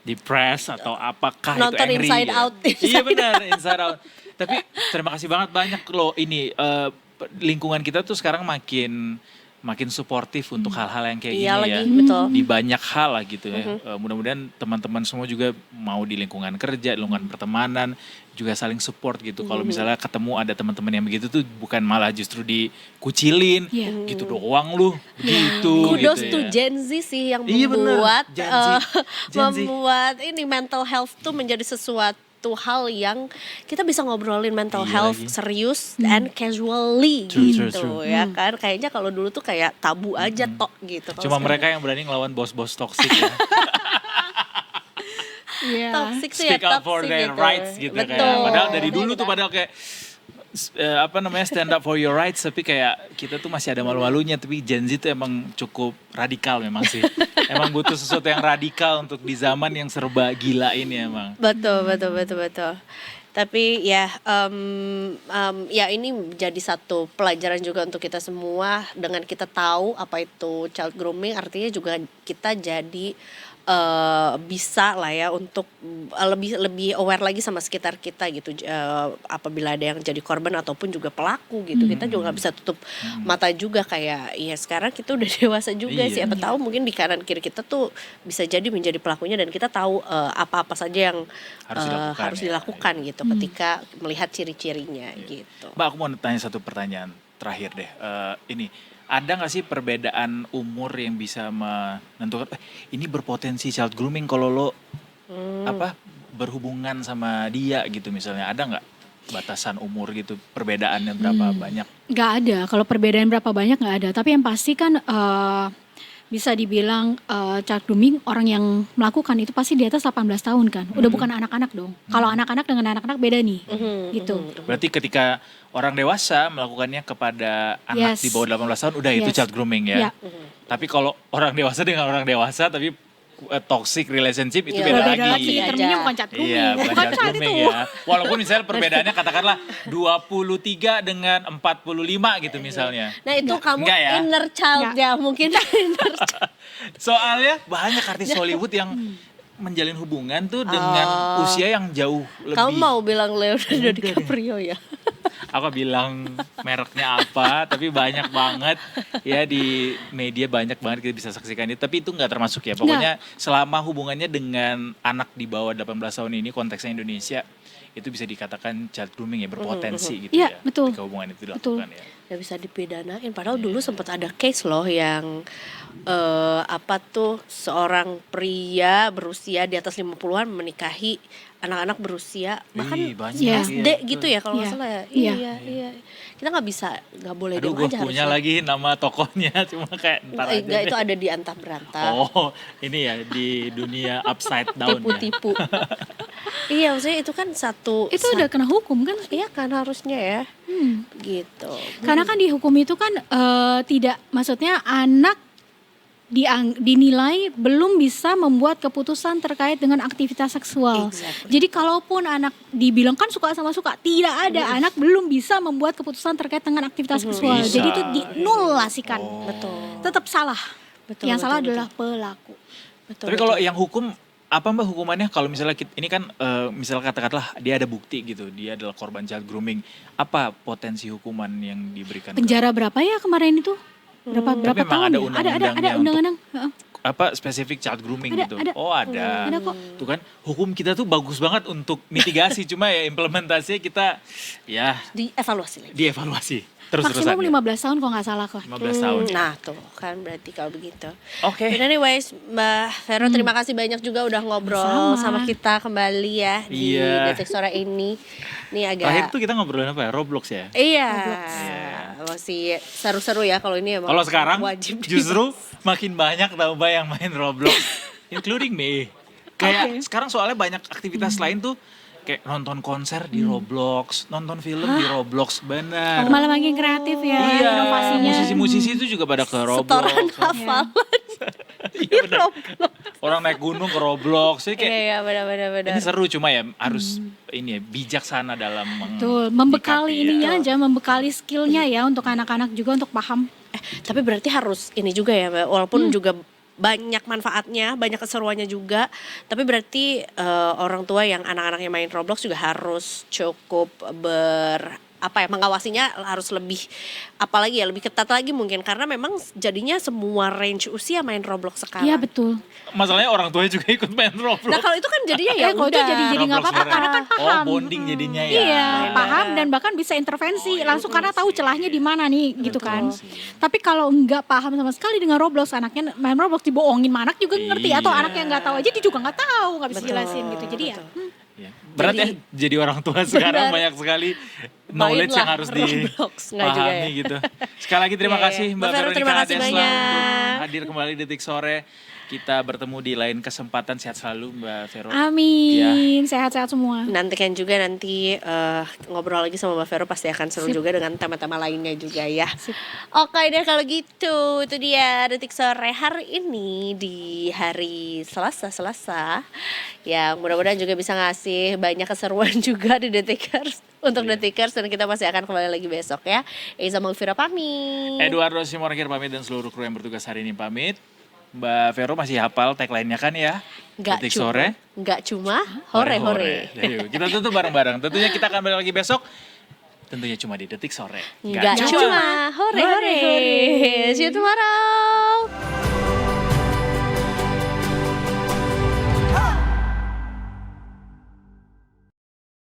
Speaker 3: depressed atau apakah
Speaker 5: Nonton
Speaker 3: itu angry.
Speaker 5: Inside
Speaker 3: ya.
Speaker 5: Out.
Speaker 3: Iya benar, Inside Out. Tapi terima kasih banyak loh ini lingkungan kita tuh sekarang makin suportif untuk hal-hal yang kayak
Speaker 5: Iya
Speaker 3: gini
Speaker 5: lagi,
Speaker 3: ya.
Speaker 5: betul.
Speaker 3: Di banyak hal lah gitu ya. Mudah-mudahan teman-teman semua juga mau di lingkungan kerja, lingkungan pertemanan juga saling support gitu. Kalau misalnya ketemu ada teman-teman yang begitu tuh bukan malah justru dikucilin,
Speaker 8: Iya.
Speaker 3: gitu doang lu, begitu
Speaker 5: Kudos
Speaker 3: gitu
Speaker 5: to
Speaker 3: ya.
Speaker 5: Gen Z sih yang
Speaker 3: Iya, bener.
Speaker 5: membuat
Speaker 3: Gen Z. Gen Z.
Speaker 5: membuat ini mental health tuh menjadi sesuatu hal yang kita bisa ngobrolin mental
Speaker 3: Iya
Speaker 5: health
Speaker 3: lagi.
Speaker 5: serius and casually
Speaker 3: True,
Speaker 5: gitu
Speaker 3: true.
Speaker 5: ya kan. Kayaknya kalau dulu tuh kayak tabu aja tok gitu. Kalau
Speaker 3: Cuma
Speaker 5: sekarang
Speaker 3: mereka yang berani ngelawan bos-bos toksik ya.
Speaker 8: Iya.
Speaker 5: toxic sih ya
Speaker 3: Speak up for
Speaker 5: toxic
Speaker 3: their
Speaker 5: gitu.
Speaker 3: rights gitu
Speaker 5: Betul.
Speaker 3: kayak. Padahal dari dulu tuh padahal kayak stand up for your rights, tapi kayak kita tuh masih ada malu-malunya. Tapi Gen Z tuh emang cukup radikal memang sih. Emang butuh sesuatu yang radikal untuk di zaman yang serba gila ini emang.
Speaker 5: Betul. Tapi ya, ya ini jadi satu pelajaran juga untuk kita semua. Dengan kita tahu apa itu child grooming, artinya juga kita jadi bisa lah ya untuk lebih aware lagi sama sekitar kita gitu. Apabila ada yang jadi korban ataupun juga pelaku gitu, kita juga nggak bisa tutup mata juga. Kayak ya sekarang kita udah dewasa juga,
Speaker 3: Iya.
Speaker 5: siapa tahu mungkin di kanan kiri kita tuh bisa jadi menjadi pelakunya dan kita tahu apa-apa saja yang harus dilakukan gitu ketika melihat ciri-cirinya gitu.
Speaker 3: Mbak, aku mau tanya satu pertanyaan terakhir deh. Ini ada nggak sih perbedaan umur yang bisa menentukan ini berpotensi child grooming kalau lo berhubungan sama dia gitu misalnya, ada nggak batasan umur gitu, perbedaannya berapa banyak?
Speaker 8: Nggak ada, kalau perbedaan berapa banyak nggak ada. Tapi yang pasti kan bisa dibilang child grooming, orang yang melakukan itu pasti di atas 18 tahun kan. Udah bukan anak-anak dong. Kalau anak-anak dengan anak-anak beda nih. Gitu.
Speaker 3: Berarti ketika orang dewasa melakukannya kepada anak
Speaker 8: Yes.
Speaker 3: di bawah 18 tahun udah itu
Speaker 8: Yes.
Speaker 3: child grooming ya.
Speaker 8: Ya.
Speaker 3: Tapi kalau orang dewasa dengan orang dewasa tapi toxic relationship itu
Speaker 5: Iya,
Speaker 3: beda
Speaker 8: Beda
Speaker 3: lagi.
Speaker 8: lagi, termnya bukan child grooming.
Speaker 3: Iya, bukan child
Speaker 8: child
Speaker 3: grooming
Speaker 8: itu.
Speaker 3: ya. Walaupun misalnya perbedaannya katakanlah 23 dengan 45 gitu misalnya.
Speaker 5: Nah itu kamu
Speaker 3: Enggak ya?
Speaker 5: inner child ya mungkin inner child.
Speaker 3: Soalnya banyak artis Hollywood yang menjalin hubungan tuh dengan usia yang jauh lebih.
Speaker 5: Kamu mau bilang Leonardo DiCaprio ya?
Speaker 3: Aku bilang mereknya apa, tapi banyak banget ya di media, banyak banget kita bisa saksikan itu. Tapi itu nggak termasuk ya. Pokoknya selama hubungannya dengan anak di bawah 18 tahun ini, konteksnya Indonesia, itu bisa dikatakan child grooming ya, berpotensi gitu
Speaker 8: Iya,
Speaker 3: ya.
Speaker 8: betul.
Speaker 3: Ketika hubungan itu dilakukan ya.
Speaker 5: Gak bisa dipidanain. Padahal dulu sempat ada case loh yang seorang pria berusia di atas 50-an menikahi anak-anak berusia bahkan
Speaker 3: banyak,
Speaker 8: Iya.
Speaker 5: SD gitu ya kalau nggak
Speaker 8: Iya.
Speaker 5: salah ya.
Speaker 8: Iya.
Speaker 5: Iya. Kita nggak boleh
Speaker 3: Aduh,
Speaker 5: diem
Speaker 3: gue
Speaker 5: aja
Speaker 3: punya
Speaker 5: harusnya.
Speaker 3: lagi nama tokohnya, cuma kayak ntar aja
Speaker 5: Enggak,
Speaker 3: deh.
Speaker 5: itu ada di Antah Berantah.
Speaker 3: Oh, ini ya di dunia upside down ya.
Speaker 5: Tipu-tipu. Iya, maksudnya itu kan satu.
Speaker 8: Itu udah kena hukum kan?
Speaker 5: Iya kan harusnya ya. Gitu.
Speaker 8: Karena kan di hukum itu kan tidak, maksudnya anak dinilai belum bisa membuat keputusan terkait dengan aktivitas seksual.
Speaker 5: Exactly.
Speaker 8: Jadi kalaupun anak dibilang kan suka sama suka, tidak ada anak belum bisa membuat keputusan terkait dengan aktivitas seksual.
Speaker 3: Bisa.
Speaker 8: Jadi itu dinulasikan.
Speaker 5: Betul.
Speaker 8: Tetap salah.
Speaker 5: Betul,
Speaker 8: Yang salah
Speaker 5: betul,
Speaker 8: adalah pelaku.
Speaker 5: Betul.
Speaker 3: Tapi kalau yang hukum, apa Mbak hukumannya kalau misalnya ini kan misalnya katakanlah dia ada bukti gitu, dia adalah korban child grooming, apa potensi hukuman yang diberikan?
Speaker 8: Penjara berapa ya kemarin itu? Berapa
Speaker 3: Tapi memang
Speaker 8: tahun
Speaker 3: ada
Speaker 8: ya?
Speaker 3: undang-undangnya
Speaker 8: Ada
Speaker 3: untuk-
Speaker 8: undang-undang. Heeh.
Speaker 3: Apa spesifik child grooming
Speaker 8: Ada,
Speaker 3: gitu?
Speaker 8: ada.
Speaker 3: Oh ada.
Speaker 8: Ada kok.
Speaker 3: Tuh kan hukum kita tuh bagus banget untuk mitigasi, cuma ya implementasinya kita ya
Speaker 5: dievaluasi lagi.
Speaker 3: dievaluasi terus-terusan.
Speaker 8: Maksimum 15 tahun kalau nggak salah kok.
Speaker 3: 15 tahun. ya.
Speaker 5: Nah tuh kan berarti kalau begitu.
Speaker 3: Oke.
Speaker 5: But anyways, Mbak Vero terima kasih banyak juga udah ngobrol
Speaker 8: Sama.
Speaker 5: sama kita kembali ya di
Speaker 3: Iya.
Speaker 5: Detik Sore ini. Ini agak
Speaker 3: Terakhir tuh kita ngobrolin apa ya? Roblox ya.
Speaker 5: Iya, masih seru-seru ya kalau ini emang
Speaker 3: Kalau sekarang
Speaker 5: wajib
Speaker 3: justru makin banyak tau Mbak yang main Roblox, including me. Kayak sekarang soalnya banyak aktivitas lain tuh, kayak nonton konser di Roblox, nonton film di Roblox, benar.
Speaker 8: Malah makin kreatif ya
Speaker 3: Iya,
Speaker 8: inovasinya.
Speaker 3: musisi-musisi itu juga pada ke Roblox.
Speaker 5: setoran hafalan.
Speaker 3: Iya benar. Orang naik gunung ke Roblox, jadi kayak
Speaker 5: Iya, benar-benar.
Speaker 3: ini seru, cuma ya harus ini ya bijaksana dalam
Speaker 8: Betul, membekali
Speaker 3: menyikapi,
Speaker 8: ininya
Speaker 3: ya.
Speaker 8: aja, membekali skillnya ya untuk anak-anak juga untuk paham.
Speaker 5: Tapi berarti harus ini juga ya, Mbak, walaupun juga banyak manfaatnya, banyak keseruannya juga. Tapi berarti orang tua yang anak-anaknya main Roblox juga harus cukup mengawasinya harus lebih apalagi ya lebih ketat lagi mungkin karena memang jadinya semua range usia main Roblox sekarang.
Speaker 8: Iya betul.
Speaker 3: Masalahnya orang tuanya juga ikut main Roblox.
Speaker 5: Nah kalau itu kan jadinya ya
Speaker 8: Kalau itu
Speaker 5: udah.
Speaker 8: jadi nggak
Speaker 3: Roblox
Speaker 8: apa-apa
Speaker 3: bareng.
Speaker 8: karena kan paham.
Speaker 3: Oh, bonding jadinya ya.
Speaker 8: Iya,
Speaker 5: Benar.
Speaker 8: paham dan bahkan bisa intervensi langsung karena tahu celahnya di mana nih gitu kan. Tapi kalau nggak paham sama sekali dengan Roblox, anaknya main Roblox dibohongin sama anak juga ngerti atau
Speaker 3: Iya.
Speaker 8: anaknya nggak tahu aja dia juga nggak tahu, nggak bisa
Speaker 5: Betul,
Speaker 8: jelasin gitu. Jadi ya
Speaker 3: Ya. Berat ya jadi orang tua sekarang banyak sekali knowledge
Speaker 5: Mainlah
Speaker 3: yang harus
Speaker 5: Roblox, nggak juga
Speaker 3: dipahami
Speaker 5: ya.
Speaker 3: gitu. Sekali lagi terima
Speaker 5: Iya, iya.
Speaker 3: kasih Mbak
Speaker 5: Mbak Vero,
Speaker 3: Veronica
Speaker 5: terima kasih
Speaker 3: Adesla
Speaker 5: banyak.
Speaker 3: untuk hadir kembali di Detik Sore. Kita bertemu di lain kesempatan, sehat selalu Mbak Vero.
Speaker 8: amin, sehat-sehat semua.
Speaker 5: Nantikan juga nanti ngobrol lagi sama Mbak Vero pasti akan seru juga dengan tema-tema lainnya juga ya. Oke deh kalau gitu itu dia Detik Sore hari ini di hari Selasa yang mudah-mudahan juga bisa ngasih banyak keseruan juga di Detikers untuk Detikers dan kita masih akan kembali lagi besok ya. Eiza Malvira pamit.
Speaker 3: Eduardo Simorangkir pamit dan seluruh kru yang bertugas hari ini pamit. Mbak Vero masih hafal tagline-nya kan ya? Detik Sore.
Speaker 5: Nggak cuma hore-hore.
Speaker 3: Jadi kita tutup bareng-bareng. Tentunya kita akan balik lagi besok. Tentunya cuma di Detik Sore.
Speaker 5: Nggak cuma hore-hore. See you tomorrow.